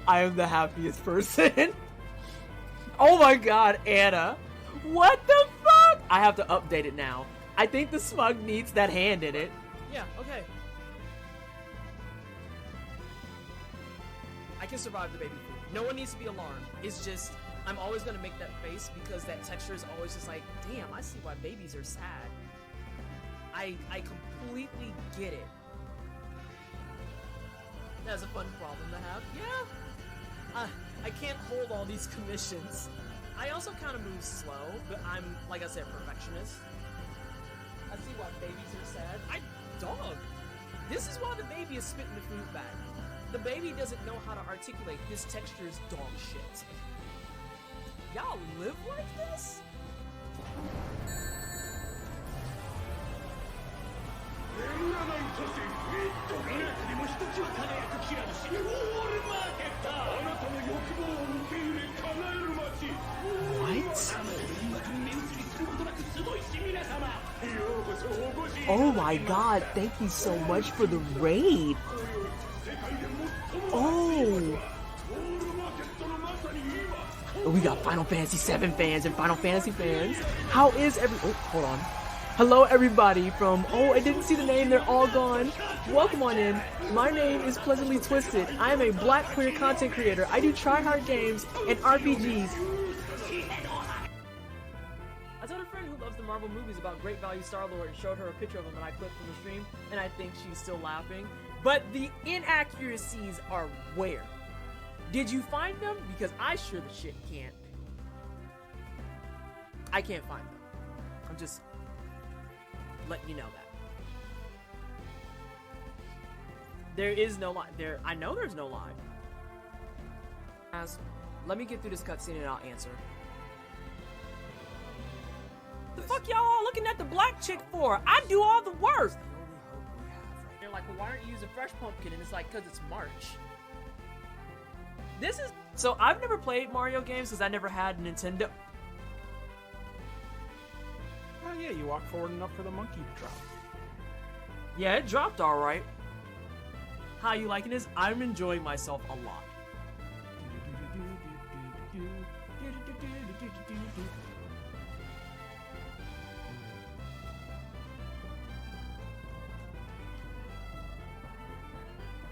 I am the happiest person. Oh my god, Anna. What the fuck? I have to update it now. I think the smug needs that hand in it. Yeah, okay. I can survive the baby food. No one needs to be alarmed. It's just, I'm always gonna make that face because that texture is always just like, damn, I see why babies are sad. I completely get it. That's a fun problem to have. Yeah. I can't hold all these commissions. I also kind of move slow, but I'm, like I said, perfectionist. I see why babies are sad. Dog. This is why the baby is spitting the food back. The baby doesn't know how to articulate. His texture is dog shit. Y'all live like this? What? Oh my god, thank you so much for the raid. Oh. We got Final Fantasy VII fans and Final Fantasy fans. How is oh, hold on. Hello everybody from, oh, I didn't see the name, they're all gone. Welcome on in. My name is Pleasantly Twisted. I am a black queer content creator. I do try-hard games and RPGs. I told a friend who loves the Marvel movies about Great Value Star-Lord and showed her a picture of him and I clipped from the stream, and I think she's still laughing. But the inaccuracies are where? Did you find them? Because I sure the shit can't. I can't find them. I'm just letting you know that. There is no lie. I know there's no lie. Let me get through this cutscene and I'll answer. The fuck y'all all looking at the black chick for? I do all the work. like, well, why aren't you using Fresh Pumpkin? And it's like, because it's March. This is... So, I've never played Mario games because I never had a Nintendo. Oh yeah, you walk forward enough for the monkey to drop. Yeah, it dropped alright. How you liking this? I'm enjoying myself a lot.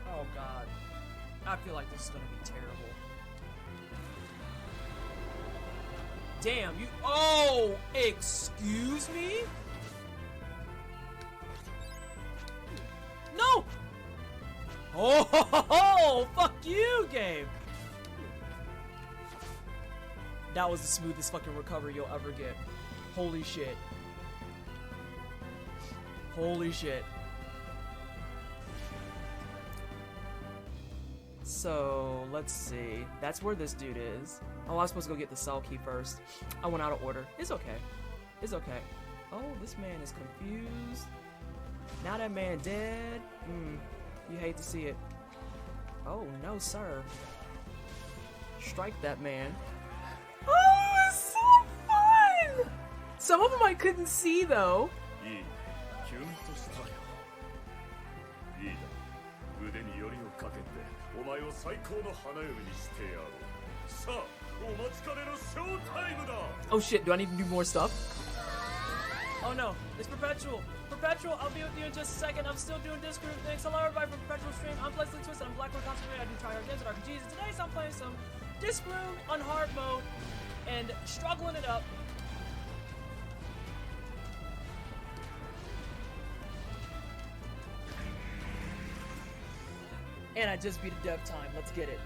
Oh god. I feel like this is gonna be terrible. Damn, you. Oh! Excuse me? No! Oh, fuck you, game! That was the smoothest fucking recovery you'll ever get. Holy shit. Holy shit. So, let's see. That's where this dude is. Oh, I was supposed to go get the cell key first. I went out of order. It's okay. It's okay. Oh, this man is confused. Now that man dead. You hate to see it. Oh, no, sir. Strike that man. Oh, it's so fun! Some of them I couldn't see, though. いいキュンとしたよいいだ腕によりをかけてお前を最高の花嫁にしてやろうさあお待ちかねのショータイムだ Oh shit, do I need to do more stuff? Oh no, it's Perpetual. Perpetual, I'll be with you in just a second. I'm still doing Discord things. Hello everybody from Perpetual Stream. I'm Leslie Twist. I'm Black One Concentrate. I do try hard games and RPGs. And today I'm playing some Discroom on hard mode and struggling it up. And I just beat a dev time. Let's get it.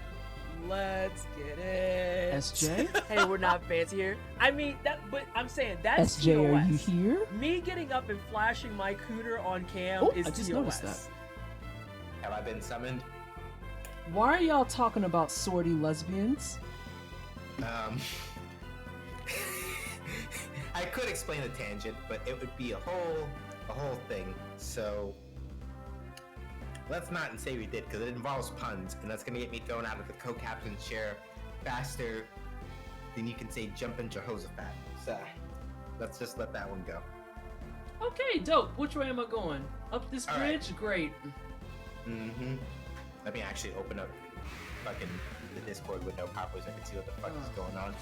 Let's get it. SJ? Hey, we're not fancy here. I mean, but I'm saying that's SJ, TOS. are you here? Me getting up and flashing my cooter on cam is I just TOS. noticed that. Have I been summoned? Why are y'all talking about swordy lesbians? I could explain the tangent, but it would be a whole thing. So let's not say we did, because it involves puns, and that's gonna get me thrown out of the co-captain chair faster than you can say jumping Jehoshaphat. So let's just let that one go. Okay, dope. Which way am I going? Up this All bridge? right. Great. Let me actually open up fucking the Discord window properly so I can see what the fuck is going on.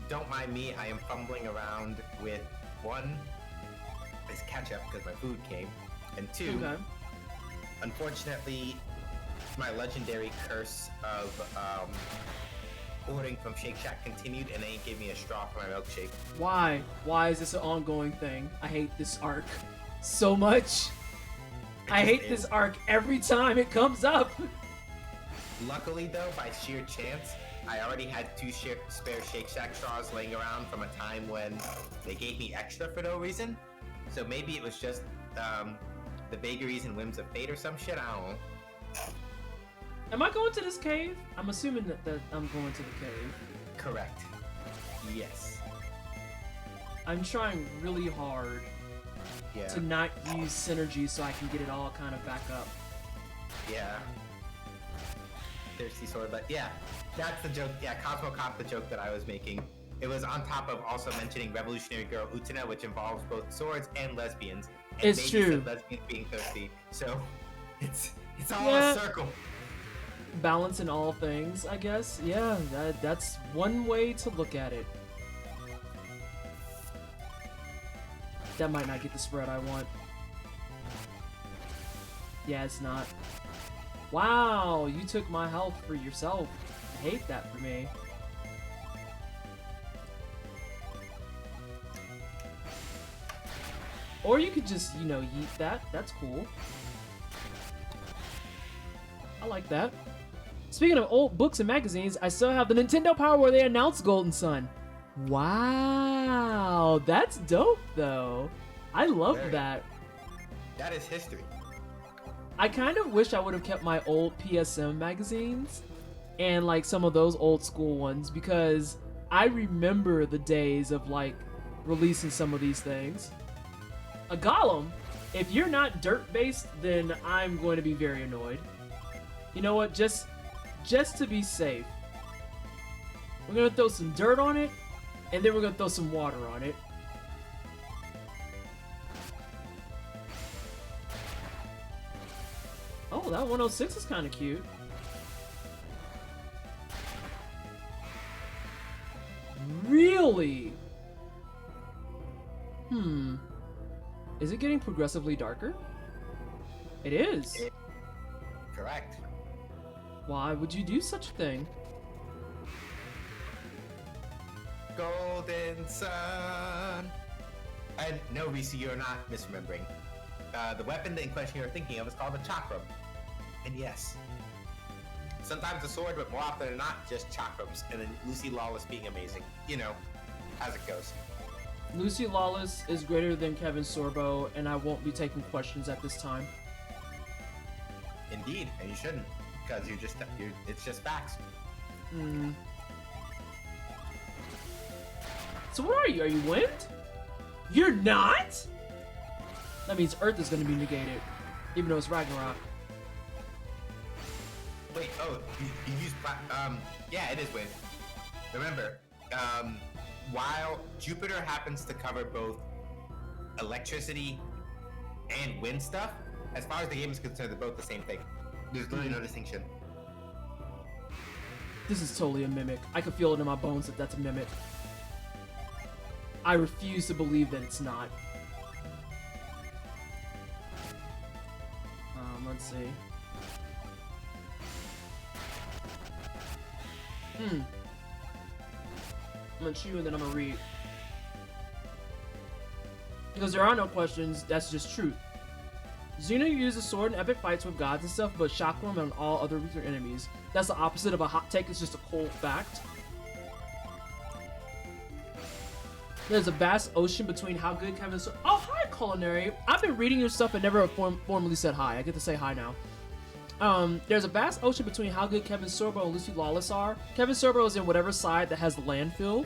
Don't mind me, I am fumbling around with one, this ketchup because my food came, and two, Okay. unfortunately, my legendary curse of ordering from Shake Shack continued, and they ain't gave me a straw for my milkshake. Why? Why is this an ongoing thing? I hate this arc so much. I hate this arc every time it comes up. Luckily, though, by sheer chance, I already had two spare Shake Shack straws laying around from a time when they gave me extra for no reason. So maybe it was just the vagaries and whims of fate or some shit. I don't know. Am I going to this cave? I'm assuming that I'm going to the cave. Correct. Yes. I'm trying really hard Yeah. to not use synergy so I can get it all kind of back up. Yeah. Thirsty sword, but yeah, that's the joke. Yeah, Cosmo caught the joke that I was making. It was on top of also mentioning Revolutionary Girl Utena, which involves both swords and lesbians. And It's maybe true. said lesbians being thirsty, so it's all Yeah. a circle. Balance in all things, I guess. Yeah, that's one way to look at it. That might not get the spread I want. Yeah, it's not. Wow, you took my health for yourself. I hate that for me. Or you could just, yeet that. That's cool. I like that. Speaking of old books and magazines, I still have the Nintendo Power where they announced Golden Sun. Wow, that's dope though. I love Very. that. That is history. I kind of wish I would have kept my old PSM magazines and like some of those old school ones because I remember the days of like releasing some of these things. A golem? If you're not dirt-based, then I'm going to be very annoyed. You know what? Just to be safe, we're gonna throw some dirt on it, and then we're gonna throw some water on it. Oh, that 106 is kind of cute. Really? Is it getting progressively darker? It is. Correct. Why would you do such a thing? Golden Sun. And no, Reese, you're not misremembering. The weapon in question you're thinking of is called a chakram. And yes, sometimes a sword, but more often than not, just chakrams. And then Lucy Lawless being amazing. You know, as it goes. Lucy Lawless is greater than Kevin Sorbo, and I won't be taking questions at this time. Indeed, and you shouldn't, because it's just facts. So what are you? Are you wind? You're not? That means Earth is going to be negated, even though it's Ragnarok. Wait, oh, you use, yeah, it is wind. Remember, while Jupiter happens to cover both electricity and wind stuff, as far as the game is concerned, they're both the same thing. There's literally no distinction. This is totally a mimic. I can feel it in my bones that that's a mimic. I refuse to believe that it's not. Let's see. I'm gonna chew and then I'm gonna read. Because there are no questions, that's just truth. Xeno uses sword in epic fights with gods and stuff, but chakram on all other weaker enemies. That's the opposite of a hot take, it's just a cold fact. There's a vast ocean between how good Kevin Sorbo. Oh, hi, Culinary. I've been reading your stuff and never formally said hi. I get to say hi now. There's a vast ocean between how good Kevin Sorbo and Lucy Lawless are. Kevin Sorbo is in whatever side that has the landfill.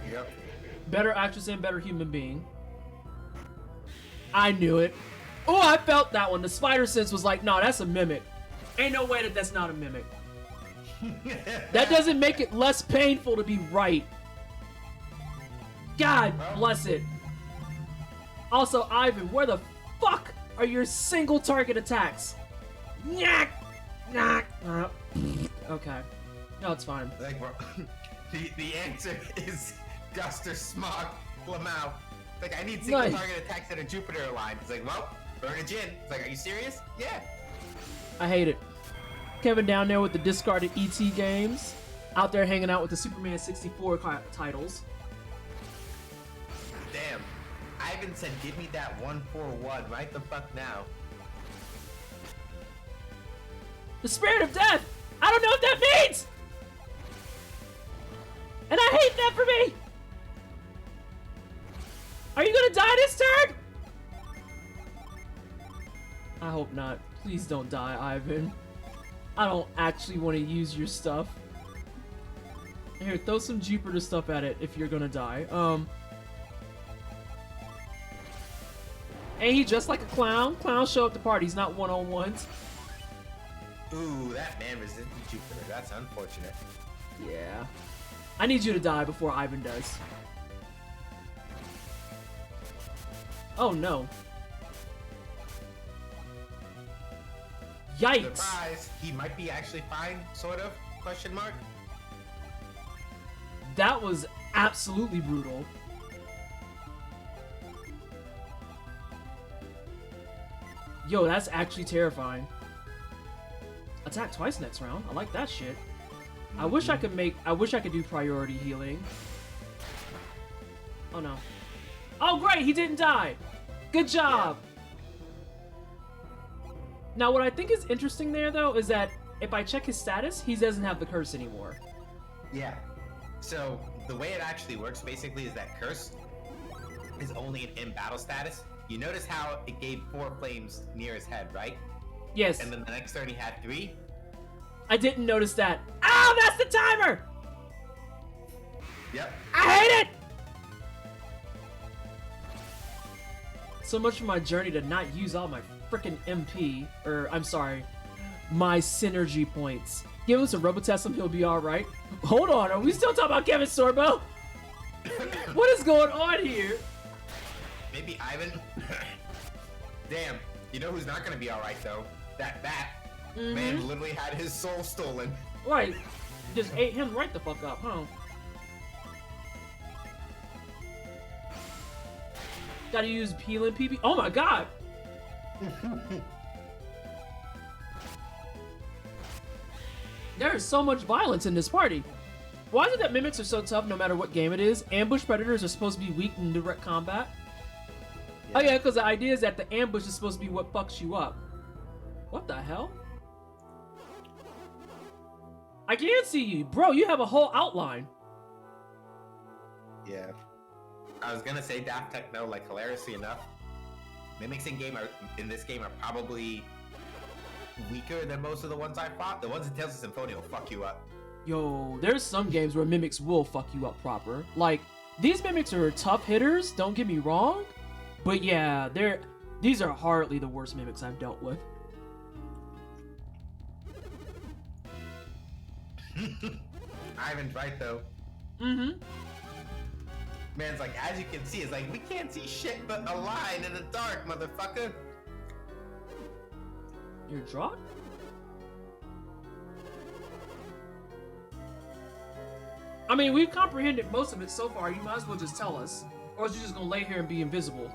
Yep. Better actress and better human being. I knew it. Oh, I felt that one. The spider sense was like, no, that's a mimic. Ain't no way that that's not a mimic. That doesn't make it less painful to be right. God bless it. Also, Ivan, where the fuck are your single target attacks? Okay. No, it's fine. Like, bro, the answer is Guster, Smog, Lamau. Like, I need single target attacks that are Jupiter aligned. It's like, well, burn a Jin. It's like, are you serious? Yeah. I hate it. Kevin down there with the discarded ET games. Out there hanging out with the Superman 64 titles. Damn. Ivan said, give me that 141 right the fuck now. The spirit of death! I don't know what that means! And I hate that for me! Are you gonna die this turn? I hope not. Please don't die, Ivan. I don't actually want to use your stuff. Here, throw some Jupiter stuff at it if you're gonna die. Ain't he just like a clown? Clowns show up to parties, not one-on-ones. Ooh, that man resisted Jupiter. That's unfortunate. Yeah. I need you to die before Ivan does. Oh no. Yikes! Surprise! He might be actually fine, sort of? Question mark? That was absolutely brutal. Yo, that's actually terrifying. Attack twice next round. I like that shit. I wish I could do priority healing. Oh no. Oh great, he didn't die. Good job. Yeah. Now what I think is interesting there though is that if I check his status, he doesn't have the curse anymore. Yeah. So the way it actually works basically is that curse is only an in-battle status. You notice how it gave 4 flames near his head, right? Yes. And then the next turn he had 3? I didn't notice that. Oh, that's the timer! Yep. I hate it! So much for my journey to not use all my freaking MP, or I'm sorry, my synergy points. Give him some Robotasm, he'll be alright. Hold on, are we still talking about Kevin Sorbo? What is going on here? Maybe Ivan? Damn, you know who's not gonna be alright though? That bat. Man literally had his soul stolen. Right, just ate him right the fuck up, huh? Gotta use peeling PP. Oh my god! There is so much violence in this party. Why is it that mimics are so tough no matter what game it is? Ambush predators are supposed to be weak in direct combat. Oh yeah, because the idea is that the ambush is supposed to be what fucks you up. What the hell? I can't see you. Bro, you have a whole outline. Yeah. I was gonna say Daft Techno, like hilariously enough, mimics in this game are probably weaker than most of the ones I fought. The ones in Tales of Symphonia will fuck you up. Yo, there's some games where mimics will fuck you up proper. Like, these mimics are tough hitters, don't get me wrong. But yeah, these are hardly the worst mimics I've dealt with. Ivan's right though. Man's like, as you can see, it's like, we can't see shit but a line in the dark, motherfucker. You're drunk? I mean, we've comprehended most of it so far. You might as well just tell us. Or is you just gonna lay here and be invisible?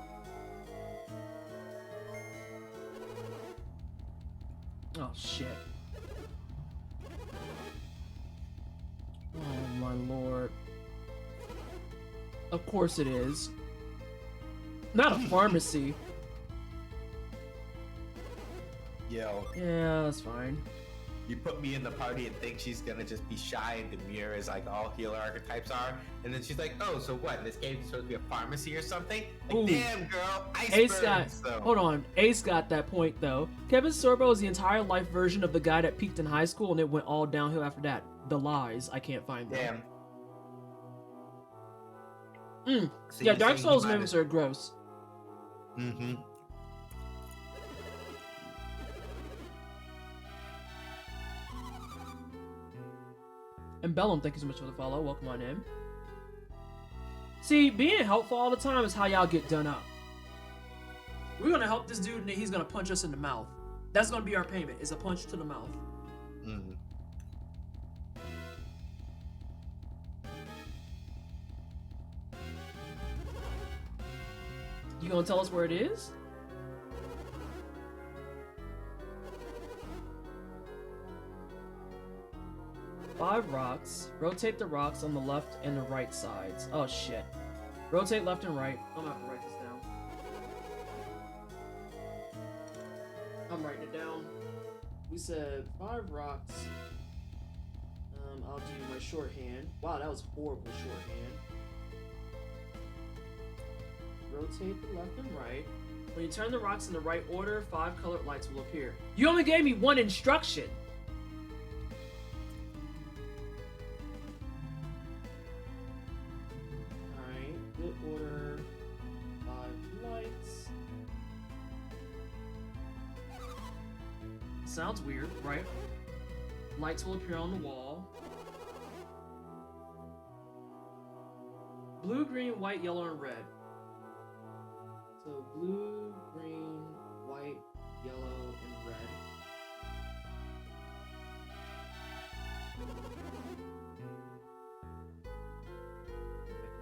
Oh, shit. Oh, my lord. Of course it is. Not a pharmacy. Yo, Yeah, that's fine. you put me in the party and think she's gonna just be shy and demure as like all healer archetypes are, and then she's like, oh, so what, this game's supposed to be a pharmacy or something? Like, Ooh. damn girl, Ace iceberg. got, So. hold on, Ace got that point though. Kevin Sorbo is the entire life version of the guy that peaked in high school and it went all downhill after that. The lies, I can't find them. Damn. So Yeah, you're Dark saying Souls he might mimics are gross. Mm-hmm. And Bellum, thank you so much for the follow. Welcome on in. See, being helpful all the time is how y'all get done up. We're gonna help this dude and then he's gonna punch us in the mouth. That's gonna be our payment, is a punch to the mouth. Mm-hmm. You gonna tell us where it is? Five rocks. Rotate the rocks on the left and the right sides. Oh shit. Rotate left and right. I'm gonna have to write this down. I'm writing it down. We said 5 rocks. I'll do my shorthand. Wow, that was horrible shorthand. Rotate the left and right. When you turn the rocks in the right order, 5 colored lights will appear. You only gave me 1 instruction! Alright, good order. 5 lights. Sounds weird, right? Lights will appear on the wall. Blue, green, white, yellow, and red. So blue, green, white, yellow, and red. Make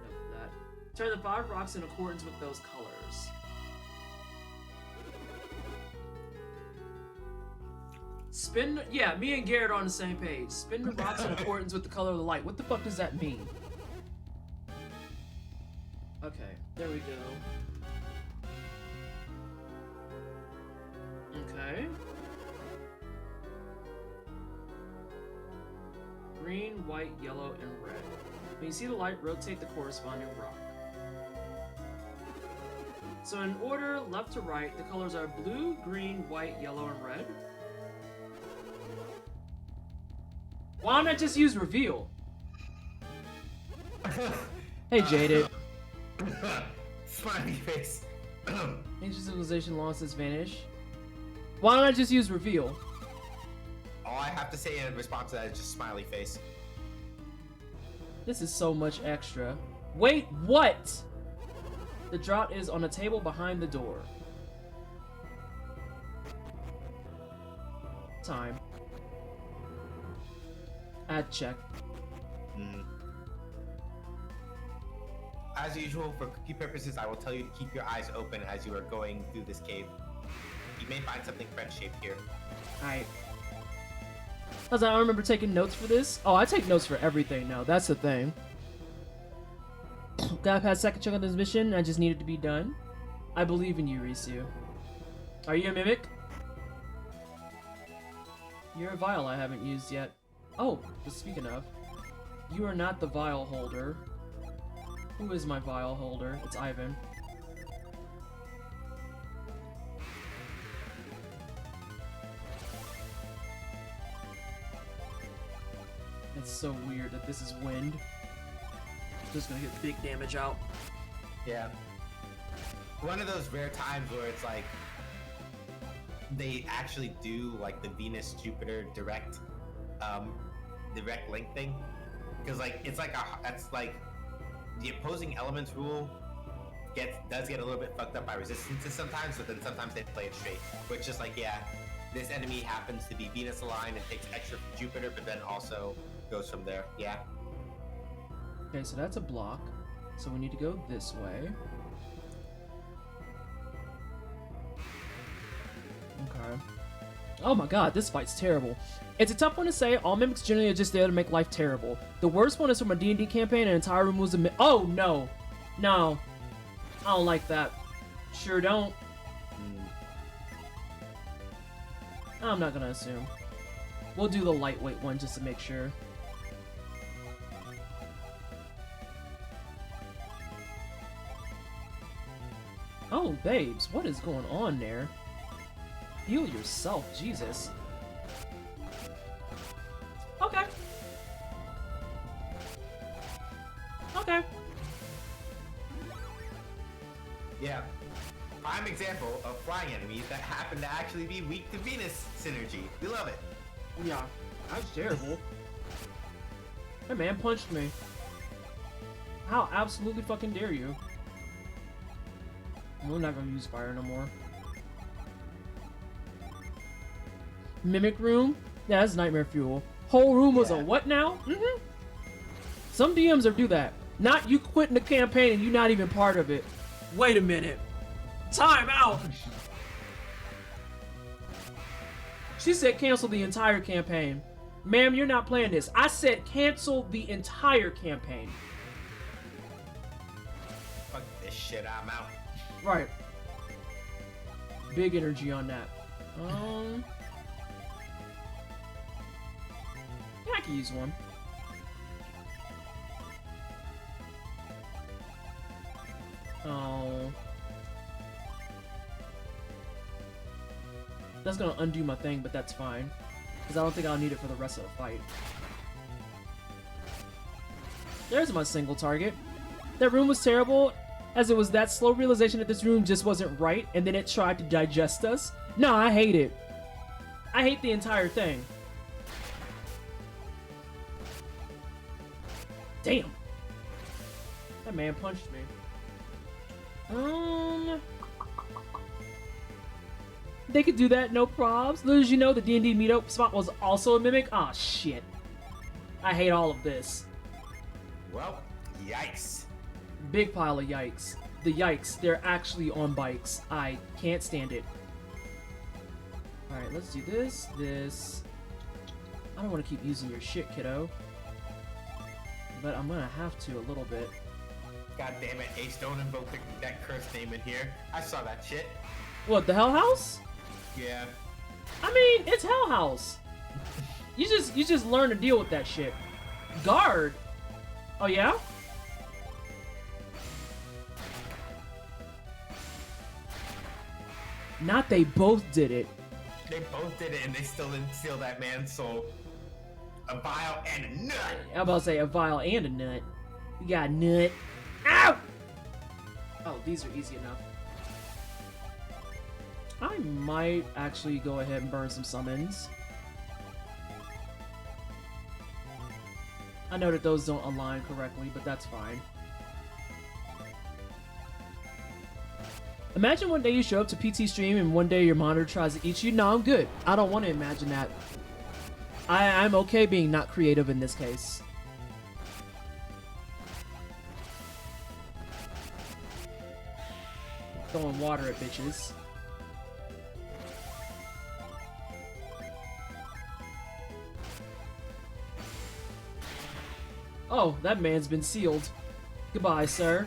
note of that. Turn the 5 rocks in accordance with those colors. Spin, yeah, me and Garrett are on the same page. Spin the rocks in accordance with the color of the light. What the fuck does that mean? Okay, there we go. Okay. Green, white, yellow, and red. When you see the light, rotate the corresponding rock. So in order, left to right, the colors are blue, green, white, yellow, and red. Why not just use reveal? Hey, Jaded. Smiley face. Ancient civilization lost its vanish. Why don't I just use reveal? All I have to say in response to that is just smiley face. This is so much extra. Wait, what? The draught is on a table behind the door. Time. Add check. As usual, for cookie purposes, I will tell you to keep your eyes open as you are going through this cave. You may find something French-shaped here. Alright. Cause I don't remember taking notes for this. Oh, I take notes for everything now. That's the thing. Gotta pass second check on this mission. I just need it to be done. I believe in you, Risu. Are you a mimic? You're a vial I haven't used yet. Oh, just speaking of. You are not the vial holder. Who is my vial holder? It's Ivan. It's so weird that this is wind. Just gonna get big damage out. Yeah. One of those rare times where it's like they actually do like the Venus Jupiter direct link thing, because like it's like that's like the opposing elements rule does get a little bit fucked up by resistances sometimes, but then sometimes they play it straight, which is like, yeah, this enemy happens to be Venus aligned and takes extra from Jupiter, but then also goes from there. Yeah. Okay, so that's a block. So we need to go this way. Okay. Oh my god, this fight's terrible. It's a tough one to say. All mimics generally are just there to make life terrible. The worst one is from a D&D campaign. An entire room was a oh no. No. I don't like that. Sure don't. I'm not gonna assume. We'll do the lightweight one just to make sure. Oh, babes, what is going on there? Heal yourself, Jesus. Okay. Okay. Yeah. Prime example of flying enemies that happen to actually be weak to Venus synergy. We love it. Yeah, that's terrible. That man punched me. How absolutely fucking dare you? We're not gonna use fire no more. Mimic room? Yeah, that's nightmare fuel. Whole room was a what now? Mm-hmm. Some DMs are do that. Not you quitting the campaign and you not even part of it. Wait a minute. Time out! She said cancel the entire campaign. Ma'am, you're not playing this. I said cancel the entire campaign. Fuck this shit, I'm out. Right. Big energy on that. Yeah, I can use one. Oh. That's gonna undo my thing, but that's fine. Because I don't think I'll need it for the rest of the fight. There's my single target. That room was terrible, as it was that slow realization that this room just wasn't right, and then it tried to digest us. No, I hate it. I hate the entire thing. Damn. That man punched me. They could do that, no probs. Little as you know, the D&D meetup spot was also a mimic. Aw, shit. I hate all of this. Well, yikes. Big pile of yikes. The yikes, they're actually on bikes. I can't stand it. Alright, let's do this, this. I don't want to keep using your shit, kiddo. But I'm gonna have to a little bit. God damn it, Ace, don't invoke that cursed name in here. I saw that shit. What, the Hell House? Yeah. I mean, it's Hell House. You just learn to deal with that shit. Guard. Oh yeah? Not they both did it. They both did it and they still didn't steal that man's soul. A vial and a nut. I'm about to say a vial and a nut. We got a nut. Ow! Oh, these are easy enough. I might actually go ahead and burn some summons. I know that those don't align correctly, but that's fine. Imagine one day you show up to PT stream and one day your monitor tries to eat you. No, I'm good. I don't want to imagine that. I'm okay being not creative in this case. Throwing water at bitches. Oh, that man's been sealed. Goodbye, sir.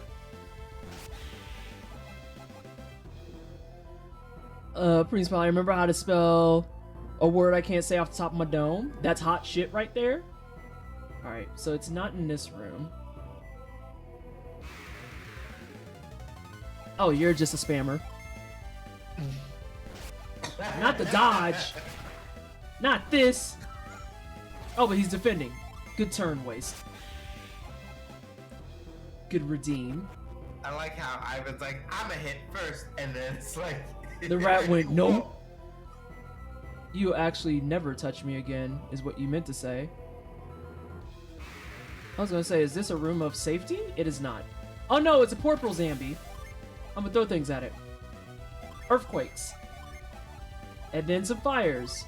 Prince probably remember how to spell a word I can't say off the top of my dome. That's hot shit right there. Alright, so it's not in this room. Oh, you're just a spammer. Not the dodge. Not this. Oh, but he's defending. Good turn waste. Good redeem. I like how Ivan's like, I'm a hit first, and then it's like... The rat went, nope. You actually never touch me again, is what you meant to say. I was gonna say, is this a room of safety? It is not. Oh no, it's a portal Zambi. I'm gonna throw things at it. Earthquakes. And then some fires.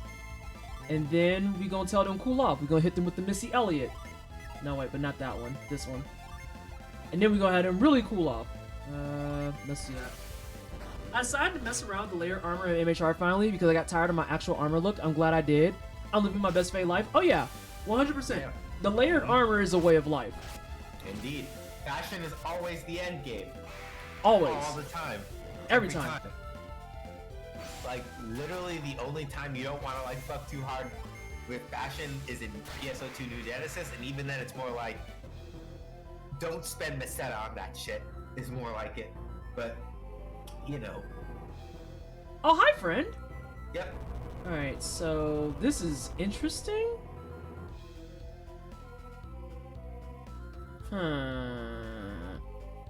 And then we gonna tell them cool off. We gonna hit them with the Missy Elliott. No, wait, but not that one. This one. And then we gonna have them really cool off. Let's do that. I decided to mess around with the layered armor in MHR finally because I got tired of my actual armor look. I'm glad I did. I'm living my best fate life. Oh yeah, 100%. The layered armor is a way of life. Indeed. Fashion is always the end game. Always. All the time. Every time. Like, literally the only time you don't want to, like, fuck too hard with fashion is in PSO2 New Genesis, and even then it's more like, don't spend Meseta on that shit, is more like it. But, you know. Oh, hi, friend. Yep. Alright, so this is interesting. I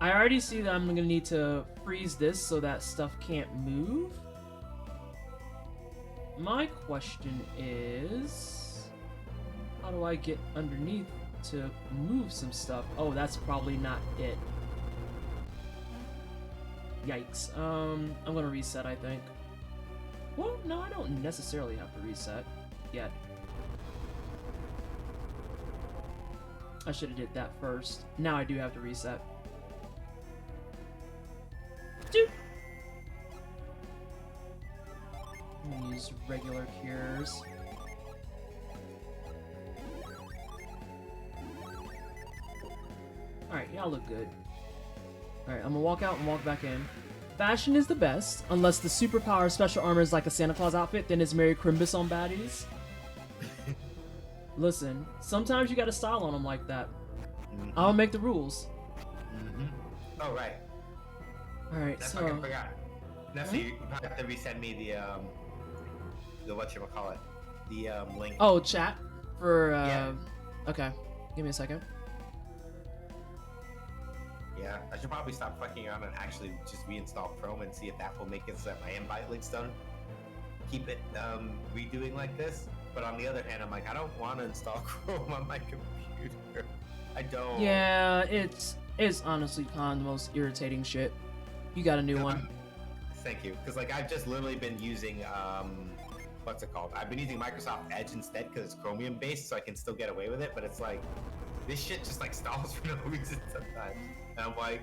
already see that I'm gonna need to freeze this so that stuff can't move. My question is, how do I get underneath to move some stuff? Oh, that's probably not it. Yikes. I'm gonna reset, I think. Well, no, I don't necessarily have to reset yet. I should have did that first. Now I do have to reset. Dude. I'm gonna use regular cures. Alright, y'all look good. Alright, I'm gonna walk out and walk back in. Fashion is the best, unless the superpower special armor is like a Santa Claus outfit, then it's Merry Crimbus on baddies. Listen, sometimes you gotta style on them like that. I don't make the rules. Oh, right. Alright, That's so... fucking forgot. That's you have to resend me the whatchamacallit, the link. Oh, chat? For, Yeah. Okay, give me a second. Yeah, I should probably stop fucking around and actually just reinstall Chrome and see if that will make it so that my invite link's done. Keep it redoing like this. But on the other hand, I'm like, I don't want to install Chrome on my computer. I don't. Yeah, it's honestly kind of the most irritating shit. You got a new one. Thank you. Because, like, I've just literally been using, what's it called? I've been using Microsoft Edge instead because it's Chromium-based, so I can still get away with it. But it's like, this shit just, like, stalls for no reason sometimes. And I'm like,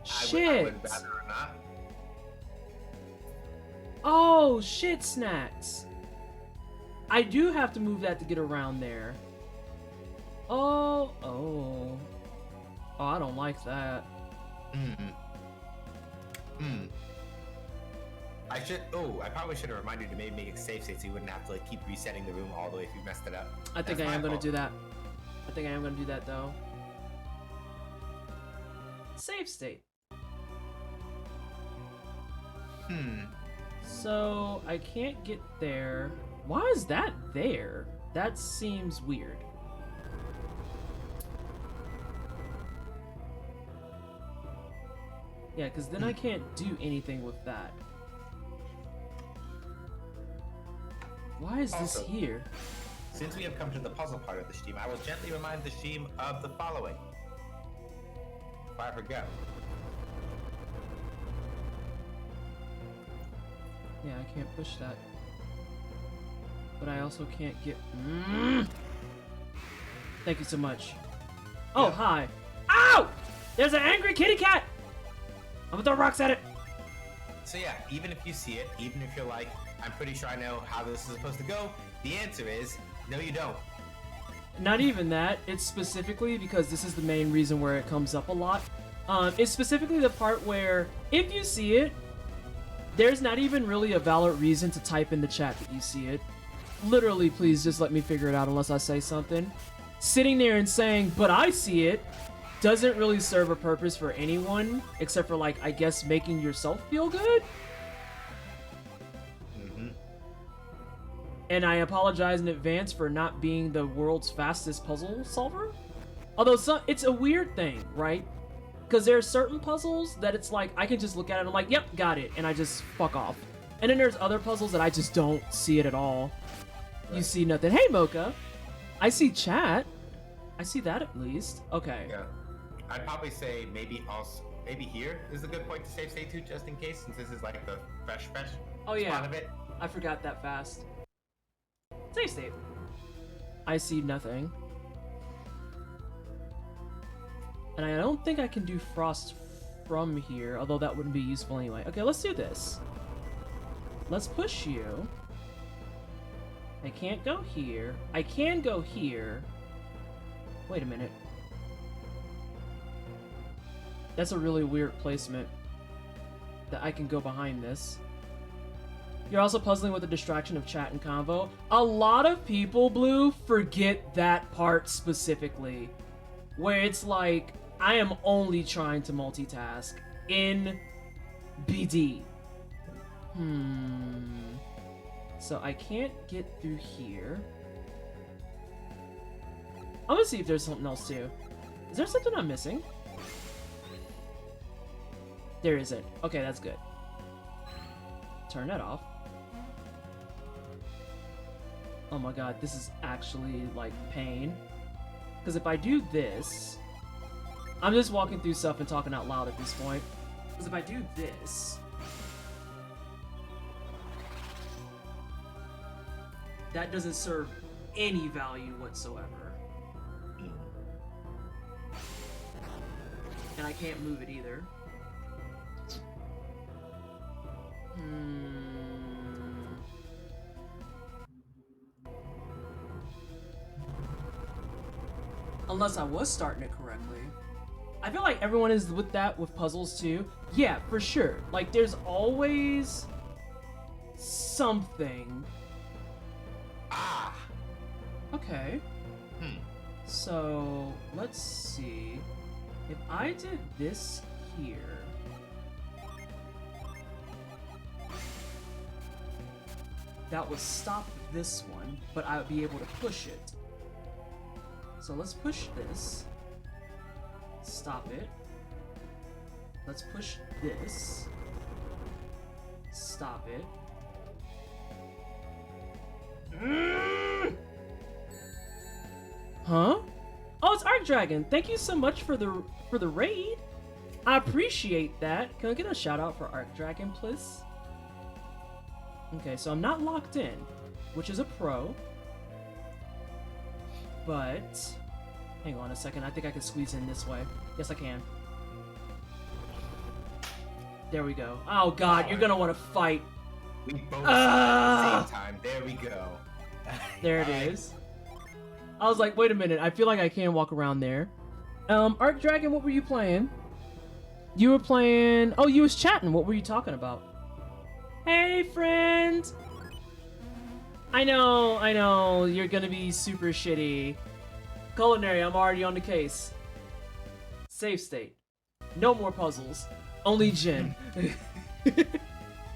Shit. I would rather not. Oh, shit, snacks. I do have to move that to get around there. Oh, I don't like that. I probably should have reminded you to maybe make it safe state so you wouldn't have to like keep resetting the room all the way if you messed it up. I think I am gonna do that. I think I am gonna do that though. Save state. So I can't get there. Why is that there? That seems weird. Yeah, because then I can't do anything with that. Why is this Also- here? Since we have come to the puzzle part of the stream, I will gently remind the stream of the following. Before I forget. Yeah, I can't push that. But I also can't get... Thank you so much. Oh, Yeah. hi. Ow! There's an angry kitty cat! I'm gonna throw rocks at it. So yeah, even if you see it, even if you're like, I'm pretty sure I know how this is supposed to go, the answer is, no you don't. Not even that. It's specifically because this is the main reason where it comes up a lot. It's specifically the part where, if you see it, there's not even really a valid reason to type in the chat that you see it. Literally, please just let me figure it out unless I say something. Sitting there and saying, but I see it, doesn't really serve a purpose for anyone, except for, like, I guess making yourself feel good? And I apologize in advance for not being the world's fastest puzzle solver. Although it's a weird thing, right? Because there are certain puzzles that it's like, I can just look at it and I'm like, yep, got it, and I just fuck off. And then there's other puzzles that I just don't see it at all. You see nothing. Hey, Mocha. I see chat. I see that at least. Okay. Yeah. I'd probably say maybe here is a good point to save state to, just in case, since this is like the fresh Oh, yeah. spot of it. I forgot that fast. Save state. I see nothing. And I don't think I can do frost from here, although that wouldn't be useful anyway. Okay, let's do this. Let's push you. I can't go here. I can go here. Wait a minute. That's a really weird placement. That I can go behind this. You're also puzzling with the distraction of chat and convo. A lot of people, Blue, forget that part specifically. Where it's like, I am only trying to multitask in BD. So I can't get through here. I'm gonna see if there's something else too. Is there something I'm missing? There isn't. Okay, that's good. Turn that off. Oh my god, this is actually, like, pain. Because if I do this... I'm just walking through stuff and talking out loud at this point. Because if I do this... that doesn't serve any value whatsoever. And I can't move it either. Unless I was starting it correctly. I feel like everyone is with that with puzzles too. Yeah, for sure. Like, there's always something. Ah! Okay. So, let's see. If I did this here... that would stop this one, but I would be able to push it. So let's push this. Stop it. Let's push this. Stop it. Huh? Oh, it's Arc Dragon. Thank you so much for the raid. I appreciate that. Can I get a shout out for Arc Dragon, please? Okay, so I'm not locked in, which is a pro. But hang on a second. I think I can squeeze in this way. Yes, I can. There we go. Oh god, you're gonna want to fight. We both at the same time. There we go. There it is. I was like, wait a minute. I feel like I can walk around there. Arc Dragon, what were you playing? You were playing... Oh, you was chatting. What were you talking about? Hey, friend! I know. You're gonna be super shitty. Culinary, I'm already on the case. Save state. No more puzzles. Only Jin.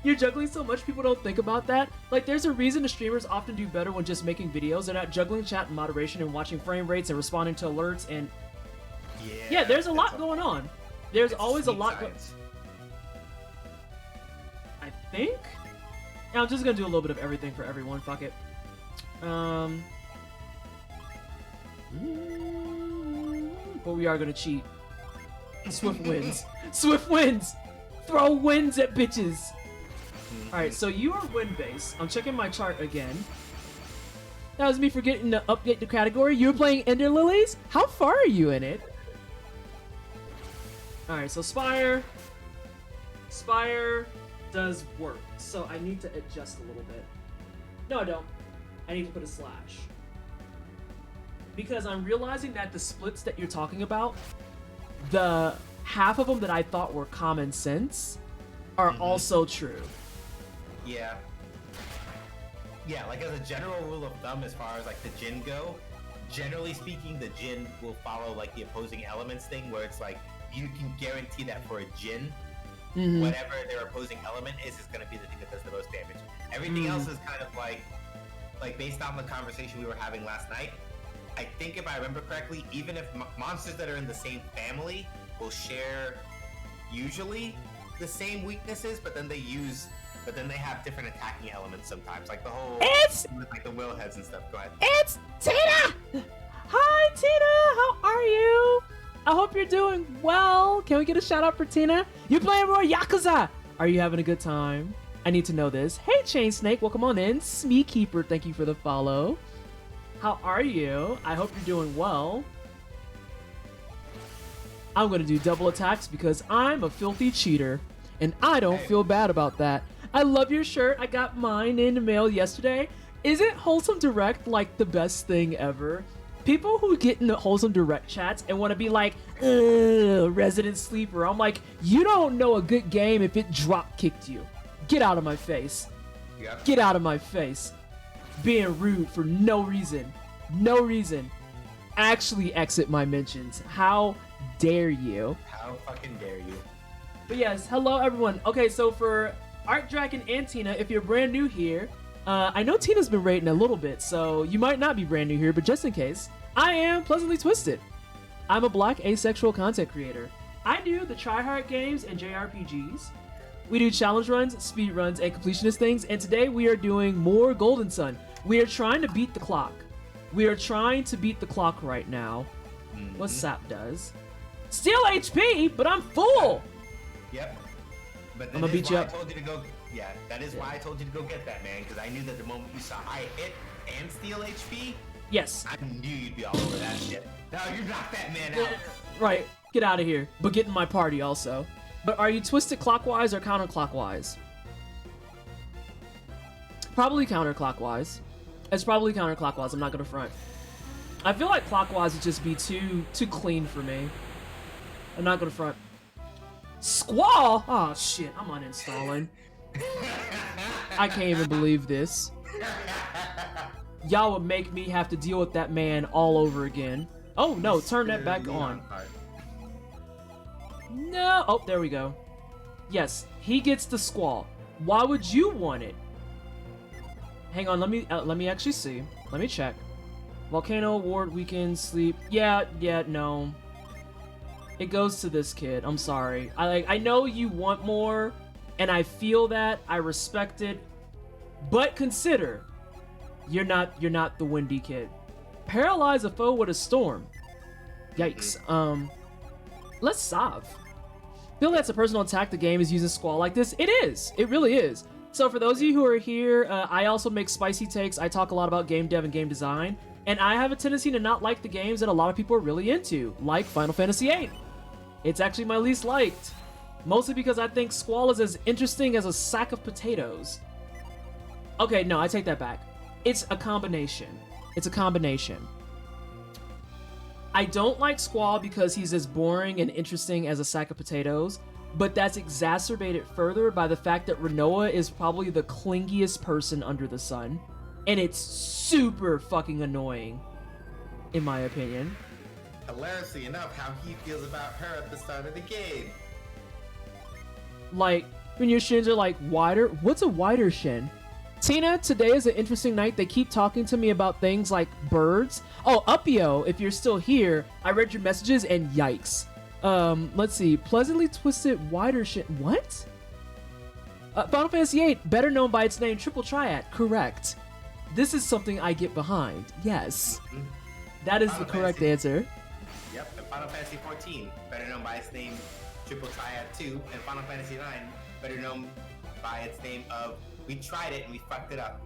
You're juggling so much, people don't think about that. Like, there's a reason the streamers often do better when just making videos. They're not juggling chat and moderation and watching frame rates and responding to alerts and... Yeah, there's a lot going on. There's always a lot... think. And I'm just gonna do a little bit of everything for everyone. Fuck it. But we are gonna cheat. Swift wins. Swift wins. Throw wins at bitches. All right, so you are win base. I'm checking my chart again. That was me forgetting to update the category. You were playing Ender Lilies? How far are you in it? Alright, so Spire. Spire does work. So I need to adjust a little bit. No, I don't. I need to put a slash. Because I'm realizing that the splits that you're talking about, the half of them that I thought were common sense are also true. Yeah. Yeah, like as a general rule of thumb, as far as like the Jin go, generally speaking, the Jin will follow like the opposing elements thing, where it's like you can guarantee that for a Jin, whatever their opposing element is going to be the thing that does the most damage. Everything else is kind of like based on the conversation we were having last night. I think if I remember correctly, even if monsters that are in the same family will share usually the same weaknesses, but then they have different attacking elements sometimes, like the whole with like the will heads and stuff. Go ahead. It's Tina! Hi, Tina! How are you? I hope you're doing well. Can we get a shout out for Tina? You playing more Yakuza? Are you having a good time? I need to know this. Hey, Chain Snake, welcome on in. Smee Keeper, thank you for the follow. How are you? I hope you're doing well. I'm gonna do double attacks because I'm a filthy cheater, and I don't feel bad about that. I love your shirt. I got mine in the mail yesterday. Isn't Wholesome Direct like the best thing ever? People who get in the Wholesome Direct chats and want to be like, Resident Sleeper. I'm like, you don't know a good game if it drop kicked you. Get out of my face. Yep. Get out of my face. Being rude for no reason. No reason. Actually exit my mentions. How dare you? How fucking dare you? But yes, hello everyone. Okay, so for Art Dragon and Tina, if you're brand new here, I know Tina's been rating a little bit, so you might not be brand new here, but just in case, I am Pleasantly Twisted. I'm a black asexual content creator. I do the tryhard games and JRPGs. We do challenge runs, speed runs, and completionist things, and today we are doing more Golden Sun. We are trying to beat the clock. We are trying to beat the clock right now. What Sap does. Steal HP, but I'm full! Yep. But I'm gonna beat you up. I told you to go. Yeah, that is why I told you to go get that, man. Because I knew that the moment you saw I hit and steal HP, Yes. I knew you'd be all over that shit. Now you knocked that man out. Right. Get out of here. But get in my party also. But are you twisted clockwise or counterclockwise? Probably counterclockwise. It's probably counterclockwise. I'm not gonna front. I feel like clockwise would just be too clean for me. I'm not gonna front. Squall! Oh shit, I'm uninstalling. I can't even believe this. Y'all would make me have to deal with that man all over again. Oh no, turn that back on. No! Oh, there we go. Yes, he gets the squall. Why would you want it? Hang on, let me actually see. Let me check. Volcano Award, Weekend, Sleep. Yeah, no. It goes to this kid. I'm sorry. I know you want more, and I feel that. I respect it. But consider, you're not the windy kid. Paralyze a foe with a storm. Yikes. Let's Sav. Feel that's a personal attack the game is using Squall like this? It is. It really is. So for those of you who are here, I also make spicy takes. I talk a lot about game dev and game design. And I have a tendency to not like the games that a lot of people are really into, like Final Fantasy VIII. It's actually my least liked. Mostly because I think Squall is as interesting as a sack of potatoes. Okay, no, I take that back. It's a combination. It's a combination. I don't like Squall because he's as boring and interesting as a sack of potatoes, but that's exacerbated further by the fact that Renoa is probably the clingiest person under the sun, and it's super fucking annoying, in my opinion. Hilariously enough, how he feels about her at the start of the game. Like, when your shins are like wider. What's a wider shin? Tina, today is an interesting night. They keep talking to me about things like birds. Oh, Uppio, if you're still here, I read your messages and yikes. Let's see. Pleasantly Twisted wider shin. What? Final Fantasy VIII, better known by its name Triple Triad. Correct. This is something I get behind. Yes. That is Final the correct Fantasy. answer. Yep, and Final Fantasy 14, better known by its name Triple Triad 2, and Final Fantasy 9, better known by its name of We Tried It and We Fucked It Up.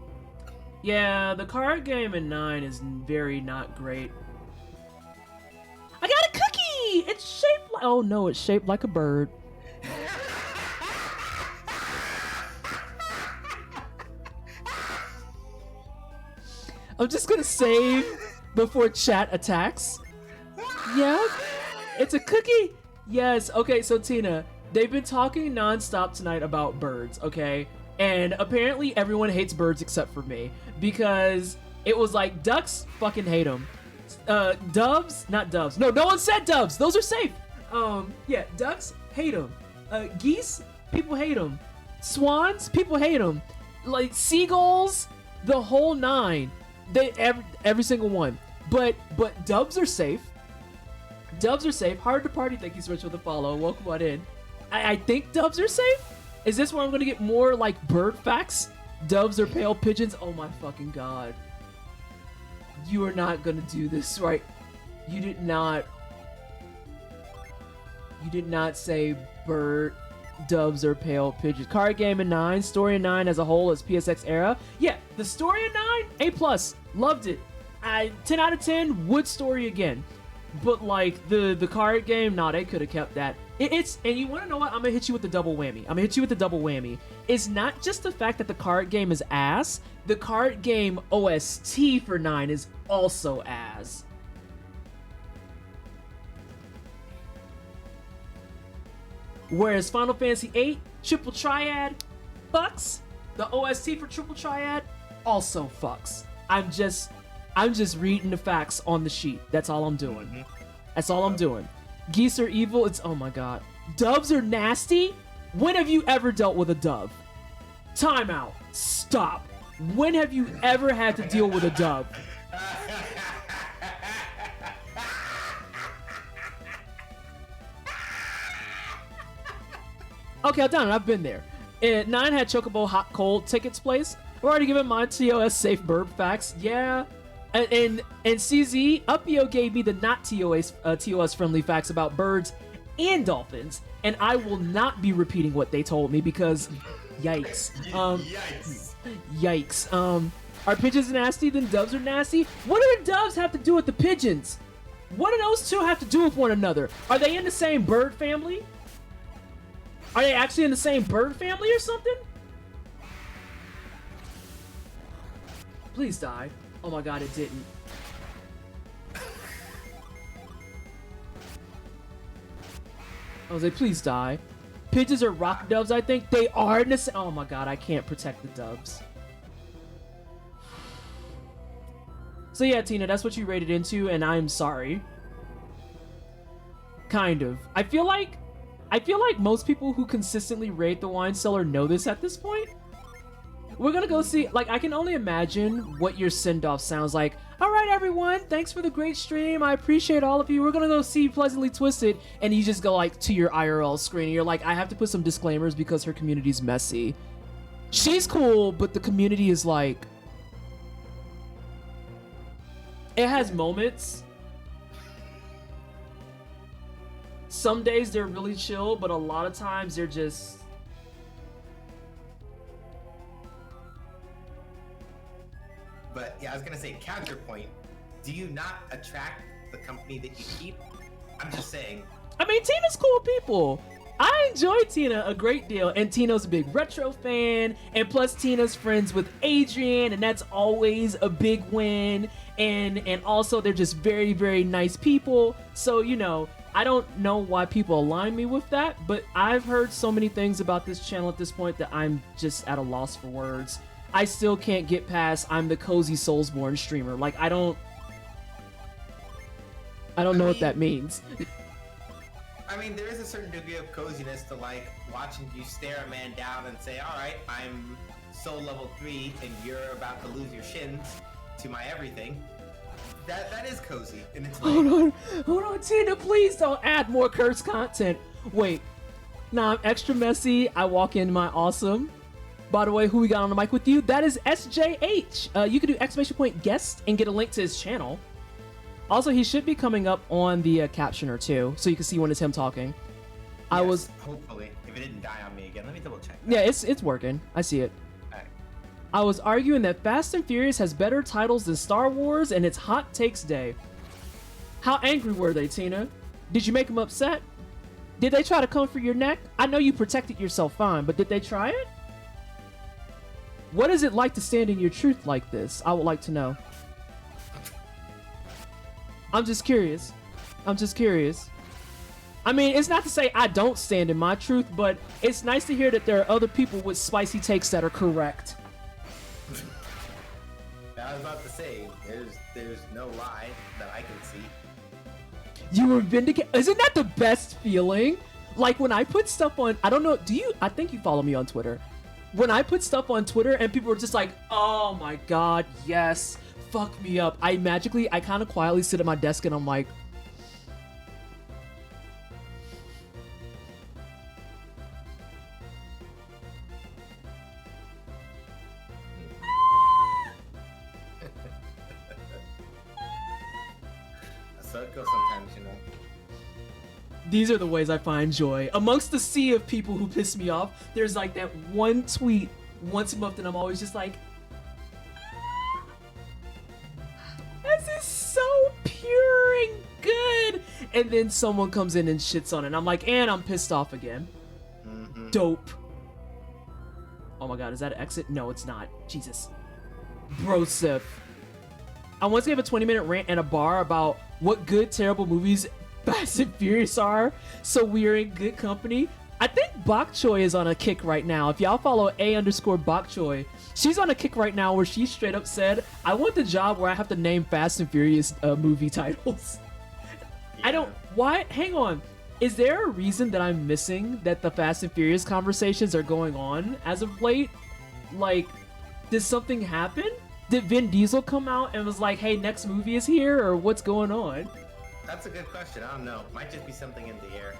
Yeah, the card game in 9 is very not great. I got a cookie! It's shaped like... Oh no, it's shaped like a bird. I'm just gonna save before chat attacks. Yeah, it's a cookie. Yes. Okay, so Tina, they've been talking nonstop tonight about birds, okay? And apparently everyone hates birds except for me because it was like ducks fucking hate them. Doves, not doves. No one said doves. Those are safe. Yeah, ducks hate them. Geese, people hate them. Swans, people hate them. Like seagulls, the whole nine. They every single one. But doves are safe. Doves are safe. Hard to party. Thank you so much for the follow. Welcome on in. I think doves are safe. Is this where I'm gonna get more like bird facts? Doves are pale pigeons. Oh my fucking god. You are not gonna do this, right? You did not say doves are pale pigeons. Card game in 9, story in 9 as a whole is PSX era. Yeah, the story in 9, A+. Loved it. 10 out of 10, would story again. But like the card game, nah, they could have kept that. It's and you want to know what? I'm gonna hit you with the double whammy. It's not just the fact that the card game is ass. The card game OST for 9 is also ass. Whereas Final Fantasy VIII Triple Triad fucks. The OST for Triple Triad also fucks. I'm just reading the facts on the sheet. That's all I'm doing. That's all I'm doing. Geese are evil. It's oh my god. Doves are nasty. When have you ever dealt with a dove? Time out. Stop. When have you ever had to deal with a dove? Okay, I've done it. I've been there. 9 had Chocobo Hot Cold Tickets place. I've already given my TOS safe burp facts. Yeah. And CZ, Upio gave me the not TOS friendly facts about birds and dolphins. And I will not be repeating what they told me because yikes. Yikes. Are pigeons nasty? Then doves are nasty? What do the doves have to do with the pigeons? What do those two have to do with one another? Are they in the same bird family? Are they actually in the same bird family or something? Please die. Oh my god, it didn't. I was like, please die. Pigeons are rock doves, I think. They are in the same. Oh my god, I can't protect the doves. So yeah, Tina, that's what you rated into, and I'm sorry. Kind of. I feel like most people who consistently rate the wine cellar know this at this point. We're gonna go see, like, I can only imagine what your send-off sounds like. Alright everyone, thanks for the great stream, I appreciate all of you. We're gonna go see Pleasantly Twisted, and you just go like to your IRL screen, and you're like, I have to put some disclaimers because her community's messy. She's cool, but the community is like... It has moments. Some days they're really chill, but a lot of times they're just... But yeah, I was gonna say counterpoint. Do you not attract the company that you keep? I'm just saying. I mean, Tina's cool people. I enjoy Tina a great deal, and Tina's a big retro fan, and plus Tina's friends with Adrian, and that's always a big win. And also they're just very, very nice people. So, you know, I don't know why people align me with that, but I've heard so many things about this channel at this point that I'm just at a loss for words. I still can't get past I'm the cozy Soulsborne streamer. Like, I don't know what that means. I mean, there is a certain degree of coziness to like watching you stare a man down and say, all right, I'm soul level 3 and you're about to lose your shins to my everything. That is cozy. And it's like, Hold on, Tina, please don't add more curse content. Wait, nah, I'm extra messy. I walk in my awesome. By the way, who we got on the mic with you? That is SJH. You can do exclamation point guest and get a link to his channel. Also, he should be coming up on the captioner too, so you can see when it's him talking. Yes, hopefully. If it didn't die on me again, let me double check. Yeah, it's working. I see it. Alright. I was arguing that Fast and Furious has better titles than Star Wars, and it's Hot Takes Day. How angry were they, Tina? Did you make them upset? Did they try to come for your neck? I know you protected yourself fine, but did they try it? What is it like to stand in your truth like this? I would like to know. I'm just curious. I mean, it's not to say I don't stand in my truth, but it's nice to hear that there are other people with spicy takes that are correct. I was about to say, there's no lie that I can see. You were vindicated. Isn't that the best feeling? Like when I put stuff on, I don't know, I think you follow me on Twitter. When I put stuff on Twitter and people are just like, oh my god, yes, fuck me up. I kind of quietly sit at my desk and I'm like, So it goes sometimes, you know. these are the ways I find joy. Amongst the sea of people who piss me off, there's like that one tweet once a month and I'm always just like, this is so pure and good. And then someone comes in and shits on it. And I'm like, and I'm pissed off again. Mm-hmm. Dope. Oh my god, is that an exit? No, it's not. Jesus. Brosif. I once gave a 20-minute rant and a bar about what good, terrible movies Fast and Furious are, so we're in good company. I think Bok Choy is on a kick right now. If y'all follow @Bok Choy, she's on a kick right now where she straight up said, I want the job where I have to name Fast and Furious movie titles. Yeah. I don't... Why? Hang on. Is there a reason that I'm missing that the Fast and Furious conversations are going on as of late? Like, did something happen? Did Vin Diesel come out and was like, hey, next movie is here, or what's going on? That's a good question. I don't know. Might just be something in the air.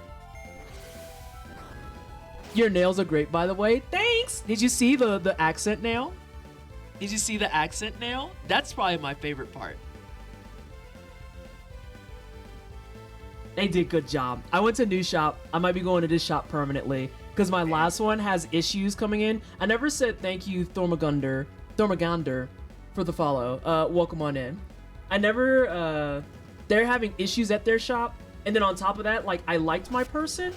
Your nails are great, by the way. Thanks! Did you see the accent nail? Did you see the accent nail? That's probably my favorite part. They did good job. I went to a new shop. I might be going to this shop permanently because my last one has issues coming in. I never said thank you, Thormagander, for the follow. Welcome on in. I never, they're having issues at their shop. And then on top of that, like, I liked my person,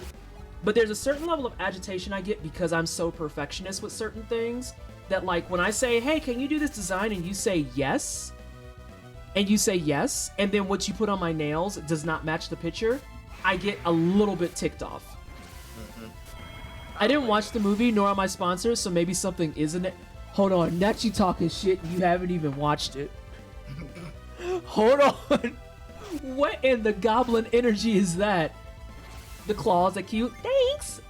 but there's a certain level of agitation I get because I'm so perfectionist with certain things that, like, when I say, hey, can you do this design? And you say yes, and then what you put on my nails does not match the picture, I get a little bit ticked off. Mm-hmm. I didn't watch the movie, nor am I sponsored, so maybe something isn't it. Hold on, next you talking shit and you haven't even watched it. Hold on. What in the goblin energy is that? The claws are cute. Thanks.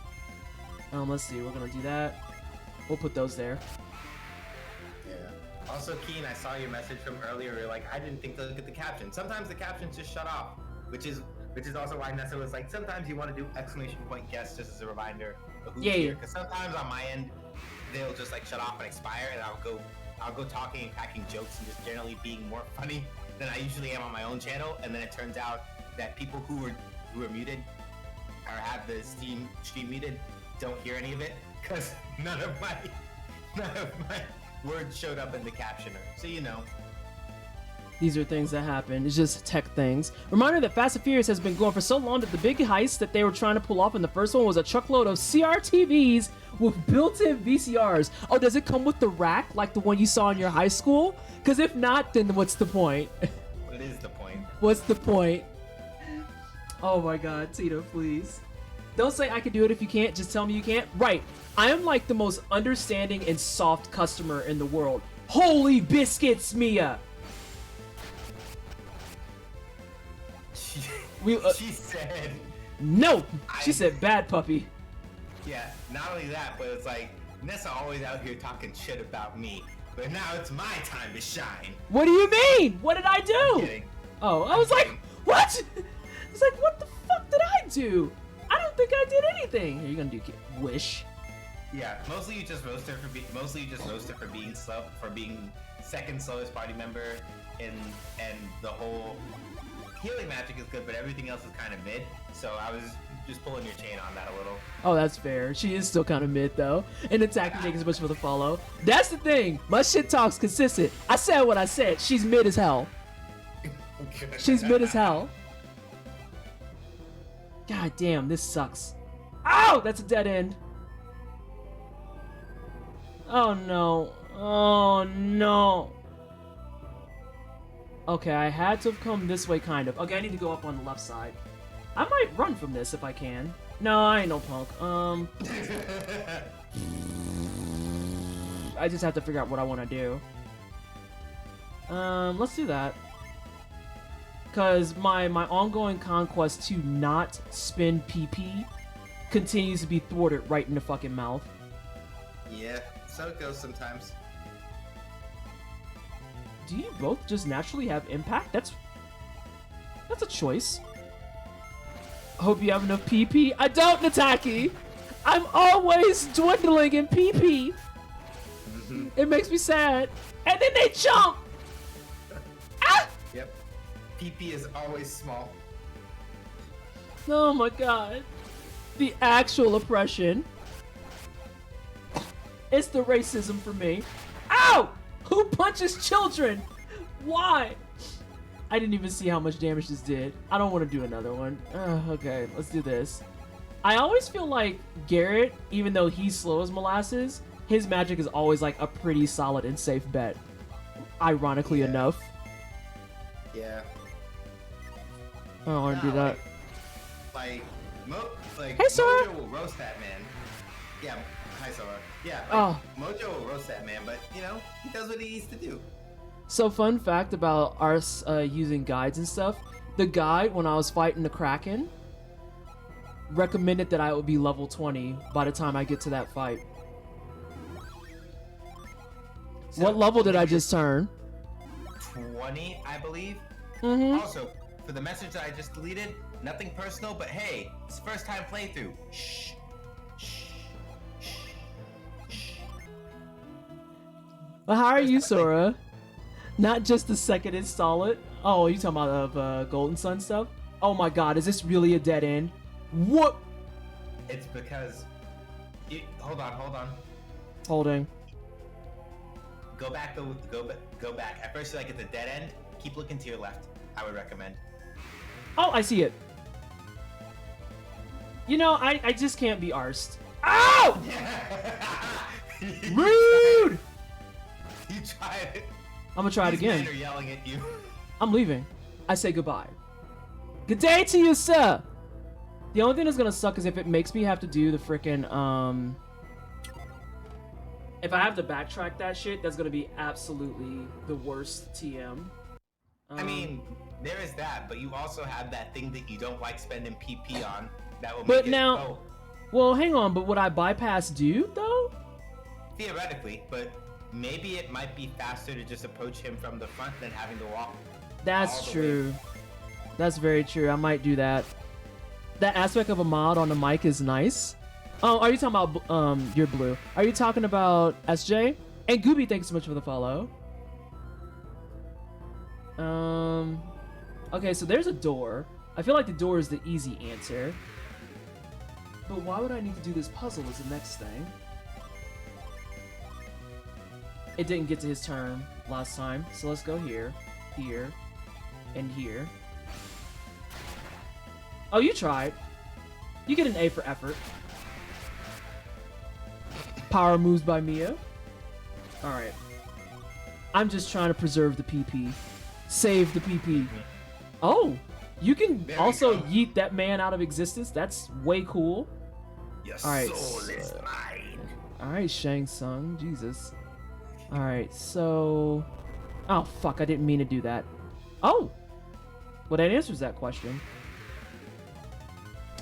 Let's see, we're gonna do that. We'll put those there. Yeah. Also, Keen, I saw your message from earlier. You're like, I didn't think to look at the caption. Sometimes the captions just shut off, which is also why Nessa was like, sometimes you want to do exclamation point guest just as a reminder of who's here. Because sometimes on my end, they'll just like shut off and expire, and I'll go talking and cracking jokes and just generally being more funny than I usually am on my own channel. And then it turns out that people who are muted or have the stream muted don't hear any of it because none of my words showed up in the captioner. So you know. These are things that happen. It's just tech things. Reminder that Fast and Furious has been going for so long that the big heist that they were trying to pull off in the first one was a truckload of CRTVs with built-in VCRs. Oh, does it come with the rack like the one you saw in your high school? Because if not, then what's the point? What is the point? What's the point? Oh my god, Tito, please. Don't say I can do it if you can't. Just tell me you can't. Right. I am like the most understanding and soft customer in the world. Holy biscuits, Mia! She said... No! She said bad puppy. Yeah, not only that, but it's like, Nessa always out here talking shit about me. But now it's my time to shine. What do you mean? What did I do? I'm kidding. Oh, I was like, what? It's like, what the fuck did I do? I don't think I did anything. Here, you're gonna do wish. Yeah, mostly you just roast her for being slow, for being second slowest party member, and the whole healing magic is good, but everything else is kind of mid. So I was just pulling your chain on that a little. Oh, that's fair. She is still kind of mid though, and attacking takes much for the follow. That's the thing. My shit talk's consistent. I said what I said. She's mid as hell. She's mid as hell. God damn, this sucks. Ow, that's a dead end. Oh no. Oh no. Okay, I had to have come this way, kind of. Okay, I need to go up on the left side. I might run from this if I can. No, I ain't no punk. I just have to figure out what I want to do. Let's do that. Because my ongoing conquest to not spin PP continues to be thwarted right in the fucking mouth. Yeah, so it goes sometimes. Do you both just naturally have impact? That's a choice. Hope you have enough PP. I don't, Nataki! I'm always dwindling in PP! It makes me sad. And then they jump! Ah! Yep. PP is always small. Oh my god. The actual oppression. It's the racism for me. Ow! Who punches children? Why? I didn't even see how much damage this did. I don't want to do another one. Okay, let's do this. I always feel like Garrett, even though he's slow as molasses, his magic is always like a pretty solid and safe bet. Ironically enough. Yeah. I don't want to do that. Like Hey, Sora. Mojo will roast that man. Yeah. Hi, Sora. Yeah. Mojo will roast that man, but you know he does what he needs to do. So fun fact about us using guides and stuff. The guide, when I was fighting the Kraken, recommended that I would be level 20 by the time I get to that fight. So, what level did I just turn? 20, I believe. Mm-hmm. Also, for the message that I just deleted, nothing personal, but hey, it's first time playthrough. Shh. Well, how are you, Sora? Not just the second install it. Oh, you talking about Golden Sun stuff? Oh my god, is this really a dead end? What? It's because... hold on. Holding. Go back. At first, you're like at the dead end. Keep looking to your left. I would recommend. Oh, I see it. You know, I just can't be arsed. Ow! Rude! You tried it. I'm gonna try it again. These men are yelling at you. I'm leaving. I say goodbye. Good day to you, sir! The only thing that's gonna suck is if it makes me have to do the frickin', if I have to backtrack that shit, that's gonna be absolutely the worst TM. I mean, there is that, but you also have that thing that you don't like spending PP on. That will make But it now, go. well, hang on, but would I bypass dude, though? Theoretically, but maybe it might be faster to just approach him from the front than having to walk. That's true. That's very true. I might do that. That aspect of a mod on the mic is nice. Oh, are you talking about your blue? Are you talking about SJ? And Gooby, thanks so much for the follow. Okay, so there's a door. I feel like the door is the easy answer. But why would I need to do this puzzle is the next thing. It didn't get to his turn last time, so let's go here, here, and here. Oh, you tried. You get an A for effort. Power moves by Mia. Alright. I'm just trying to preserve the PP. Save the PP. Oh! You can also yeet that man out of existence. That's way cool. Your Alright. soul is mine. Alright, Shang Tsung. Jesus. Alright, so... Oh, fuck. I didn't mean to do that. Oh! Well, that answers that question.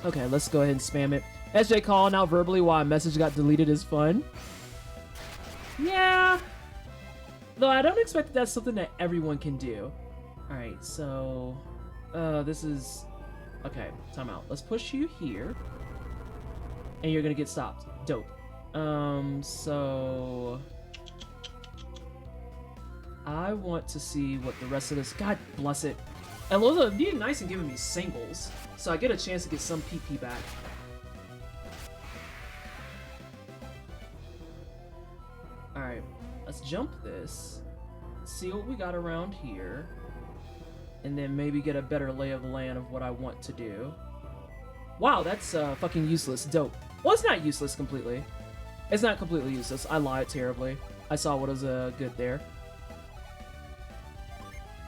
Okay, let's go ahead and spam it. SJ calling out verbally why a message got deleted is fun. Yeah. Though I don't expect that that's something that everyone can do. Alright, so... this is... Okay, time out. Let's push you here. And you're gonna get stopped. Dope. So I want to see what the rest of this. God bless it. And Lola being nice and giving me singles, so I get a chance to get some PP back. Alright, let's jump this, see what we got around here, and then maybe get a better lay of the land of what I want to do. Wow, that's fucking useless. Dope. Well, it's not useless completely. It's not completely useless. I lied terribly. I saw what was good there.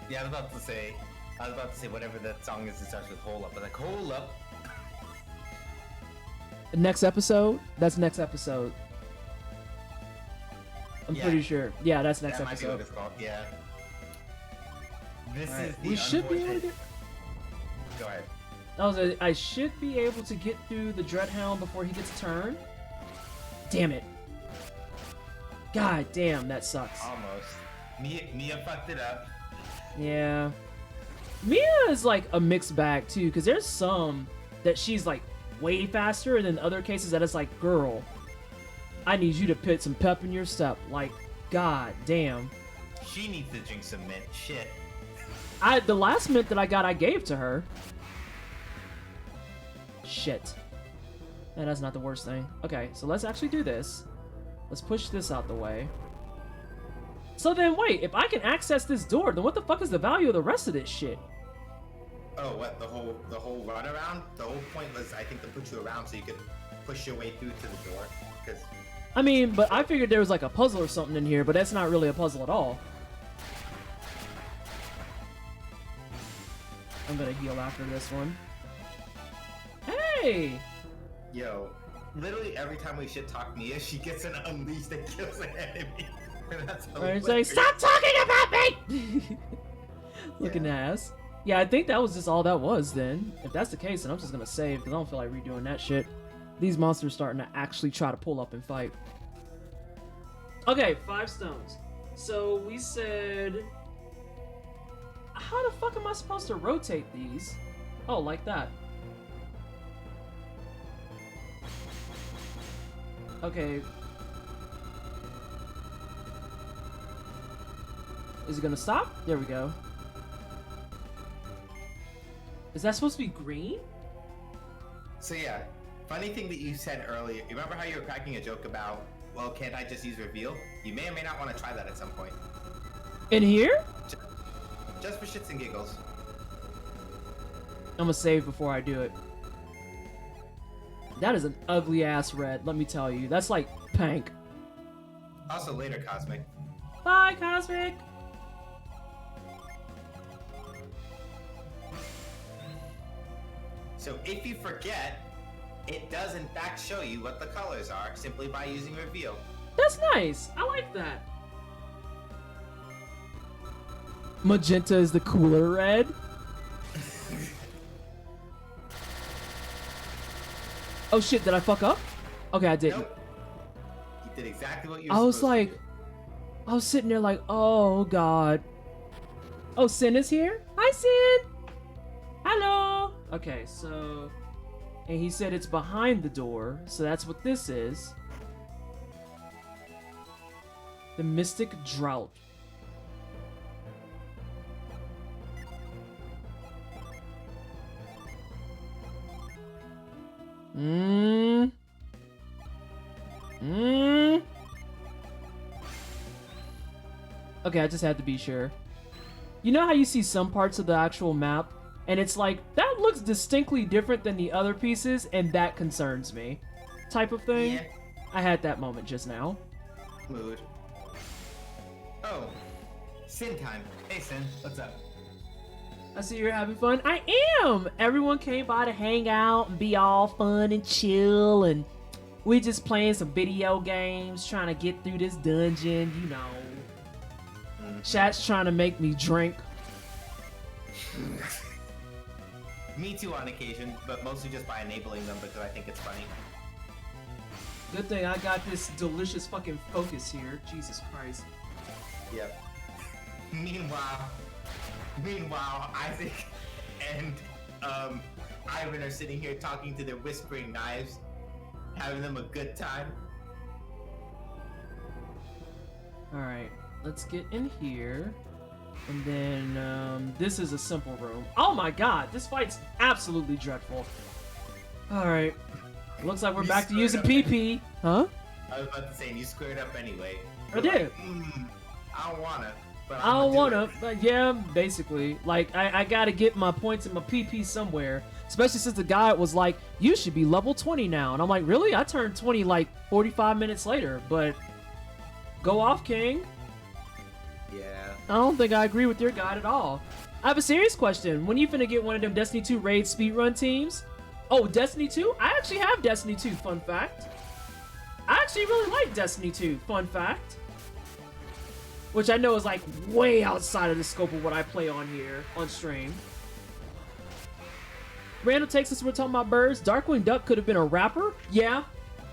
Yeah, I was about to say whatever that song is that starts with "Hold Up." I'm like, "Hold up." Next episode? That's next episode. I'm Yeah. pretty sure. Yeah, that's next That might be what episode. it's called. Yeah. This Alright, is the we should be able to unfortunate- get. Go ahead. I should be able to get through the Dreadhound before he gets a turn. Damn it. God damn, that sucks. Almost. Mia fucked it up. Yeah. Mia is like a mixed bag too, because there's some that she's like way faster, and then other cases that it's like, girl, I need you to put some pep in your step. Like, god damn. She needs to drink some mint. Shit. The last mint that I got, I gave to her. Shit. And that's not the worst thing. Okay, so let's actually do this. Let's push this out the way. So then, wait, if I can access this door, then what the fuck is the value of the rest of this shit? Oh, what? The whole run around? The whole point was, I think, to put you around so you could push your way through to the door. Because I mean, but I figured there was like a puzzle or something in here, but that's not really a puzzle at all. I'm gonna heal after this one. Hey! yo, literally every time we shit talk Mia, she gets an unleash that kills an enemy. That's Right, it's like, stop talking about me! Looking Yeah. ass. Yeah, I think that was just all that was then. If that's the case, then I'm just gonna save, because I don't feel like redoing that shit. These monsters starting to actually try to pull up and fight. Okay, 5 stones. So we said... How the fuck am I supposed to rotate these? Oh, like that. Okay. Is it gonna stop? There we go. Is that supposed to be green? So yeah, funny thing that you said earlier. You remember how you were cracking a joke about, well, can't I just use reveal? You may or may not want to try that at some point. In here? Just for shits and giggles. I'm gonna save before I do it. That is an ugly ass red, let me tell you. That's like pink. Also later, Cosmic. Bye, Cosmic! So if you forget, it does in fact show you what the colors are simply by using reveal. That's nice. I like that. Magenta is the cooler red. Oh shit, did I fuck up? Okay, I didn't. Nope. You did exactly what you were I was supposed like, to do. I was sitting there like, oh god. Oh, Sin is here? Hi, Sin! Hello! Okay, so... And he said it's behind the door, so that's what this is. The Mystic Drought. Okay, I just had to be sure. You know how you see some parts of the actual map, and it's like, that looks distinctly different than the other pieces, and that concerns me. Type of thing? Yeah. I had that moment just now. Mood. Oh, Sin time. Hey Sin, what's up? I see you're having fun. I am! Everyone came by to hang out and be all fun and chill, and we just playing some video games, trying to get through this dungeon, you know. Chat's trying to make me drink. Me too on occasion, but mostly just by enabling them because I think it's funny. Good thing I got this delicious fucking focus here. Jesus Christ. Yep. Meanwhile, Isaac and Ivan are sitting here talking to their whispering knives, having them a good time. Alright, let's get in here. And then, this is a simple room. Oh my god, this fight's absolutely dreadful. Alright. Looks like we're You back to screwed using up. PP. Huh? I was about to say, and you squared up anyway. I did. I don't wanna. But I don't I'ma do wanna, it. but yeah, basically. Like, I gotta get my points in my PP somewhere. Especially since the guy was like, you should be level 20 now. And I'm like, really? I turned 20 like 45 minutes later. But go off, King. Yeah. I don't think I agree with your guide at all. I have a serious question. When you finna get one of them Destiny 2 raid speedrun teams? Oh, Destiny 2? I actually have Destiny 2, fun fact. I actually really like Destiny 2, fun fact. Which I know is like way outside of the scope of what I play on here, on stream. Randall takes us, we're talking about birds. Darkwing Duck could have been a rapper? Yeah.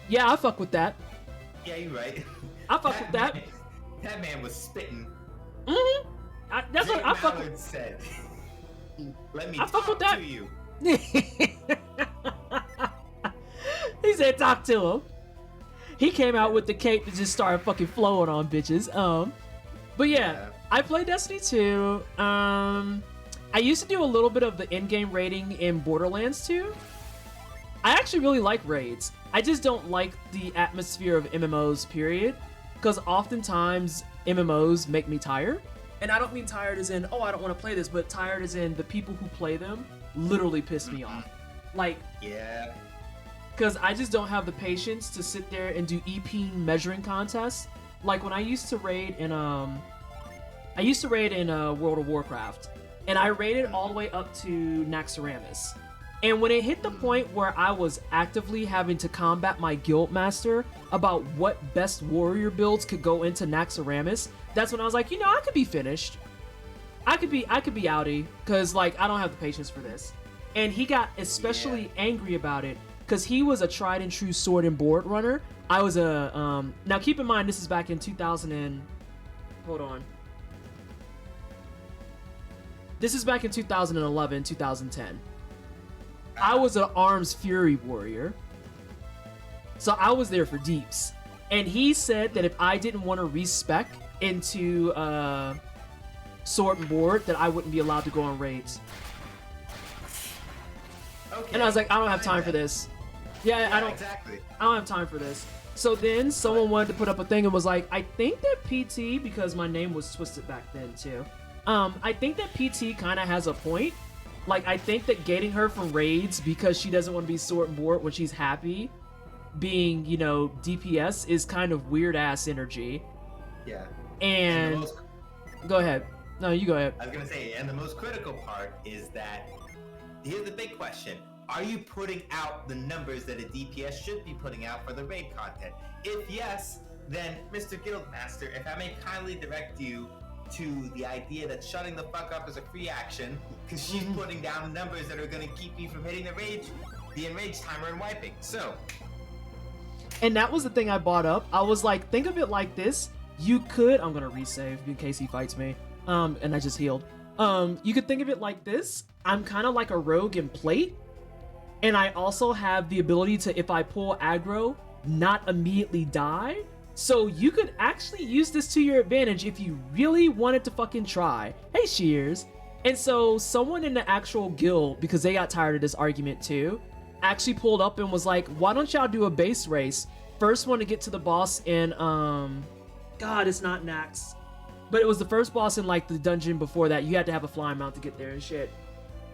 Yeah, I fuck with that. Yeah, you're right. I fuck with that. That man was spitting. Mm-hmm. That's what Jake I fuck Mallard with. said. Let me I fuck talk with that. to you. He said talk to him. He came out with the cape and just started fucking flowing on bitches. But yeah, I play Destiny 2. I used to do a little bit of the in-game raiding in Borderlands 2. I actually really like raids. I just don't like the atmosphere of MMOs, period. Because oftentimes MMOs make me tired. And I don't mean tired as in, oh, I don't want to play this, but tired as in the people who play them literally piss me off. Like, Yeah. because I just don't have the patience to sit there and do EP measuring contests. Like when I used to raid in World of Warcraft, and I raided all the way up to Naxxramas. And when it hit the point where I was actively having to combat my guild master about what best warrior builds could go into Naxxramas, that's when I was like, you know, I could be finished. I could be outie, because like I don't have the patience for this. And he got especially angry about it because he was a tried and true sword and board runner. I was a now keep in mind this is back in 2000 and hold on. This is back in 2011, 2010. I was an Arms Fury warrior. So I was there for deeps. And he said that if I didn't want to respec into sword and board, that I wouldn't be allowed to go on raids. Okay. And I was like, I don't have time for this. Yeah, I don't. Exactly. I don't have time for this. So then someone wanted to put up a thing and was like, I think that PT, because my name was twisted back then too. I think that PT kind of has a point. Like, I think that gating her from raids because she doesn't want to be sword and board when she's happy being, you know, DPS is kind of weird ass energy. Yeah. And the most- go ahead. No, you go ahead. I was gonna say, and the most critical part is that here's the big question: are you putting out the numbers that a DPS should be putting out for the raid content? If yes, then Mr. Guildmaster, if I may kindly direct you to the idea that shutting the fuck up is a free action, because she's putting down numbers that are gonna keep me from hitting the enrage timer and wiping. So. And that was the thing I brought up. I was like, think of it like this. You could, I'm gonna resave in case he fights me. And I just healed. You could think of it like this. I'm kind of like a rogue in plate. And I also have the ability to, if I pull aggro, not immediately die. So you could actually use this to your advantage if you really wanted to fucking try. Hey, Shears. And so someone in the actual guild, because they got tired of this argument too, actually pulled up and was like, why don't y'all do a base race? First one to get to the boss in, God, it's not Nax. But it was the first boss in like the dungeon before that. You had to have a flying mount to get there and shit.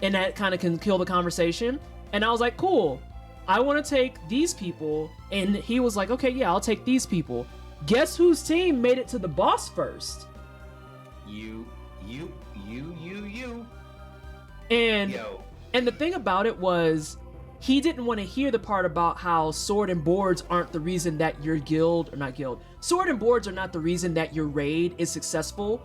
And that kind of can kill the conversation. And I was like, cool. I want to take these people. And he was like, okay, yeah, I'll take these people. Guess whose team made it to the boss first? You. And Yo. and the thing about it was, he didn't want to hear the part about how sword and boards aren't the reason that your guild, or not guild, sword and boards are not the reason that your raid is successful.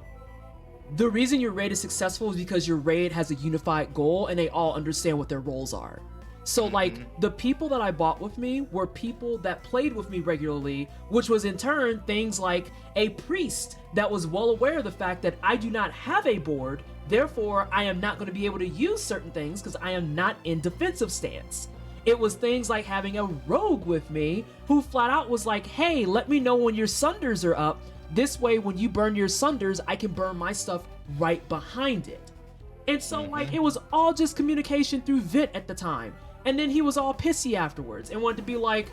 The reason your raid is successful is because your raid has a unified goal and they all understand what their roles are. So like, the people that I bought with me were people that played with me regularly, which was in turn things like a priest that was well aware of the fact that I do not have a board, therefore I am not going to be able to use certain things because I am not in defensive stance. It was things like having a rogue with me who flat out was like, hey, let me know when your sunders are up This way, when you burn your sunders, I can burn my stuff right behind it. And so, like, it was all just communication through Vit at the time. And then he was all pissy afterwards and wanted to be like,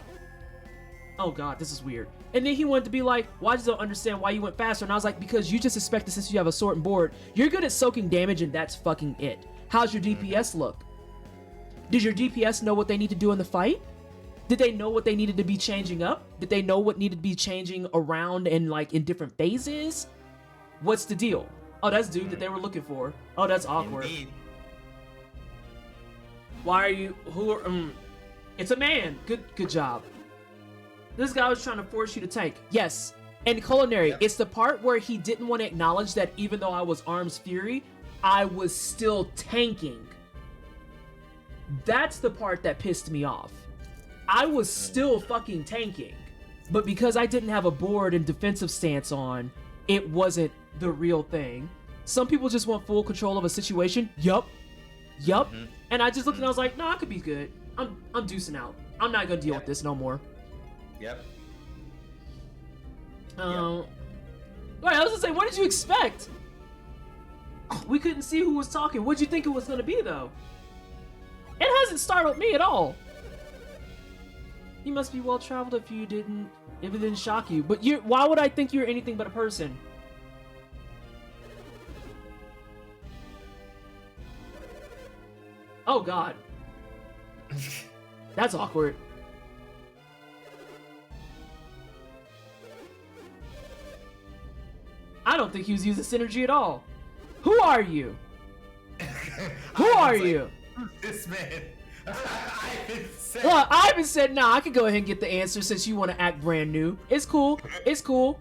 oh god, this is weird. And then he wanted to be like, well, I just don't understand why you went faster. And I was like, because you just expected, since you have a sword and board, you're good at soaking damage and that's fucking it. How's your DPS look? Did your DPS know what they need to do in the fight? Did they know what they needed to be changing up? Did they know what needed to be changing around and like in different phases? What's the deal? Oh, that's dude that they were looking for. Oh, that's awkward. Indeed. Why are you? Who are? It's a man. Good job. This guy was trying to force you to tank. Yes. And culinary, Yep. it's the part where he didn't want to acknowledge that even though I was Arms Fury, I was still tanking. That's the part that pissed me off. I was still fucking tanking. But because I didn't have a board and defensive stance on, it wasn't the real thing. Some people just want full control of a situation. Yup. And I just looked and I was like, no, I could be good. I'm deucing out. I'm not gonna deal with this no more. Yep. Wait, I was gonna say, what did you expect? We couldn't see who was talking. What'd you think it was gonna be, though? It hasn't startled me at all. You must be well traveled if it didn't shock you. But why would I think you're anything but a person? Oh god. That's awkward. I don't think he was using synergy at all. Who are you? Who are you? This man. Ivan said. Look, Ivan said, nah, I could go ahead and get the answer since you want to act brand new. It's cool. It's cool.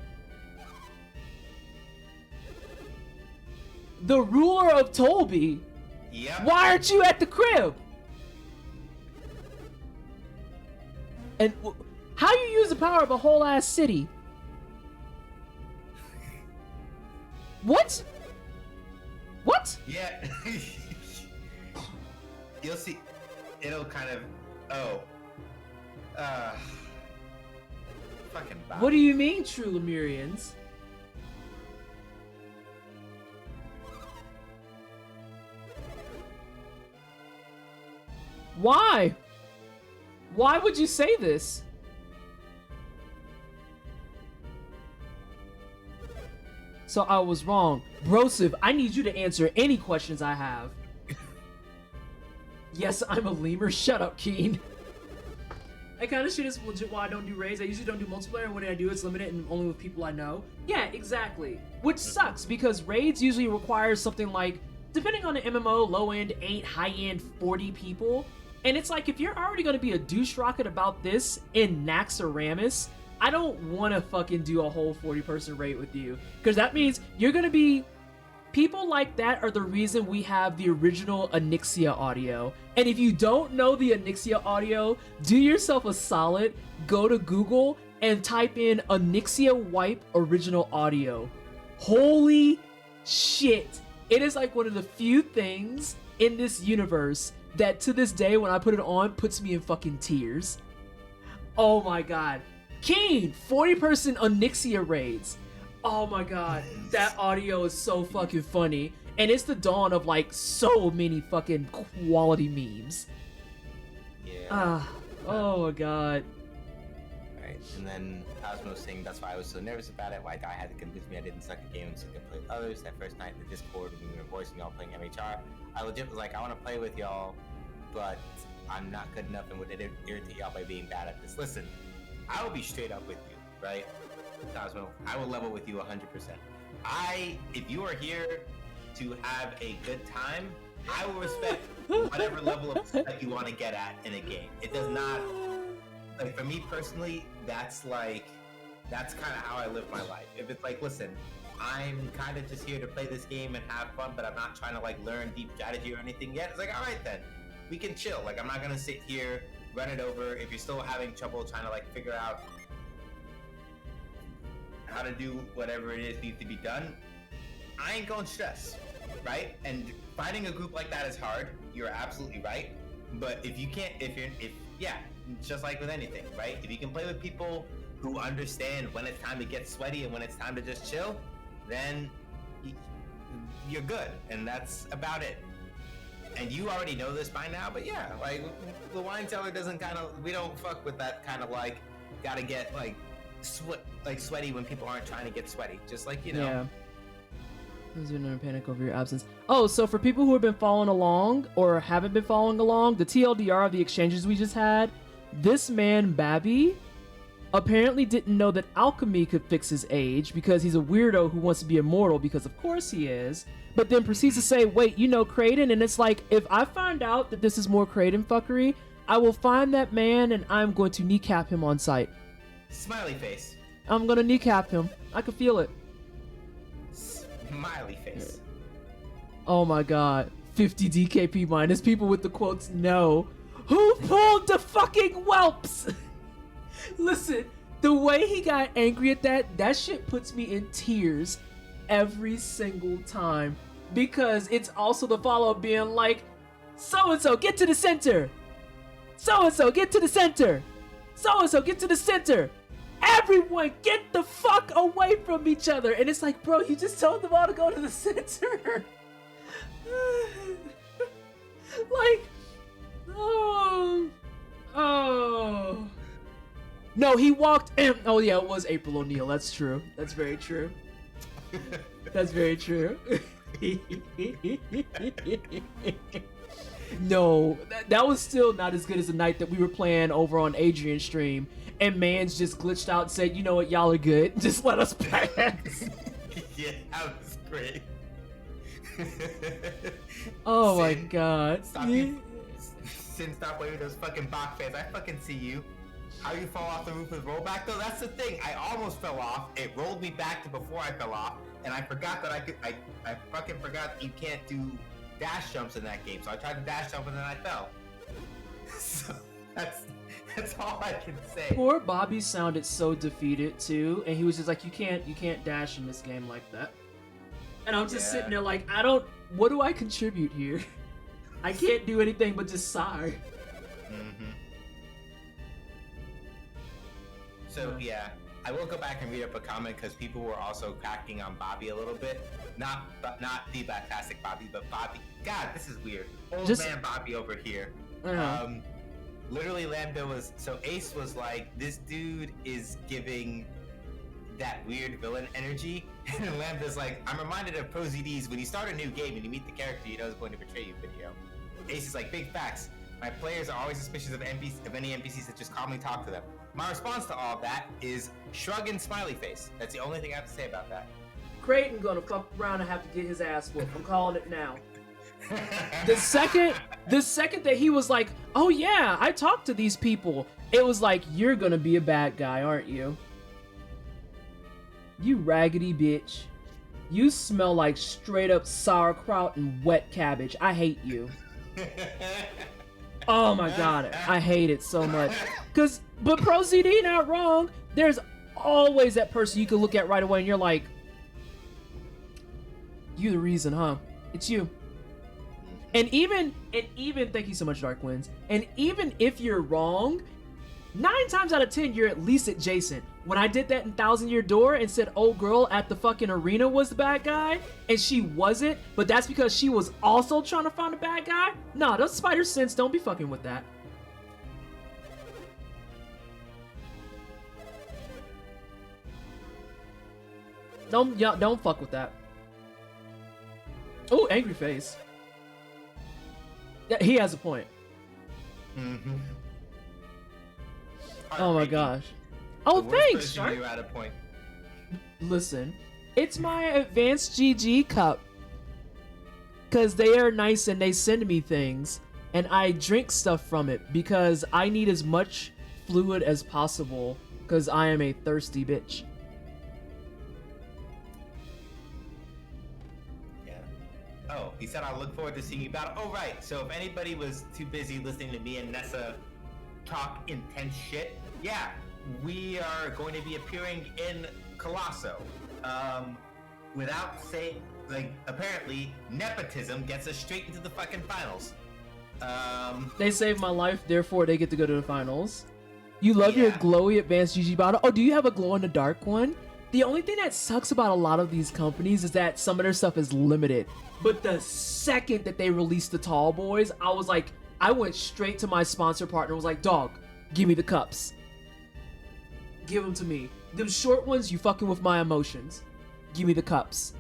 The ruler of Tolby. Yep. Why aren't you at the crib? And how you use the power of a whole ass city? What? What? Yeah. You'll see. It'll kind of. Oh. Fucking Bobby. What do you mean, true Lemurians? Why? Why would you say this? So I was wrong. Brosiv, I need you to answer any questions I have. Yes, I'm a lemur. Shut up, Keen. That kind of shit is legit why I don't do raids. I usually don't do multiplayer, and when I do, it's limited and only with people I know. Yeah, exactly. Which sucks, because raids usually require something like, depending on the MMO, low end 8, high end 40 people. And it's like, if you're already going to be a douche rocket about this in Naxxramas, I don't want to fucking do a whole 40-person raid with you. Because that means you're going to be... People like that are the reason we have the original Onyxia audio. And if you don't know the Onyxia audio, do yourself a solid, go to Google and type in Onyxia Wipe original audio. Holy shit. It is like one of the few things in this universe that to this day when I put it on puts me in fucking tears. Oh my god. Keen, 40-person Onyxia raids. Oh my god, that audio is so fucking funny. And it's the dawn of like so many fucking quality memes. Yeah. Oh my god. Alright, and then Cosmo saying that's why I was so nervous about it, why Guy had to convince me I didn't suck at games and could play with others. That first night in the Discord when we were voicing y'all playing MHR, I legit was like, I want to play with y'all, but I'm not good enough and would irritate y'all by being bad at this. Listen, I will be straight up with you, right? Cosmo, I will level with you 100%. If you are here to have a good time, I will respect whatever level of that you want to get at in a game. It does not, like, for me personally, that's kind of how I live my life. If it's like, listen, I'm kind of just here to play this game and have fun, but I'm not trying to like learn deep strategy or anything yet. It's like, all right then, we can chill. Like, I'm not gonna sit here, run it over. If you're still having trouble trying to like figure out how to do whatever it is needs to be done, I ain't gonna stress, right? And finding a group like that is hard. You're absolutely right. But if you can't, yeah, just like with anything, right? If you can play with people who understand when it's time to get sweaty and when it's time to just chill, then you're good, and that's about it. And you already know this by now, but yeah, like the wine cellar doesn't we don't fuck with that kind of like gotta get like sweaty when people aren't trying to get sweaty. Just like, you know. Yeah. I was in a panic over your absence. Oh, so for people who have been following along or haven't been following along, the TLDR of the exchanges we just had, this man, Babby, apparently didn't know that alchemy could fix his age because he's a weirdo who wants to be immortal because of course he is, but then proceeds to say, wait, you know Kraden? And it's like, if I find out that this is more Kraden fuckery, I will find that man and I'm going to kneecap him on sight. Smiley face. I'm going to kneecap him. I can feel it. Smiley face. Oh my god. 50 DKP minus people with the quotes, no. Who pulled the fucking whelps? Listen, the way he got angry at that shit puts me in tears every single time. Because it's also the follow-up being like, so-and-so, get to the center. So-and-so, get to the center. So-and-so, get to the center. Everyone, get the fuck away from each other. And it's like, bro, you just told them all to go to the center. Like, oh. No, he walked in. Oh, yeah, it was April O'Neil. That's true. That's very true. That's very true. No, that was still not as good as the night that we were playing over on Adrian's stream. And Mans just glitched out and said, you know what, y'all are good. Just let us pass. Yeah, that was great. Oh my Sin, god. Stop Sin, stop waving those fucking Bach fans. I fucking see you. How you fall off the roof with rollback though? That's the thing. I almost fell off. It rolled me back to before I fell off. And I forgot that I fucking forgot that you can't do dash jumps in that game. So I tried to dash jump and then I fell. So that's all I can say. Poor Bobby sounded so defeated too, and he was just like, you can't dash in this game like that. And I'm just sitting there like, what do I contribute here? I can't do anything but just sigh. Mm-hmm. So yeah, I will go back and read up a comment because people were also cracking on Bobby a little bit. Not the Backtastic Bobby, but Bobby. God, this is weird. Old man Bobby over here. Literally Lambda Ace was like, this dude is giving that weird villain energy. And Lambda's like, I'm reminded of Pro ZD's when you start a new game and you meet the character you know is going to betray you video. Ace is like, big facts. My players are always suspicious of any NPCs that just calmly talk to them. My response to all of that is shrug and smiley face. That's the only thing I have to say about that. Creighton gonna fuck around and have to get his ass whooped. I'm calling it now. The second that he was like, oh yeah, I talked to these people, it was like, you're gonna be a bad guy, aren't you? You raggedy bitch. You smell like straight up sauerkraut and wet cabbage. I hate you. Oh my god, I hate it so much. But Pro ZD not wrong. There's always that person you can look at right away and you're like, you the reason, huh? It's you. And even thank you so much, Dark Winds. And even if you're wrong, 9 times out of 10 you're at least adjacent. When I did that in Thousand Year Door and said old girl at the fucking arena was the bad guy, and she wasn't, but that's because she was also trying to find a bad guy? Nah, those spider sense don't be fucking with that. Don't fuck with that. Oh, angry face. He has a point. Mm-hmm. Oh my gosh. Oh, thanks, Shark. You're at a point. Listen, it's my advanced GG cup. Because they are nice and they send me things. And I drink stuff from it because I need as much fluid as possible. Because I am a thirsty bitch. Oh, he said, I look forward to seeing you battle. Oh, right. So if anybody was too busy listening to me and Nessa talk intense shit, yeah, we are going to be appearing in Colosso. Without saying, like, apparently, nepotism gets us straight into the fucking finals. They saved my life, therefore they get to go to the finals. You love your Yeah. glowy advanced GG bottle. Oh, do you have a glow in the dark one? The only thing that sucks about a lot of these companies is that some of their stuff is limited. But the second that they released the tall boys, I was like, I went straight to my sponsor partner and was like, dog, give me the cups. Give them to me. Them short ones, you fucking with my emotions. Give me the cups.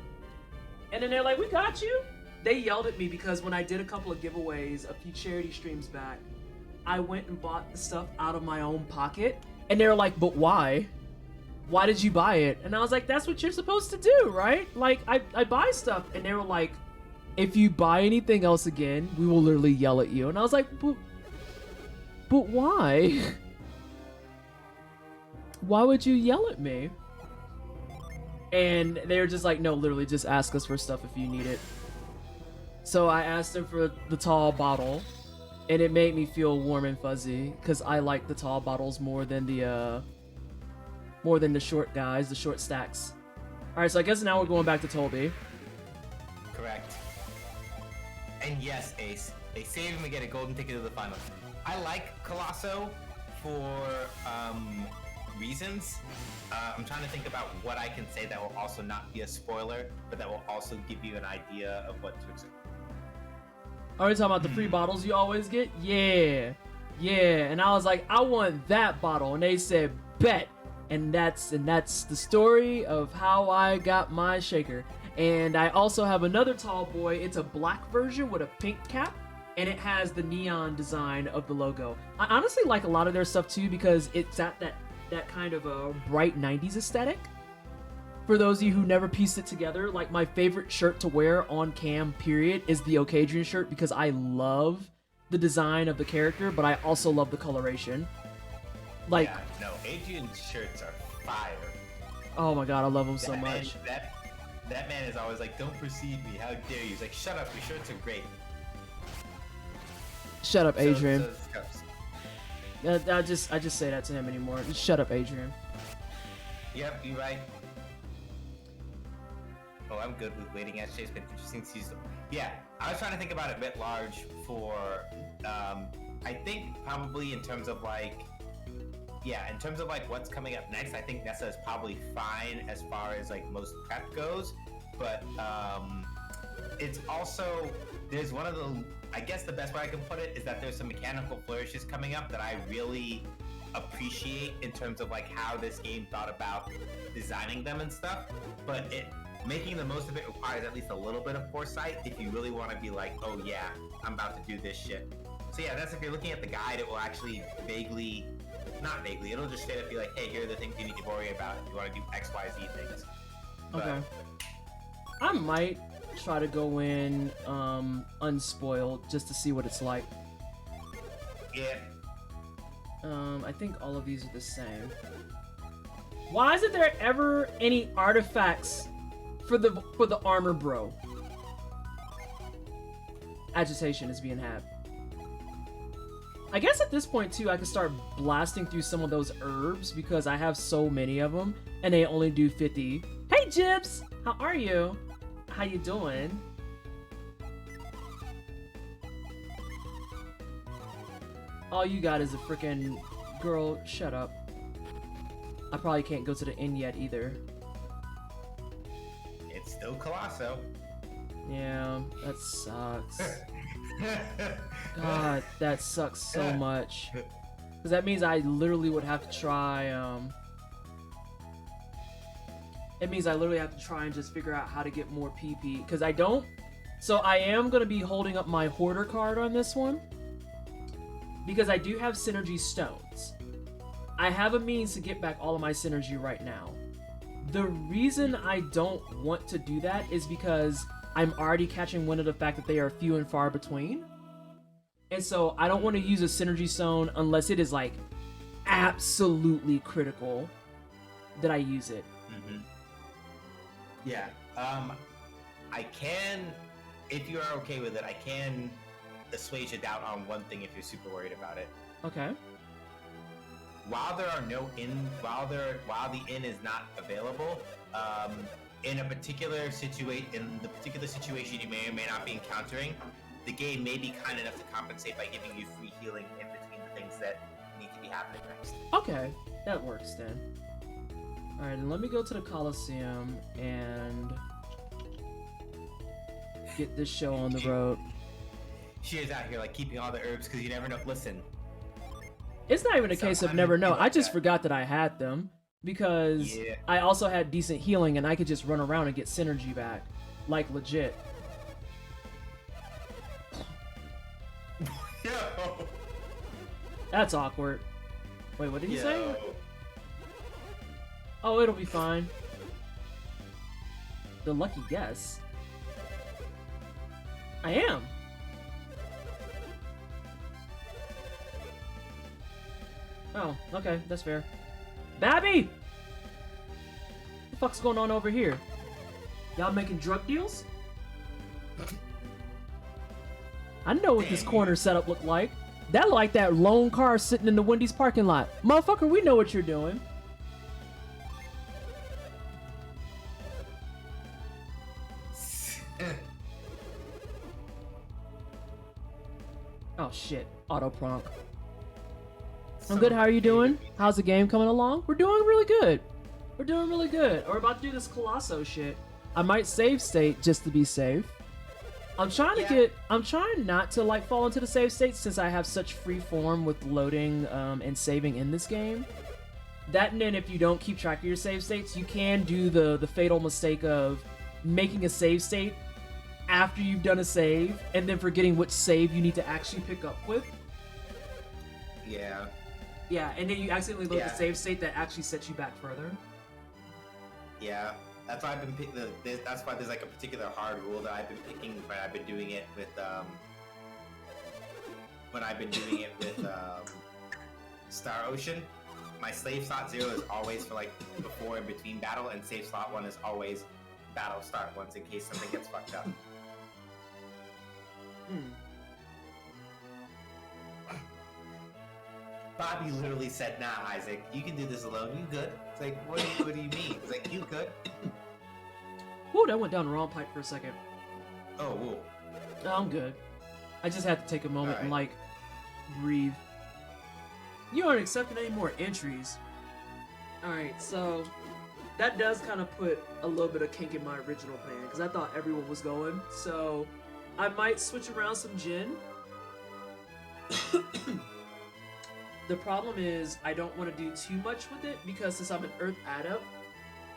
And then they're like, we got you. They yelled at me because when I did a couple of giveaways a few charity streams back, I went and bought the stuff out of my own pocket. And they were like, but why? Why did you buy it? And I was like, that's what you're supposed to do, right? Like, I buy stuff. And they were like, if you buy anything else again, we will literally yell at you. And I was like, but why? Why would you yell at me? And they were just like, no, literally just ask us for stuff if you need it. So I asked them for the tall bottle, and it made me feel warm and fuzzy because I like the tall bottles more than the short guys, the short stacks. All right, so I guess now we're going back to Toby. Correct. And yes, Ace, they save him and get a golden ticket to the final. I like Colosso for reasons. I'm trying to think about what I can say that will also not be a spoiler, but that will also give you an idea of what to expect. Are we talking about the free bottles you always get? Yeah. And I was like, I want that bottle, and they said, bet. And that's the story of how I got my shaker. And I also have another tall boy. It's a black version with a pink cap, and it has the neon design of the logo. I honestly like a lot of their stuff too because it's at that kind of a bright 90s aesthetic. For those of you who never pieced it together, like my favorite shirt to wear on cam, period, is the Ocadrian shirt because I love the design of the character, but I also love the coloration. Like, yeah, no, Adrian's shirts are fire. Oh my god, I love them so That man- much. That man is always like, don't perceive me, how dare you? He's like, shut up, your shirts are great. Shut up, Adrian. So- I just say that to him anymore. Just shut up, Adrian. Yep, you're right. Oh, I'm good with waiting. Actually, it's been interesting season. Yeah, I was trying to think about it a bit large for, I think probably in terms of like, in terms of like what's coming up next, I think Nessa is probably fine as far as like most prep goes, but it's also, there's one of the, I guess the best way I can put it is that there's some mechanical flourishes coming up that I really appreciate in terms of like how this game thought about designing them and stuff, but making the most of it requires at least a little bit of foresight if you really want to be like, oh yeah, I'm about to do this shit. So yeah, that's if you're looking at the guide, it will actually not vaguely, it'll just straight up be like, hey, here are the things you need to worry about if you want to do X, Y, Z things. But, Okay. I might try to go in unspoiled just to see what it's like. yeah, I think all of these are the same. Why isn't there ever any artifacts for the armor bro? Agitation is being had. I guess at this point too, I could start blasting through some of those herbs because I have so many of them, and they only do 50. Hey Jibs, how are you? How you doing? All you got is a freaking girl. Shut up. I probably can't go to the inn yet either. it's still Colosso. Yeah, that sucks. God, that sucks so much. Because that means I literally would have to try, it means I literally have to try and just figure out how to get more PP. Because I don't... So I am going to be holding up my Hoarder card on this one. Because I do have Synergy Stones. I have a means to get back all of my Synergy right now. The reason I don't want to do that is because I'm already catching wind of the fact that they are few and far between. And so I don't want to use a Synergy Stone unless it is like absolutely critical that I use it. Mm-hmm. Yeah, I can, if you are okay with it, I can assuage a doubt on one thing if you're super worried about it. Okay. While there are no while the inn is not available, in the particular situation you may or may not be encountering, the game may be kind enough to compensate by giving you free healing in between the things that need to be happening next. Okay, that works then. Alright, and let me go to the Coliseum and get this show on the road. She is out here like keeping all the herbs because you never know. Listen, It's not even a case of Sometimes never it know. be I like just that. forgot that I had them because Yeah. I also had decent healing and I could just run around and get synergy back. Like legit. Yo. That's awkward. Wait, what did he say? Yo. Oh, it'll be fine. The lucky guess. I am. Oh, okay, that's fair. Babby! What the fuck's going on over here? Y'all making drug deals? I know what this Damn. corner setup looked like. That looked like that lone car sitting in the Wendy's parking lot. Motherfucker, we know what you're doing. Oh shit, auto pronk. I'm good, how are you doing? How's the game coming along? We're doing really good. We're doing really good. We're about to do this Colosso shit. I might save state just to be safe. I'm trying to Yeah. I'm trying not to like fall into the save state since I have such free form with loading and saving in this game. That and then if you don't keep track of your save states, you can do the fatal mistake of making a save state after you've done a save and then forgetting which save you need to actually pick up with. Yeah. Yeah, and then you accidentally load Yeah. the save state that actually sets you back further. Yeah. That's why I've been picking. That's why there's like a particular hard rule that I've been picking when I've been doing it with Star Ocean. My slave slot 0 is always for like before and between battle, and save slot 1 is always battle start once in case something gets fucked up. Bobby literally said, "Nah, Isaac, you can do this alone. You good?" It's like, what do you mean? It's like, you good? Whoa, that went down the wrong pipe for a second. Oh, whoa. No, I'm good. I just had to take a moment and like breathe. You aren't accepting any more entries. Alright, so that does kind of put a little bit of kink in my original plan because I thought everyone was going. So I might switch around some gin. The problem is I don't want to do too much with it because since I'm an earth adept,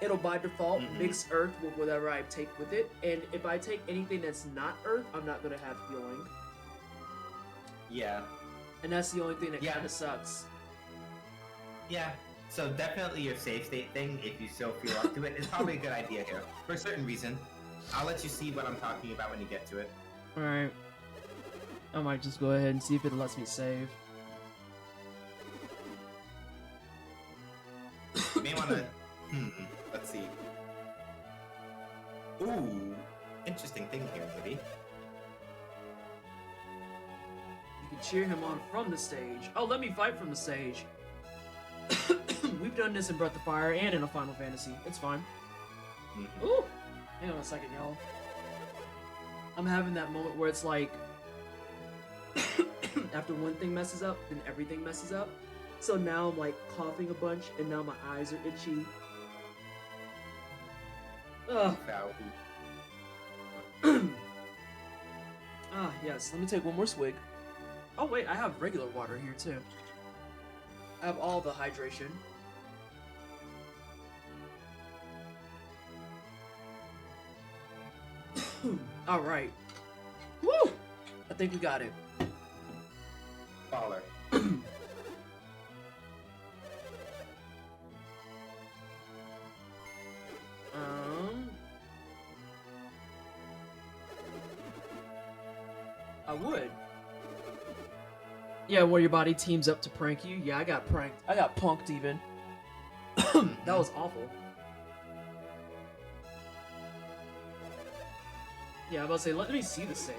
it'll by default mix earth with whatever I take with it. And if I take anything that's not earth, I'm not going to have healing. Yeah. And that's the only thing that Yeah. kind of sucks. Yeah. So definitely your save state thing, if you still feel up to it, is probably a good idea here. For a certain reason. I'll let you see what I'm talking about when you get to it. Alright. I might just go ahead and see if it lets me save. You may want to... let's see. Ooh. Interesting thing here, maybe. You can cheer him on from the stage. Oh, let me fight from the stage. We've done this in Breath of Fire and in a Final Fantasy. It's fine. Ooh! Hang on a second, y'all. I'm having that moment where it's like... after one thing messes up, then everything messes up. So now I'm like coughing a bunch, and now my eyes are itchy. Ugh. Ah, yes. Let me take one more swig. Oh, wait, I have regular water here, too. I have all the hydration. Alright. Woo! I think we got it. Baller. I would. Yeah, where your body teams up to prank you. Yeah, I got pranked. I got punked even. That was awful. Yeah, I was about to say, let me see the stage.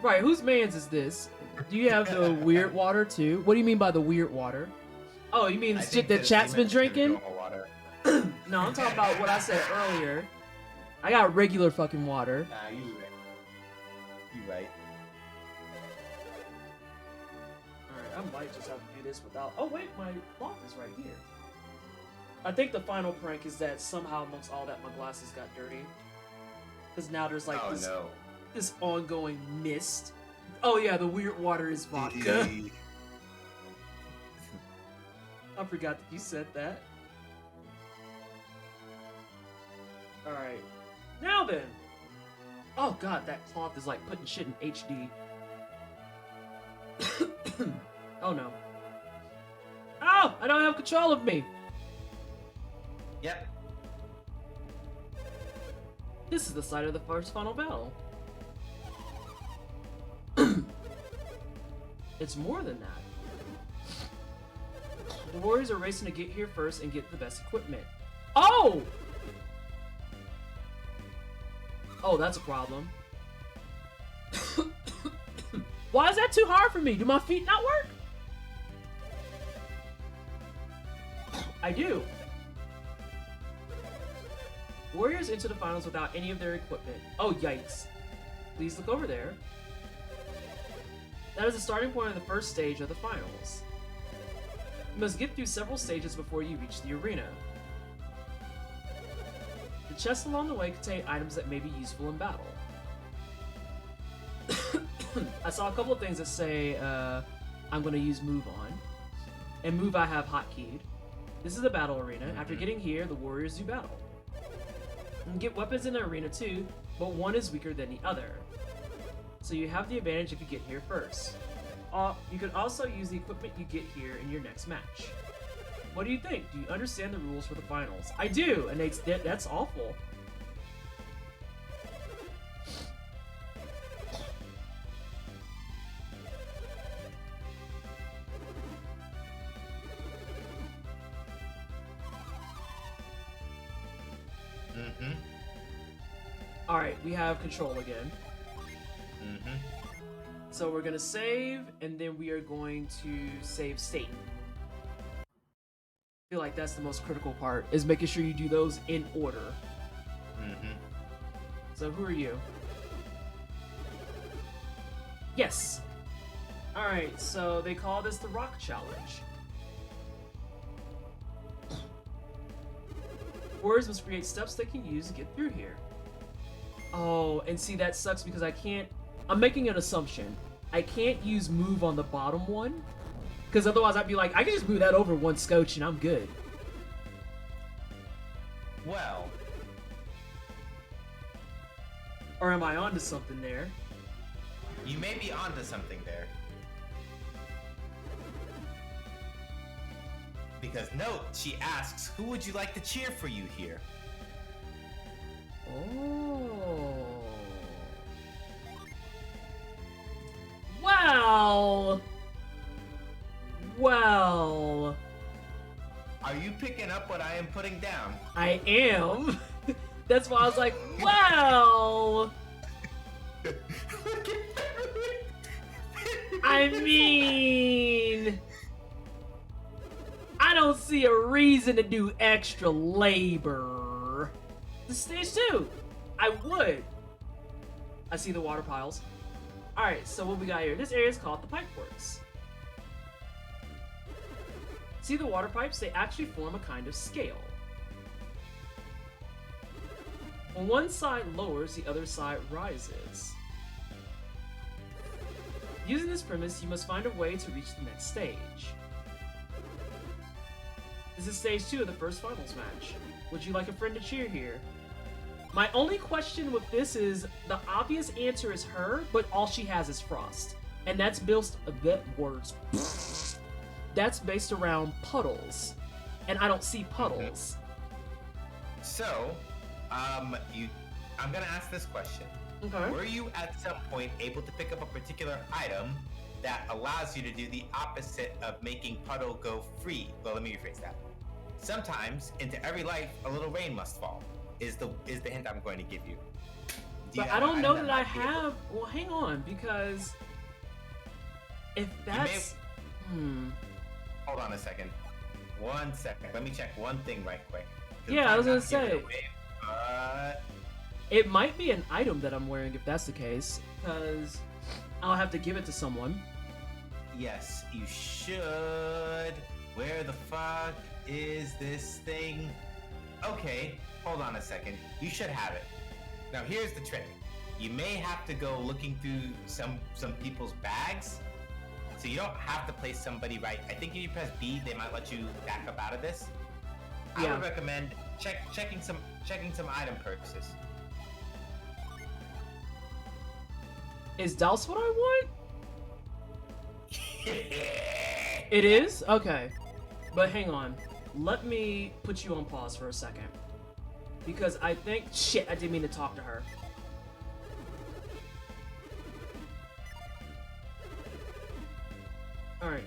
Right, whose man's is this? Do you have the weird water too? What do you mean by the weird water? Oh, you mean the I shit think that chat's been it's drinking? normal water. No, I'm talking about what I said earlier. I got regular fucking water. Nah, you right. You right. might just have to do this without. Oh wait, my lock is right here. I think the final prank is that somehow amongst all that, my glasses got dirty. Because now there's like Oh this, no. this ongoing mist. Oh yeah, the weird water is vodka. I forgot that you said that. Alright. Now then! Oh god, that cloth is like putting shit in HD. Oh no. Oh! I don't have control of me! Yep. This is the site of the first final battle. It's more than that. The warriors are racing to get here first and get the best equipment. Oh! Oh, that's a problem. Why is that too hard for me? Do my feet not work? I do. Warriors enter the finals without any of their equipment. Oh, yikes. Please look over there. That is the starting point of the first stage of the finals. You must get through several stages before you reach the arena. The chests along the way contain items that may be useful in battle. I saw a couple of things that say I'm going to use move on. And move I have hotkeyed. This is the battle arena. After getting here, the warriors do battle. You can get weapons in the arena too, but one is weaker than the other. So you have the advantage if you get here first. You can also use the equipment you get here in your next match. What do you think? Do you understand the rules for the finals? I do, and that's awful. Alright, we have control again. So we're gonna save, and then we are going to save state. I feel like that's the most critical part, is making sure you do those in order. So who are you? Yes! Alright, so they call this the Rock Challenge. Warriors must create steps they can use to get through here. Oh, and see, that sucks because I can't... I'm making an assumption. I can't use move on the bottom one, because otherwise I'd be like, I can just move that over one scotch and I'm good. Well. Or am I onto something there? You may be onto something there. Because note, she asks, who would you like to cheer for you here? Oh. Well. Well. Are you picking up what I am putting down? I am. That's why I was like, well. I mean, I don't see a reason to do extra labor. The stage 2, I would. I see the water piles. Alright, so what we got here? This area is called the Pipeworks. See the water pipes? They actually form a kind of scale. When one side lowers, the other side rises. Using this premise, you must find a way to reach the next stage. This is stage 2 of the first finals match. Would you like a friend to cheer here? My only question with this is, the obvious answer is her, but all she has is Frost. And that's built, that's based around puddles. And I don't see puddles. So, I'm gonna ask this question. Okay. Were you at some point able to pick up a particular item that allows you to do the opposite of making puddle go free? Well, let me rephrase that. Sometimes, into every life, a little rain must fall. Is the hint I'm going to give you. But I don't know that I have. Well, hang on, because if that's Hold on a second. 1 second. Let me check one thing right quick. Yeah, I was gonna say. But it might be an item that I'm wearing if that's the case, because I'll have to give it to someone. yes, you should. Where the fuck is this thing? Okay, hold on a second. You should have it. Now here's the trick. You may have to go looking through some people's bags. So you don't have to place somebody right. I think if you press B, they might let you back up out of this. I Yeah. would recommend checking some item purchases. Is Douse what I want? It is? Okay. But hang on. Let me put you on pause for a second. Because I think... Shit, I didn't mean to talk to her. Alright.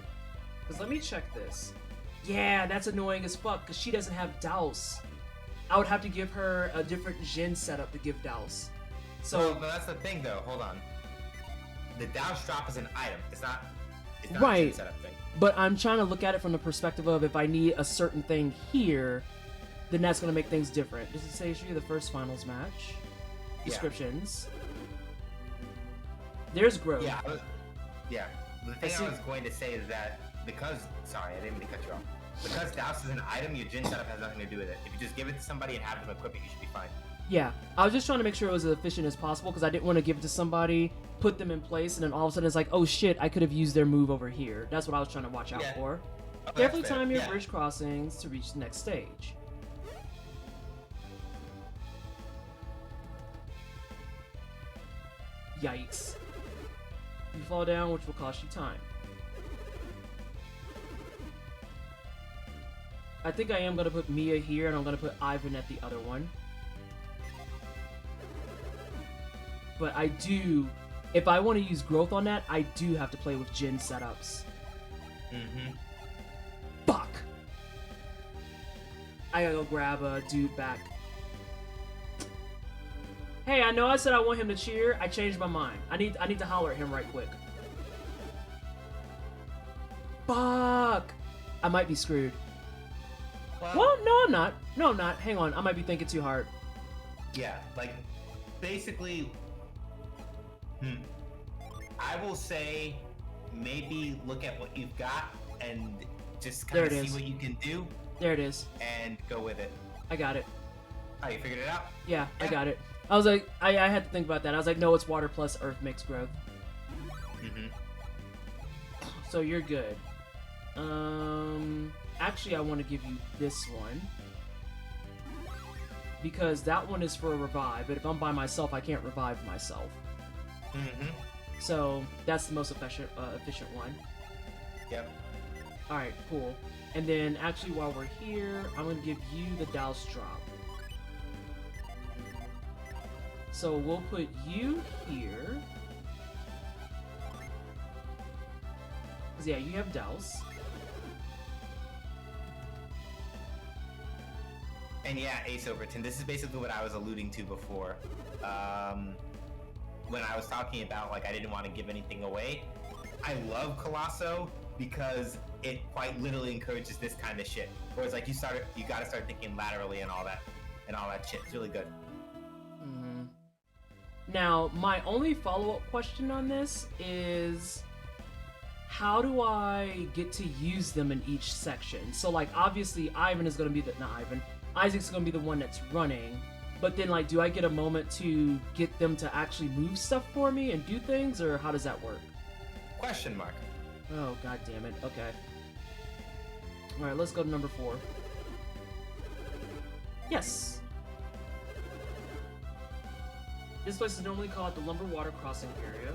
Because let me check this. Yeah, that's annoying as fuck, because she doesn't have Douse. I would have to give her a different Jin setup to give Douse. So... Well, no, that's the thing, though. Hold on. The Douse drop is an item. It's not a Right. Jin setup thing. But I'm trying to look at it from the perspective of if I need a certain thing here, then that's going to make things different. Does it say show you the first finals match? Yeah. Descriptions. There's growth. Yeah. Yeah. The thing see- I was going to say is that because... Sorry, I didn't mean to cut you off. Because Douse is an item, your Jin setup has nothing to do with it. If you just give it to somebody and have them equip it, you should be fine. Yeah. I was just trying to make sure it was as efficient as possible because I didn't want to give it to somebody, put them in place, and then all of a sudden it's like, oh shit, I could have used their move over here. That's what I was trying to watch out Yeah. for. Oh, that's Carefully fair. time your Yeah. bridge crossings to reach the next stage. Yikes. You fall down, which will cost you time. I think I am going to put Mia here, and I'm going to put Ivan at the other one. But I do... If I want to use growth on that, I do have to play with Jin setups. Mm-hmm. Fuck! I gotta go grab a dude back. Hey, I know I said I want him to cheer. I changed my mind. I need to holler at him right quick. Fuck! I might be screwed. Well, no, I'm not. No, I'm not. Hang on. I might be thinking too hard. Yeah, like, basically... I will say, maybe look at what you've got and just kind There of it see is. what you can do There it is. and go with it. I got it. Oh, you figured it out? Yeah, I Yeah. got it. I was like, I had to think about that. I was like, no, it's water plus earth mixed growth. Mm-hmm. So you're good. Actually, I want to give you this one. Because that one is for a revive, but if I'm by myself, I can't revive myself. Mm-hmm. So that's the most efficient one. Yep. Alright, cool. And then actually while we're here, I'm going to give you the Douse drop. So we'll put you here. Because yeah, you have Douse. And yeah, Ace Overton, this is basically what I was alluding to before. When I was talking about, like, I didn't want to give anything away. I love Colosso because it quite literally encourages this kind of shit. Whereas, like, you gotta start thinking laterally and all that shit. It's really good. Mm-hmm. Now, my only follow-up question on this is... How do I get to use them in each section? So, like, obviously, Ivan is going to be the... Not Ivan. Isaac's going to be the one that's running. But then, like, do I get a moment to get them to actually move stuff for me and do things? Or how does that work? Question mark. Oh, god damn it. Okay. Alright, let's go to number 4. Yes! This place is normally called the Lumber Water Crossing Area.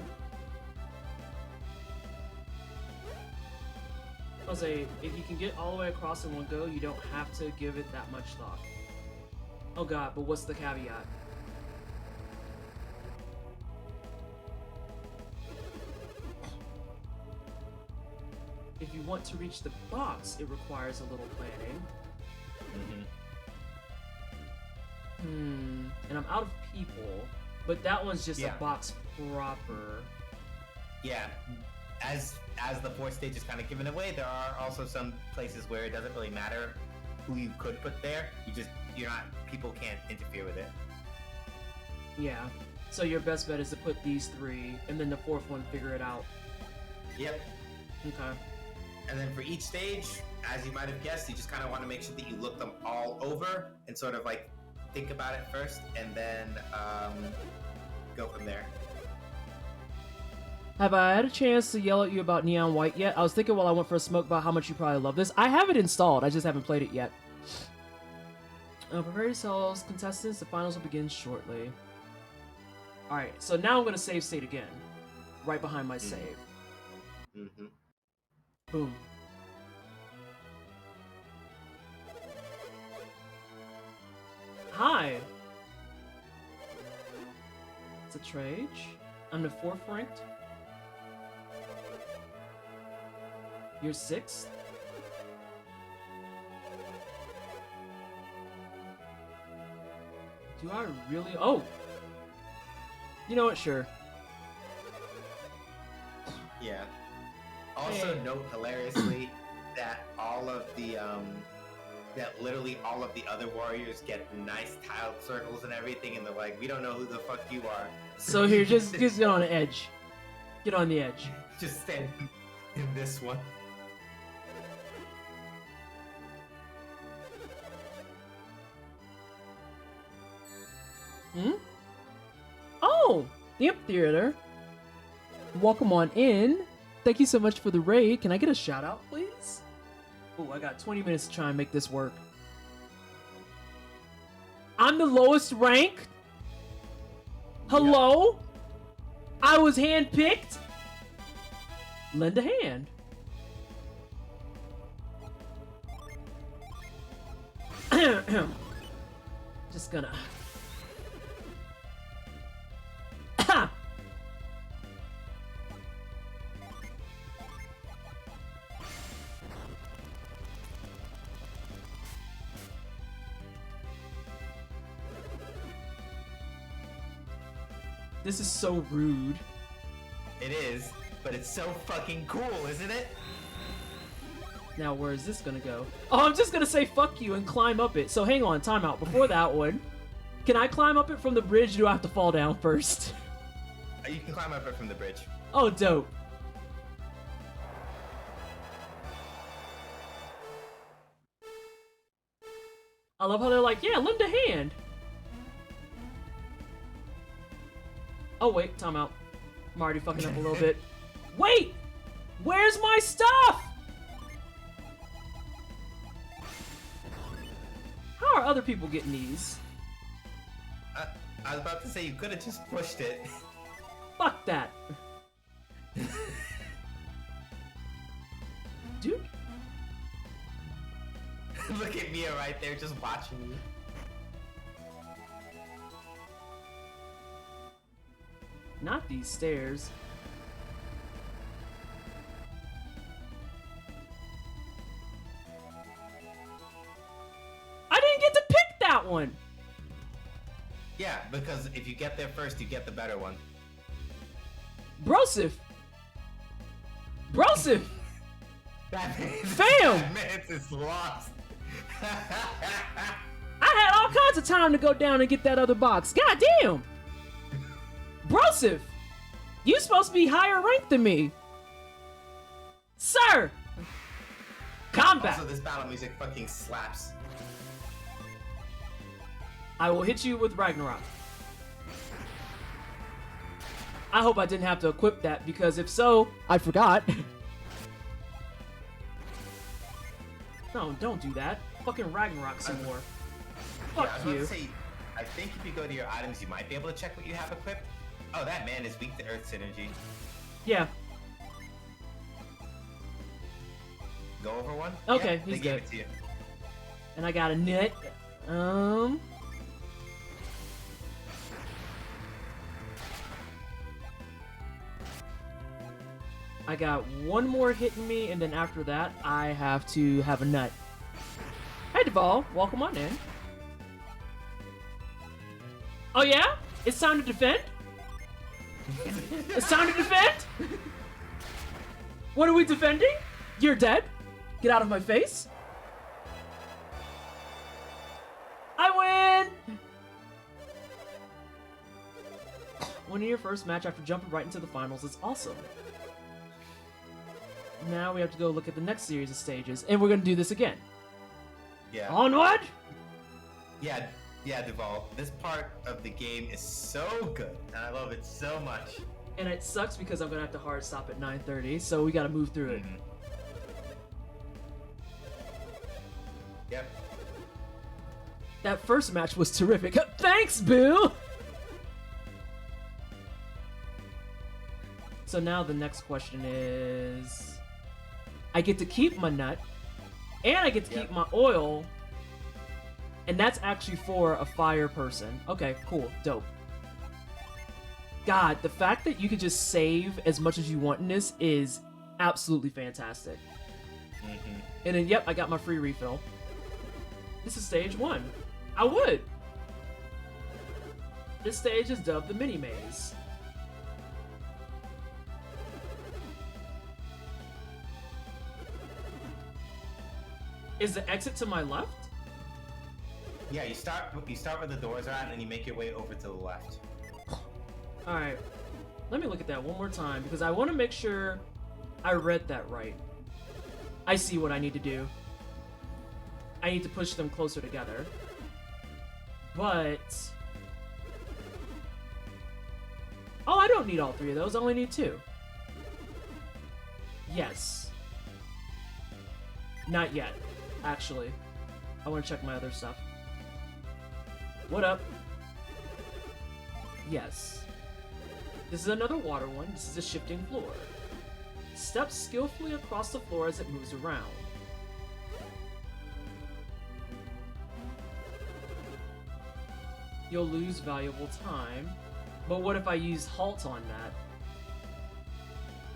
I'll say, if you can get all the way across in one go, you don't have to give it that much thought. Oh god, but what's the caveat? If you want to reach the box, it requires a little planning. Mm-hmm. And I'm out of people, but that one's just Yeah. a box proper. Yeah. As the fourth stage is kind of given away, there are also some places where it doesn't really matter who you could put there. People can't interfere with it. Yeah. So your best bet is to put these 3, and then the 4th one figure it out. Yep. Okay. And then for each stage, as you might have guessed, you just kind of want to make sure that you look them all over and sort of like think about it first, and then go from there. Have I had a chance to yell at you about Neon White yet? I was thinking while I went for a smoke about how much you probably love this. I have it installed. I just haven't played it yet. Prepare yourselves, contestants. The finals will begin shortly. Alright, so now I'm going to save state again. Right behind my save. Mm-hmm. Boom. Hi. It's a trade. I'm the 4th ranked. You're 6th. Do I really? Oh! You know what? Sure. Yeah. Also Hey. note hilariously that all of the that literally all of the other warriors get nice tiled circles and everything, and they're like, we don't know who the fuck you are. So here, just get on the edge. Get on the edge. Just stand in this one. Hmm? Oh! The Amphitheater. Welcome on in. Thank you so much for the raid. Can I get a shout out, please? Oh, I got 20 minutes to try and make this work. I'm the lowest rank? Hello? I was handpicked? Lend a hand. Just gonna... This is so rude. It is, but it's so fucking cool, isn't it? Now, where is this gonna go? Oh, I'm just gonna say fuck you and climb up it. So hang on, timeout. Before that one, can I climb up it from the bridge or do I have to fall down first? You can climb up it from the bridge. Oh, dope. I love how they're like, yeah, lend a hand. Oh, wait, timeout. I'm already fucking up a little bit. Wait! Where's my stuff? How are other people getting these? I was about to say you could have just pushed it. Fuck that. Dude. Look at Mia right there just watching you. Not these stairs. I didn't get to pick that one. Yeah, because if you get there first, you get the better one. Brosif. Brosif. Fam! That man's is lost. I had all kinds of time to go down and get that other box. God damn. Brosif. You supposed to be higher ranked than me. Sir. Combat. Also, this battle music fucking slaps. I will hit you with Ragnarok. I hope I didn't have to equip that, because if so, I forgot. No, don't do that. Fucking Ragnarok some more. Fuck Yeah, I was about you. to say, I think if you go to your items, you might be able to check what you have equipped. Oh, that man is weak to Earth synergy. Yeah. Go over one? Okay, Yeah, he's they gave good. it to you. And I got a net. I got one more hitting me, and then after that, I have to have a nut. Hey, Deval, welcome on in. Oh yeah? It's time to defend? It's time to defend? What are we defending? You're dead? Get out of my face. I win! Winning your first match after jumping right into the finals is awesome. Now we have to go look at the next series of stages, and we're gonna do this again. Yeah. Onward! Yeah, Duval. This part of the game is so good, and I love it so much. And it sucks because I'm gonna have to hard stop at 9:30, so we gotta move through it. Yep. That first match was terrific. Thanks, Boo! So now the next question is... I get to keep my nut, and I get to keep my oil, and that's actually for a fire person. Okay, cool, dope. God, the fact that you can just save as much as you want in this is absolutely fantastic. And then, yep, I got my free refill. This is stage 1. I would. This stage is dubbed the mini maze. Is the exit to my left? Yeah, you start where the doors are at, and then you make your way over to the left. Alright. Let me look at that one more time, because I want to make sure I read that right. I see what I need to do. I need to push them closer together. But... oh, I don't need all 3 of those. I only need 2. Yes. Not yet, actually. I want to check my other stuff. What up? Yes. This is another water one. This is a shifting floor. Step skillfully across the floor as it moves around. You'll lose valuable time. But what if I use halt on that?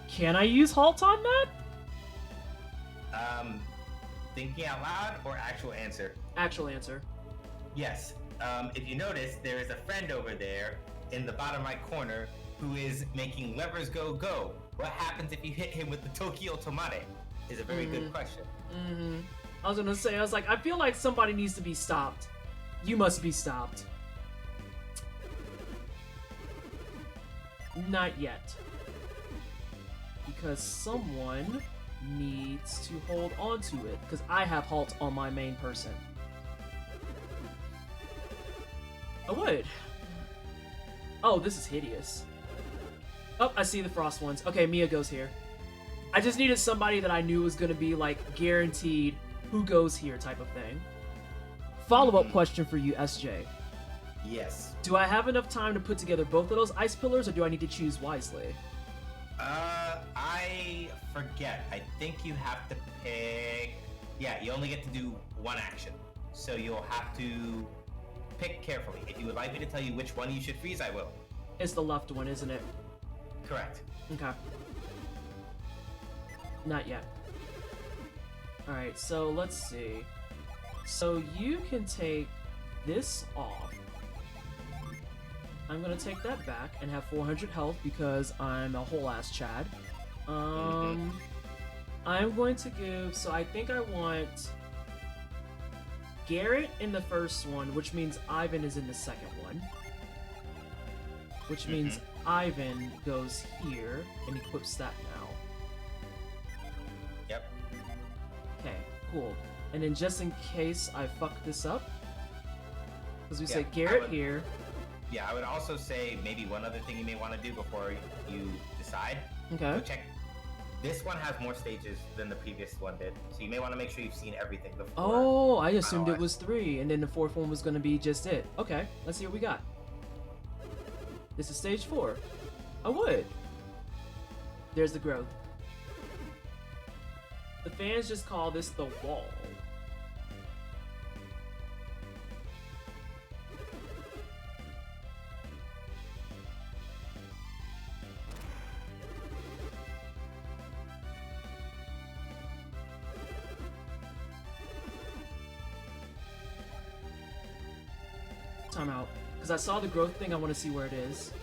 Can I use halt on that? Thinking out loud or actual answer? Actual answer. Yes. If you notice, there is a friend over there in the bottom right corner who is making levers go go. What happens if you hit him with the Tokyo Tomate? Is a very good question. I was gonna say, I feel like somebody needs to be stopped. You must be stopped. Not yet. Because someone needs to hold on to it. Because I have halt on my main person. I would. Oh, this is hideous. Oh, I see the frost ones. Okay, Mia goes here. I just needed somebody that I knew was gonna be, like, guaranteed who goes here type of thing. Follow-up question for you, SJ. Yes. Do I have enough time to put together both of those ice pillars, or do I need to choose wisely? I forget. I think you have to pick... yeah, you only get to do one action. So you'll have to pick carefully. If you would like me to tell you which one you should freeze, I will. It's the left one, isn't it? Correct. Okay. Not yet. Alright, so let's see. So you can take this off. I'm gonna take that back and have 400 health because I'm a whole ass Chad. I'm going to give, so I think I want Garrett in the first one, which means Ivan is in the second one. Which means Ivan goes here and equips that now. Yep. Okay, cool. And then just in case I fuck this up, because we said Garrett here. Yeah, I would also say maybe one other thing you may want to do before you decide. Okay. So check. This one has more stages than the previous one did, so you may want to make sure you've seen everything before. Oh, I assumed it was 3, and then the 4th one was going to be just it. Okay, let's see what we got. This is stage 4. I would. There's the growth. The fans just call this the wall. Time out. Because I saw the growth thing, I want to see where it is.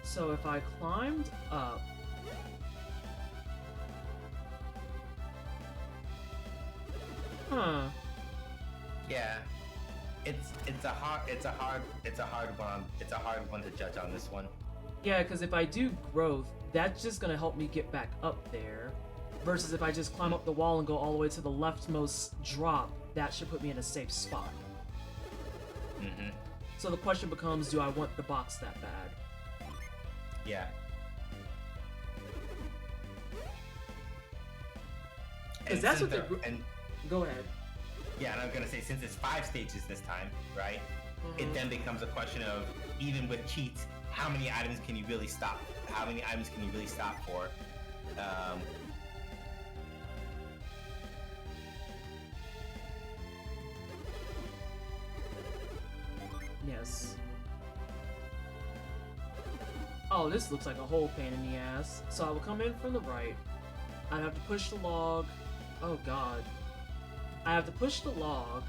So if I climbed up... Huh. Yeah. it's a hard one to judge on this one. Yeah, because if I do growth, that's just gonna help me get back up there. Versus if I just climb up the wall and go all the way to the leftmost drop, that should put me in a safe spot. Mm-hmm. So the question becomes, do I want the box that bad? Yeah. Because that's what since the... and Go ahead. yeah, and I'm gonna say since it's 5 stages this time, right? It then becomes a question of, even with cheats, how many items can you really stop? How many items can you really stop for? Yes. Oh, this looks like a whole pain in the ass. So I will come in from the right. I have to push the log. Oh god. I have to push the log,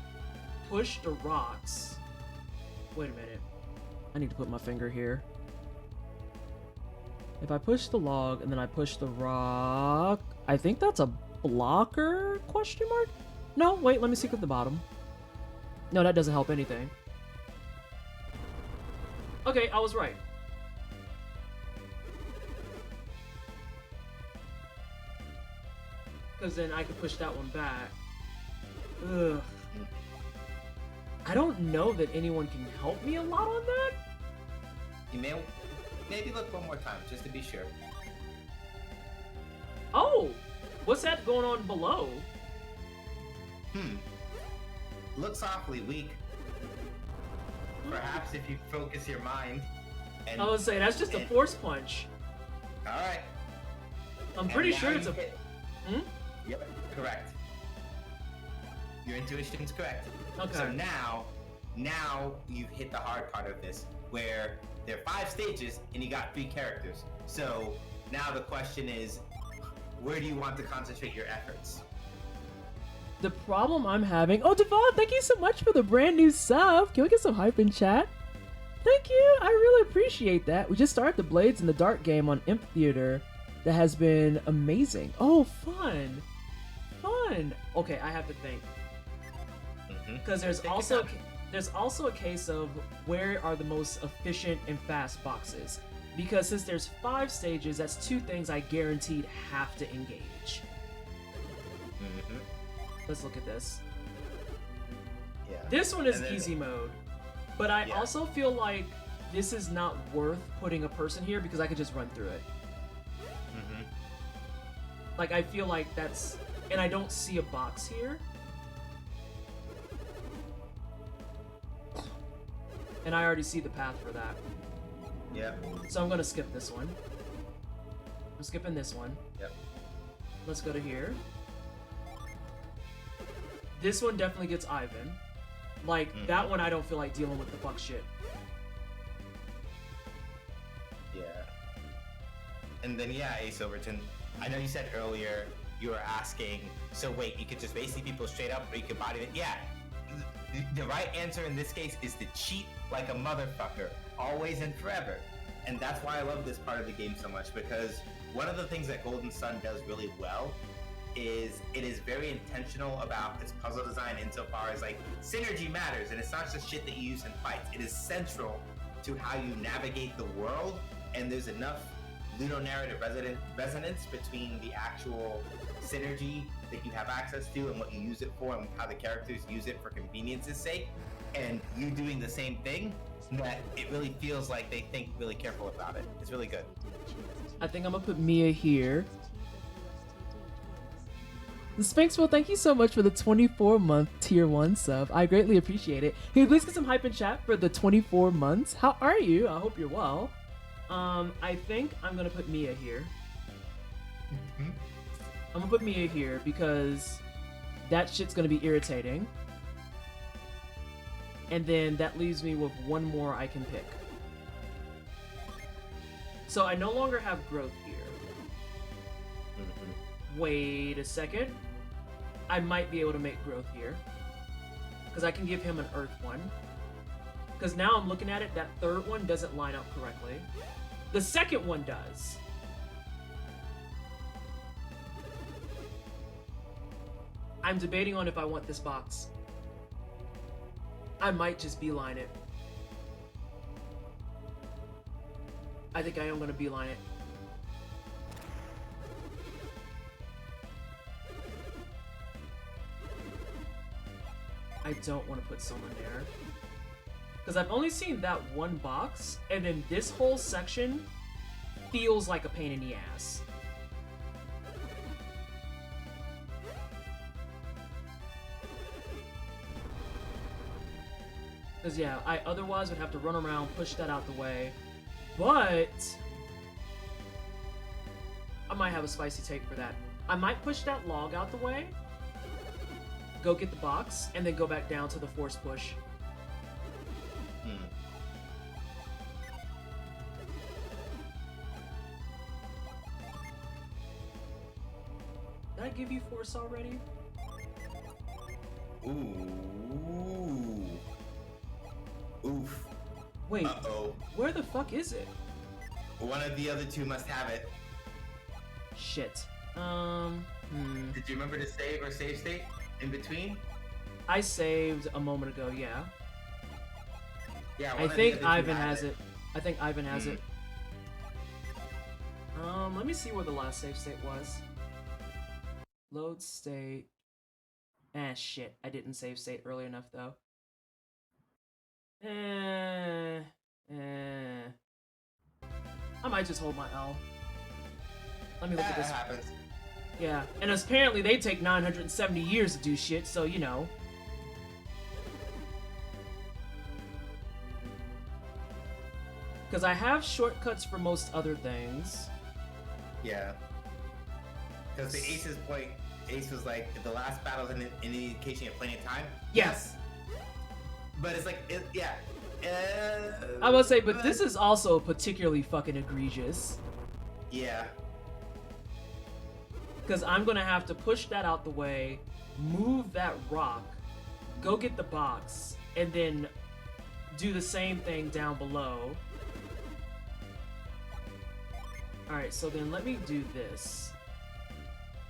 push the rocks. Wait a minute. I need to put my finger here. If I push the log and then I push the rock, I think that's a blocker? Question mark? No, wait, let me see at the bottom. No, that doesn't help anything. Okay, I was right. Because then I could push that one back. Ugh. I don't know that anyone can help me a lot on that. You may maybe look one more time just to be sure. Oh! What's that going on below? Looks awfully weak. Perhaps if you focus your mind and I was saying, that's just a force punch. Alright. I'm pretty sure it's a... Yep, correct. Your intuition's correct. Okay. So now you've hit the hard part of this, where there are 5 stages and you got 3 characters. So now the question is, where do you want to concentrate your efforts? The problem I'm having... Oh, Devon, thank you so much for the brand new sub. Can we get some hype in chat? Thank you. I really appreciate that. We just started the Blades in the Dark game on Imp Theater. That has been amazing. Oh, fun. Fun. Okay, I have to think. Because there's also a case of where are the most efficient and fast boxes. Because since there's 5 stages, that's 2 things I guaranteed have to engage. Let's look at this. Yeah. This one is easy mode. But I also feel like this is not worth putting a person here because I could just run through it. Like, I feel like that's... And I don't see a box here. And I already see the path for that. Yeah. So I'm gonna skip this one. I'm skipping this one. Yep. Let's go to here. This one definitely gets Ivan. Like, that one I don't feel like dealing with the fuck shit. Yeah. And then, yeah, Ace Overton, I know you said earlier you were asking, so wait, you could just basically people straight up, or you could body it? Yeah. The right answer in this case is to cheat like a motherfucker, always and forever. And that's why I love this part of the game so much, because one of the things that Golden Sun does really well is it is very intentional about its puzzle design insofar as, like, synergy matters, and it's not just shit that you use in fights. It is central to how you navigate the world, and there's enough ludonarrative resonance between the actual synergy that you have access to and what you use it for and how the characters use it for convenience's sake, and you doing the same thing, that it really feels like they think really careful about it. It's really good. I think I'm gonna put Mia here. The Sphinxville, thank you so much for the 24-month tier 1 sub. I greatly appreciate it. Can you please get some hype in chat for the 24 months? How are you? I hope you're well. I think I'm gonna put Mia here. I'm gonna put Mia here because that shit's gonna be irritating. And then that leaves me with one more I can pick. So I no longer have growth here. Wait a second. I might be able to make growth here. Because I can give him an earth one. Because now I'm looking at it, that third one doesn't line up correctly. The second one does. I'm debating on if I want this box. I might just beeline it. I think I am gonna beeline it. I don't want to put someone there. Because I've only seen that one box, and then this whole section feels like a pain in the ass. Because yeah, I otherwise would have to run around, push that out the way. But I might have a spicy take for that. I might push that log out the way, go get the box, and then go back down to the force push. Did I give you force already? Ooh. Oof. Wait, Uh-oh. where the fuck is it? One of the other two must have it. Shit. Did you remember to save or save state in between? I saved a moment ago, yeah. Yeah, I think Ivan has it. I think Ivan has it. Let me see where the last save state was. Load state. Ah, shit. I didn't save state early enough, though. I might just hold my L. Let me look at this. That happens. Yeah, and apparently they take 970 years to do shit, so you know. Because I have shortcuts for most other things. Yeah. Because the Ace's point, Ace was like, if the last battle is an indication of plenty of time. Yes. But it's like, yeah. I will say, but this is also particularly fucking egregious. Yeah. Because I'm gonna have to push that out the way, move that rock, go get the box, and then do the same thing down below. Alright, so then let me do this.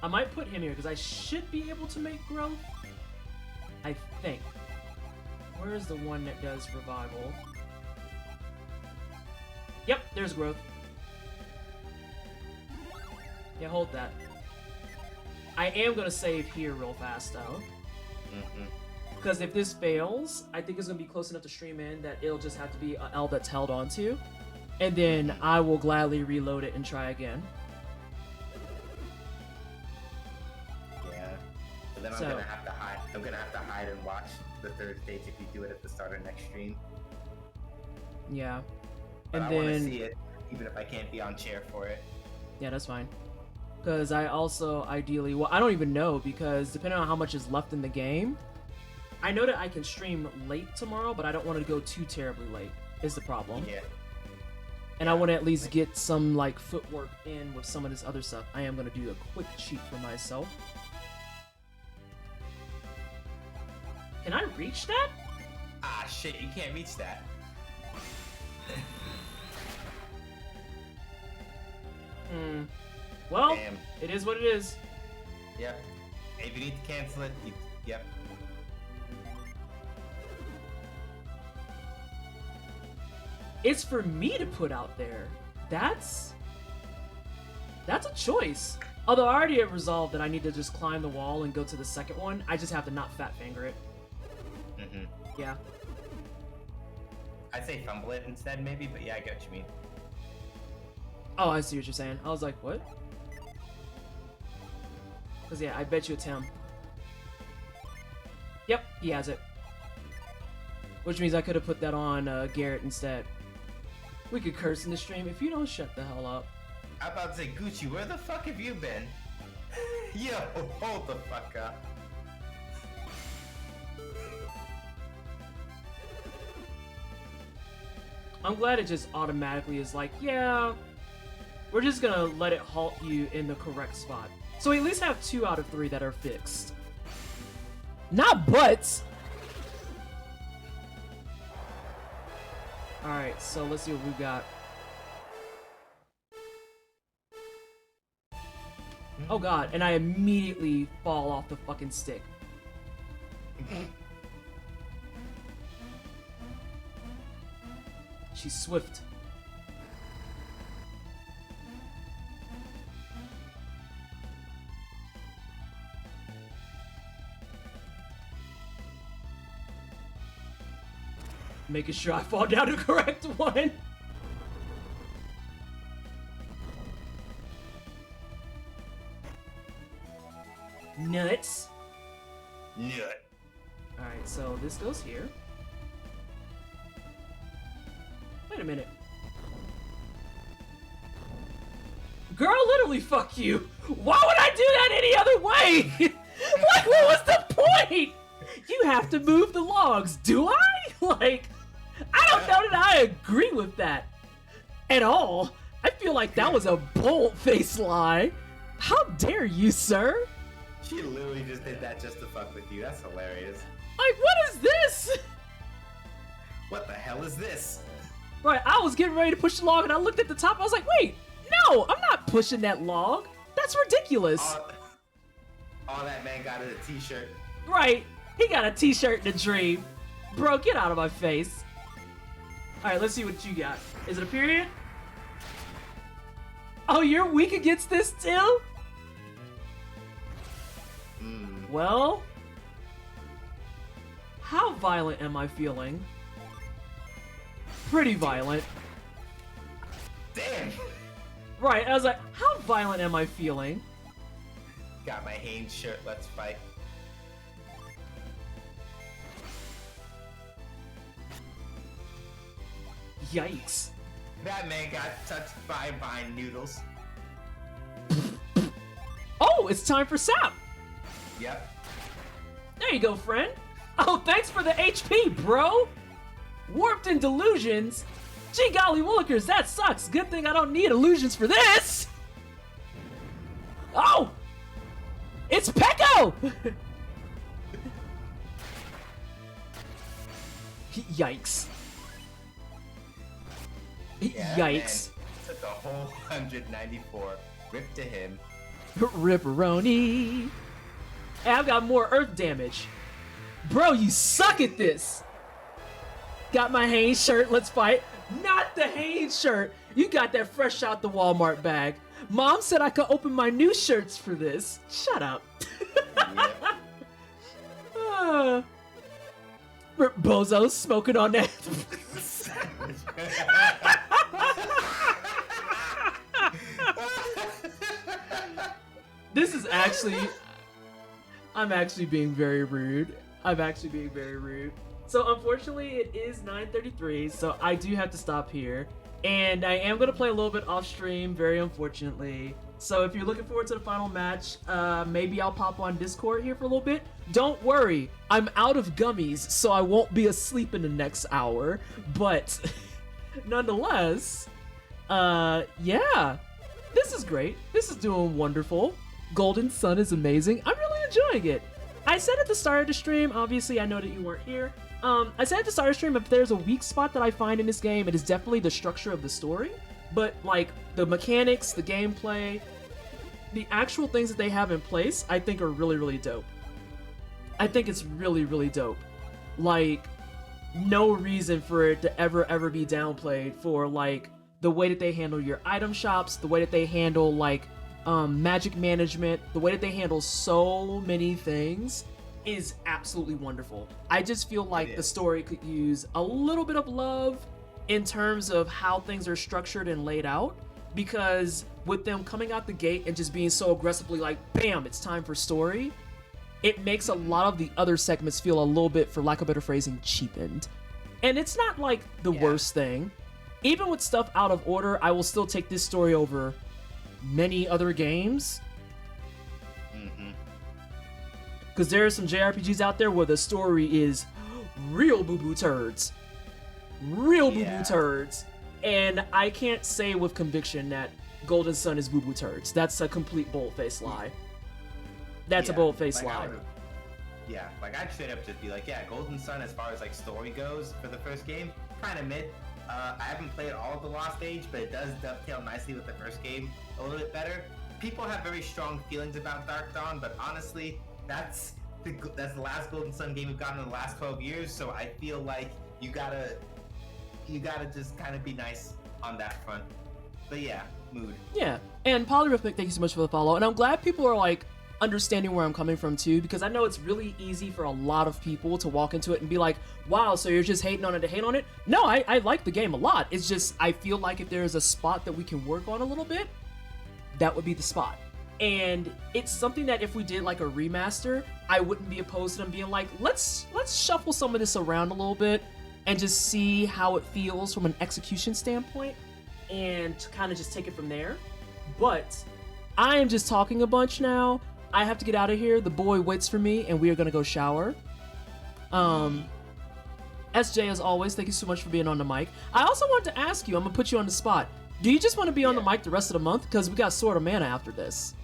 I might put him here because I should be able to make growth. I think. Where is the one that does revival? Yep, there's growth. Yeah, hold that. I am gonna save here real fast though. Because if this fails, I think it's gonna be close enough to stream in that it'll just have to be an L that's held onto. And then I will gladly reload it and try again. Yeah. But then I'm gonna have to hide. I'm gonna have to hide and watch the third stage if you do it at the start of next stream. Yeah. But And I then want to see it, even if I can't be on chair for it. yeah, that's fine. Because I also ideally, well, I don't even know because depending on how much is left in the game, I know that I can stream late tomorrow, but I don't want to go too terribly late. Is the problem? Yeah. And I want to at least get some like footwork in with some of this other stuff. I am gonna do a quick cheat for myself. Can I reach that? Ah, shit! You can't reach that. Well, Damn. it is what it is. Yep. If you need to cancel it, yep. It's for me to put out there. That's a choice. Although I already have resolved that I need to just climb the wall and go to the second one. I just have to not fat finger it. Yeah. I'd say fumble it instead, maybe, but yeah, I get what you mean. Oh, I see what you're saying. I was like, what? Because, yeah, I bet you it's him. Yep, he has it. Which means I could have put that on Garrett instead. We could curse in the stream if you don't shut the hell up. I'm about to say, Gucci, where the fuck have you been? Yo, hold the fuck up. I'm glad it just automatically is like, yeah, we're just gonna let it halt you in the correct spot. So we at least have 2 out of 3 that are fixed. Not butts! Alright, so let's see what we got. Oh god, and I immediately fall off the fucking stick. She's swift. Making sure I fall down the correct one. Nuts. Nut. Alright, so this goes here. Wait a minute. Girl, literally, fuck you. Why would I do that any other way? Like, what was the point? You have to move the logs. Do I? Like, I don't know that I agree with that at all. I feel like that was a bold-faced lie. How dare you, sir? She literally just did that just to fuck with you. That's hilarious. Like, what is this? What the hell is this? Right, I was getting ready to push the log and I looked at the top. I was like, wait, no, I'm not pushing that log. That's ridiculous. All that man got is a t-shirt. Right, he got a t-shirt and a dream. Bro, get out of my face. Alright, let's see what you got. Is it a period? Oh, you're weak against this too? Well, how violent am I feeling? Pretty violent. Damn! Right, I was like, how violent am I feeling? Got my Hanes shirt, let's fight. Yikes. That man got touched by vine noodles. Oh, it's time for sap. Yep. There you go, friend. Oh, thanks for the HP, bro. Warped in delusions? Gee golly willikers, that sucks. Good thing I don't need illusions for this. Oh! It's Pecco! Yikes. Yeah, Yikes. Man, took a whole 194. Rip to him. Ripperoni. Hey, I've got more earth damage. Bro, you suck at this. Got my Hanes shirt, let's fight. Not the Hanes shirt. You got that fresh out the Walmart bag. Mom said I could open my new shirts for this. Shut up. Bozo's smoking on that. This is actually... I'm actually being very rude. I'm actually being very rude. So unfortunately, it is 9:33, so I do have to stop here. And I am going to play a little bit off stream, very unfortunately. So if you're looking forward to the final match, maybe I'll pop on Discord here for a little bit. Don't worry, I'm out of gummies, so I won't be asleep in the next hour. But nonetheless, yeah, this is great. This is doing wonderful. Golden Sun is amazing. I'm really enjoying it. I said at the start of the stream, obviously I know that you weren't here. I said at the start of the stream, if there's a weak spot that I find in this game, it is definitely the structure of the story. But like the mechanics, the gameplay, the actual things that they have in place, I think are really, really dope. I think it's really, really dope. Like, no reason for it to ever be downplayed for like the way that they handle your item shops, the way that they handle like magic management, the way that they handle so many things is absolutely wonderful. I just feel like the story could use a little bit of love in terms of how things are structured and laid out, because with them coming out the gate and just being so aggressively like, bam, it's time for story, it makes a lot of the other segments feel a little bit, for lack of better phrasing, cheapened. And it's not like the worst thing. Even with stuff out of order, I will still take this story over many other games. Because there are some JRPGs out there where the story is real boo-boo turds. Real boo-boo turds. And I can't say with conviction that Golden Sun is boo-boo turds. That's a complete bold-faced lie. That's a bold-faced lie. Yeah, like I'd straight up just be like, yeah, Golden Sun as far as like story goes for the first game, kind of mid. I haven't played all of the Lost Age, but it does dovetail nicely with the first game a little bit better. People have very strong feelings about Dark Dawn, but honestly, that's the last Golden Sun game we've gotten in the last 12 years, so I feel like you gotta you gotta just kind of be nice on that front. But yeah, mood. Yeah, and Polyrhythmic, thank you so much for the follow. And I'm glad people are like understanding where I'm coming from too, because I know it's really easy for a lot of people to walk into it and be like, wow, so you're just hating on it to hate on it? No, I like the game a lot. It's just, I feel like if there's a spot that we can work on a little bit, that would be the spot. And it's something that if we did like a remaster, I wouldn't be opposed to them being like, let's shuffle some of this around a little bit and just see how it feels from an execution standpoint and to kind of just take it from there. But I am just talking a bunch now. I have to get out of here. The boy waits for me and we are gonna go shower. SJ, as always, thank you so much for being on the mic. I also wanted to ask you, I'm gonna put you on the spot. Do you just want to be on the mic the rest of the month? Because we got Sword of Mana after this.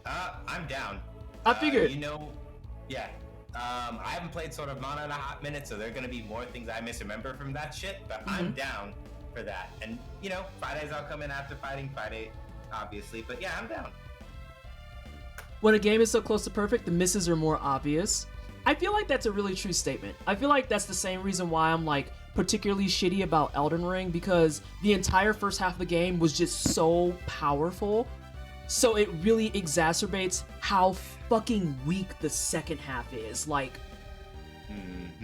I'm down. I figured. Yeah. I haven't played Sword of Mana in a hot minute, so there are gonna be more things I misremember from that shit, but I'm down for that. And, Fridays I'll come in after Fighting Friday, obviously, but yeah, I'm down. When a game is so close to perfect, the misses are more obvious. I feel like that's a really true statement. I feel like that's the same reason why I'm like particularly shitty about Elden Ring, because the entire first half of the game was just so powerful. So it really exacerbates how fucking weak the second half is. Like,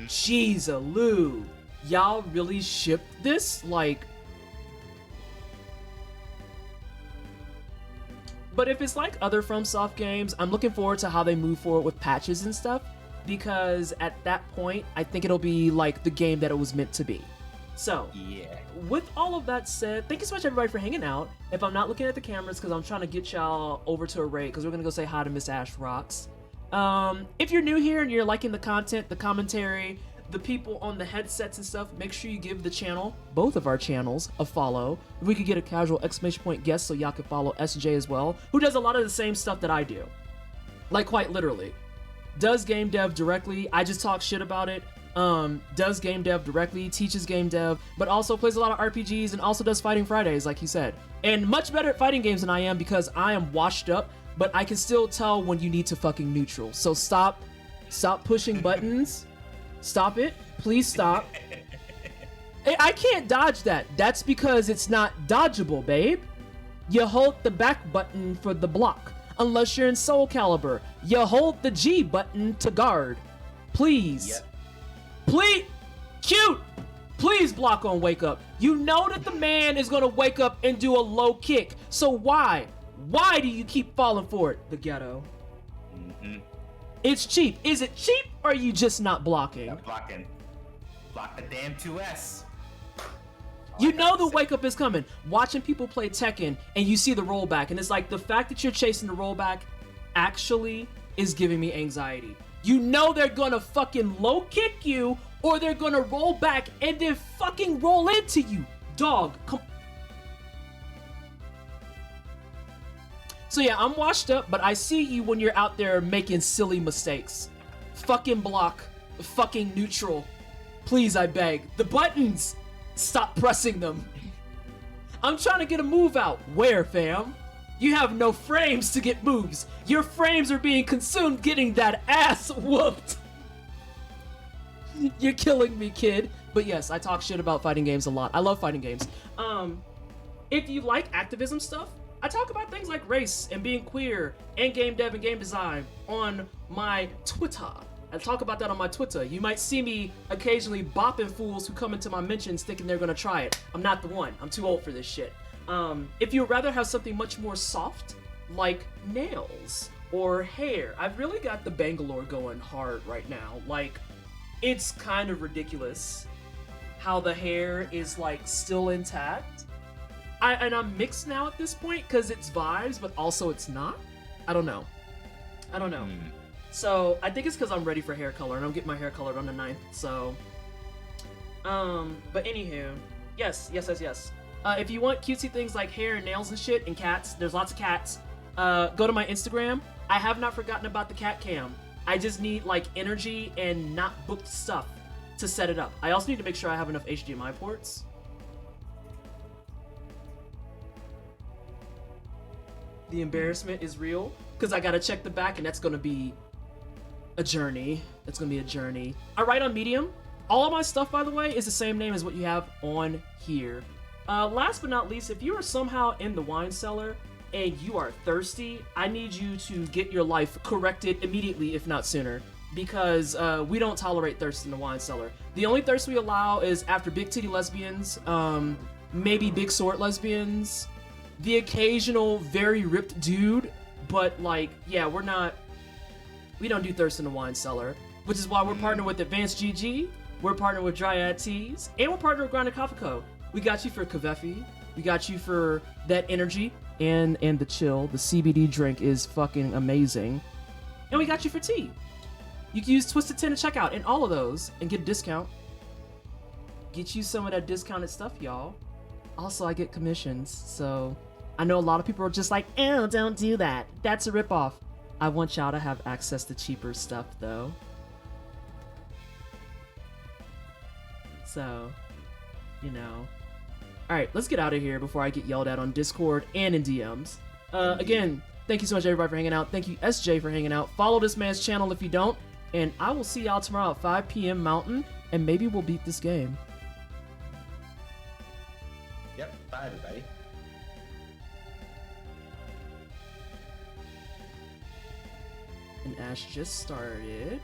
jeez-a-loo. Y'all really shipped this? Like... But if it's like other FromSoft games, I'm looking forward to how they move forward with patches and stuff, because at that point, I think it'll be like the game that it was meant to be. So, yeah. With all of that said, thank you so much everybody for hanging out. If I'm not looking at the cameras, because I'm trying to get y'all over to a raid, because we're going to go say hi to Miss Ash Rocks. If you're new here and you're liking the content, the commentary, the people on the headsets and stuff, make sure you give the channel, both of our channels, a follow. If we could get a casual exclamation point guest so y'all can follow SJ as well, who does a lot of the same stuff that I do. Like, quite literally. Does game dev directly, I just talk shit about it. Does game dev directly, teaches game dev, but also plays a lot of RPGs and also does Fighting Fridays, like he said. And much better at fighting games than I am, because I am washed up, but I can still tell when you need to fucking neutral. So stop pushing buttons. Stop it. Please stop. I can't dodge that. That's because it's not dodgeable, babe. You hold the back button for the block. Unless you're in Soul Calibur, you hold the G button to guard. Please. Yep. Please. Cute. Please block on wake up. You know that the man is gonna wake up and do a low kick. So why? Why do you keep falling for it? The ghetto. It's cheap. Is it cheap or are you just not blocking? Not blocking. Block the damn 2S. You know the wake up is coming. Watching people play Tekken and you see the rollback, and it's like the fact that you're chasing the rollback actually is giving me anxiety. You know they're gonna fucking low kick you or they're gonna roll back and then fucking roll into you. Dog, come. So yeah, I'm washed up, but I see you when you're out there making silly mistakes. Fucking block. Fucking neutral. Please, I beg. The buttons! Stop pressing them. I'm trying to get a move out. Where, fam? You have no frames to get moves. Your frames are being consumed getting that ass whooped. You're killing me, kid. But yes, I talk shit about fighting games a lot. I love fighting games. If you like activism stuff, I talk about things like race and being queer and game dev and game design on my Twitter. I talk about that on my Twitter. You might see me occasionally bopping fools who come into my mentions thinking they're gonna try it. I'm not the one. I'm too old for this shit. If you'd rather have something much more soft, like nails or hair, I've really got the Bangalore going hard right now. Like, it's kind of ridiculous how the hair is like still intact. I'm mixed now at this point because it's vibes, but also it's not. I don't know. So I think it's because I'm ready for hair color, and I'm getting my hair colored on the 9th. So, but anywho, yes. If you want cutesy things like hair and nails and shit and cats, there's lots of cats. Go to my Instagram. I have not forgotten about the cat cam. I just need like energy and not booked stuff to set it up. I also need to make sure I have enough HDMI ports. The embarrassment is real because I gotta check the back, and that's gonna be a journey. It's gonna be a journey. I write on Medium. All of my stuff, by the way, is the same name as what you have on here. Last but not least, if you are somehow in the wine cellar and you are thirsty, I need you to get your life corrected immediately, if not sooner, because we don't tolerate thirst in the wine cellar. The only thirst we allow is after big titty lesbians, maybe big sword lesbians, the occasional very ripped dude, but like, yeah, we don't do thirst in the wine cellar, which is why we're partnered with Advanced GG, we're partnered with Dryad Teas, and we're partnered with Grinded Coffee Co. We got you for Kavefi, we got you for that energy, and the chill. The CBD drink is fucking amazing. And we got you for tea. You can use Twisted 10 to check out in all of those and get a discount. Get you some of that discounted stuff, y'all. Also, I get commissions, so I know a lot of people are just like, ew, don't do that. That's a ripoff. I want y'all to have access to cheaper stuff, though. So, you know. Alright, let's get out of here before I get yelled at on Discord and in DMs. Again, thank you so much, everybody, for hanging out. Thank you, SJ, for hanging out. Follow this man's channel if you don't. And I will see y'all tomorrow at 5 p.m. Mountain, and maybe we'll beat this game. Yep, bye everybody. And Ash just started.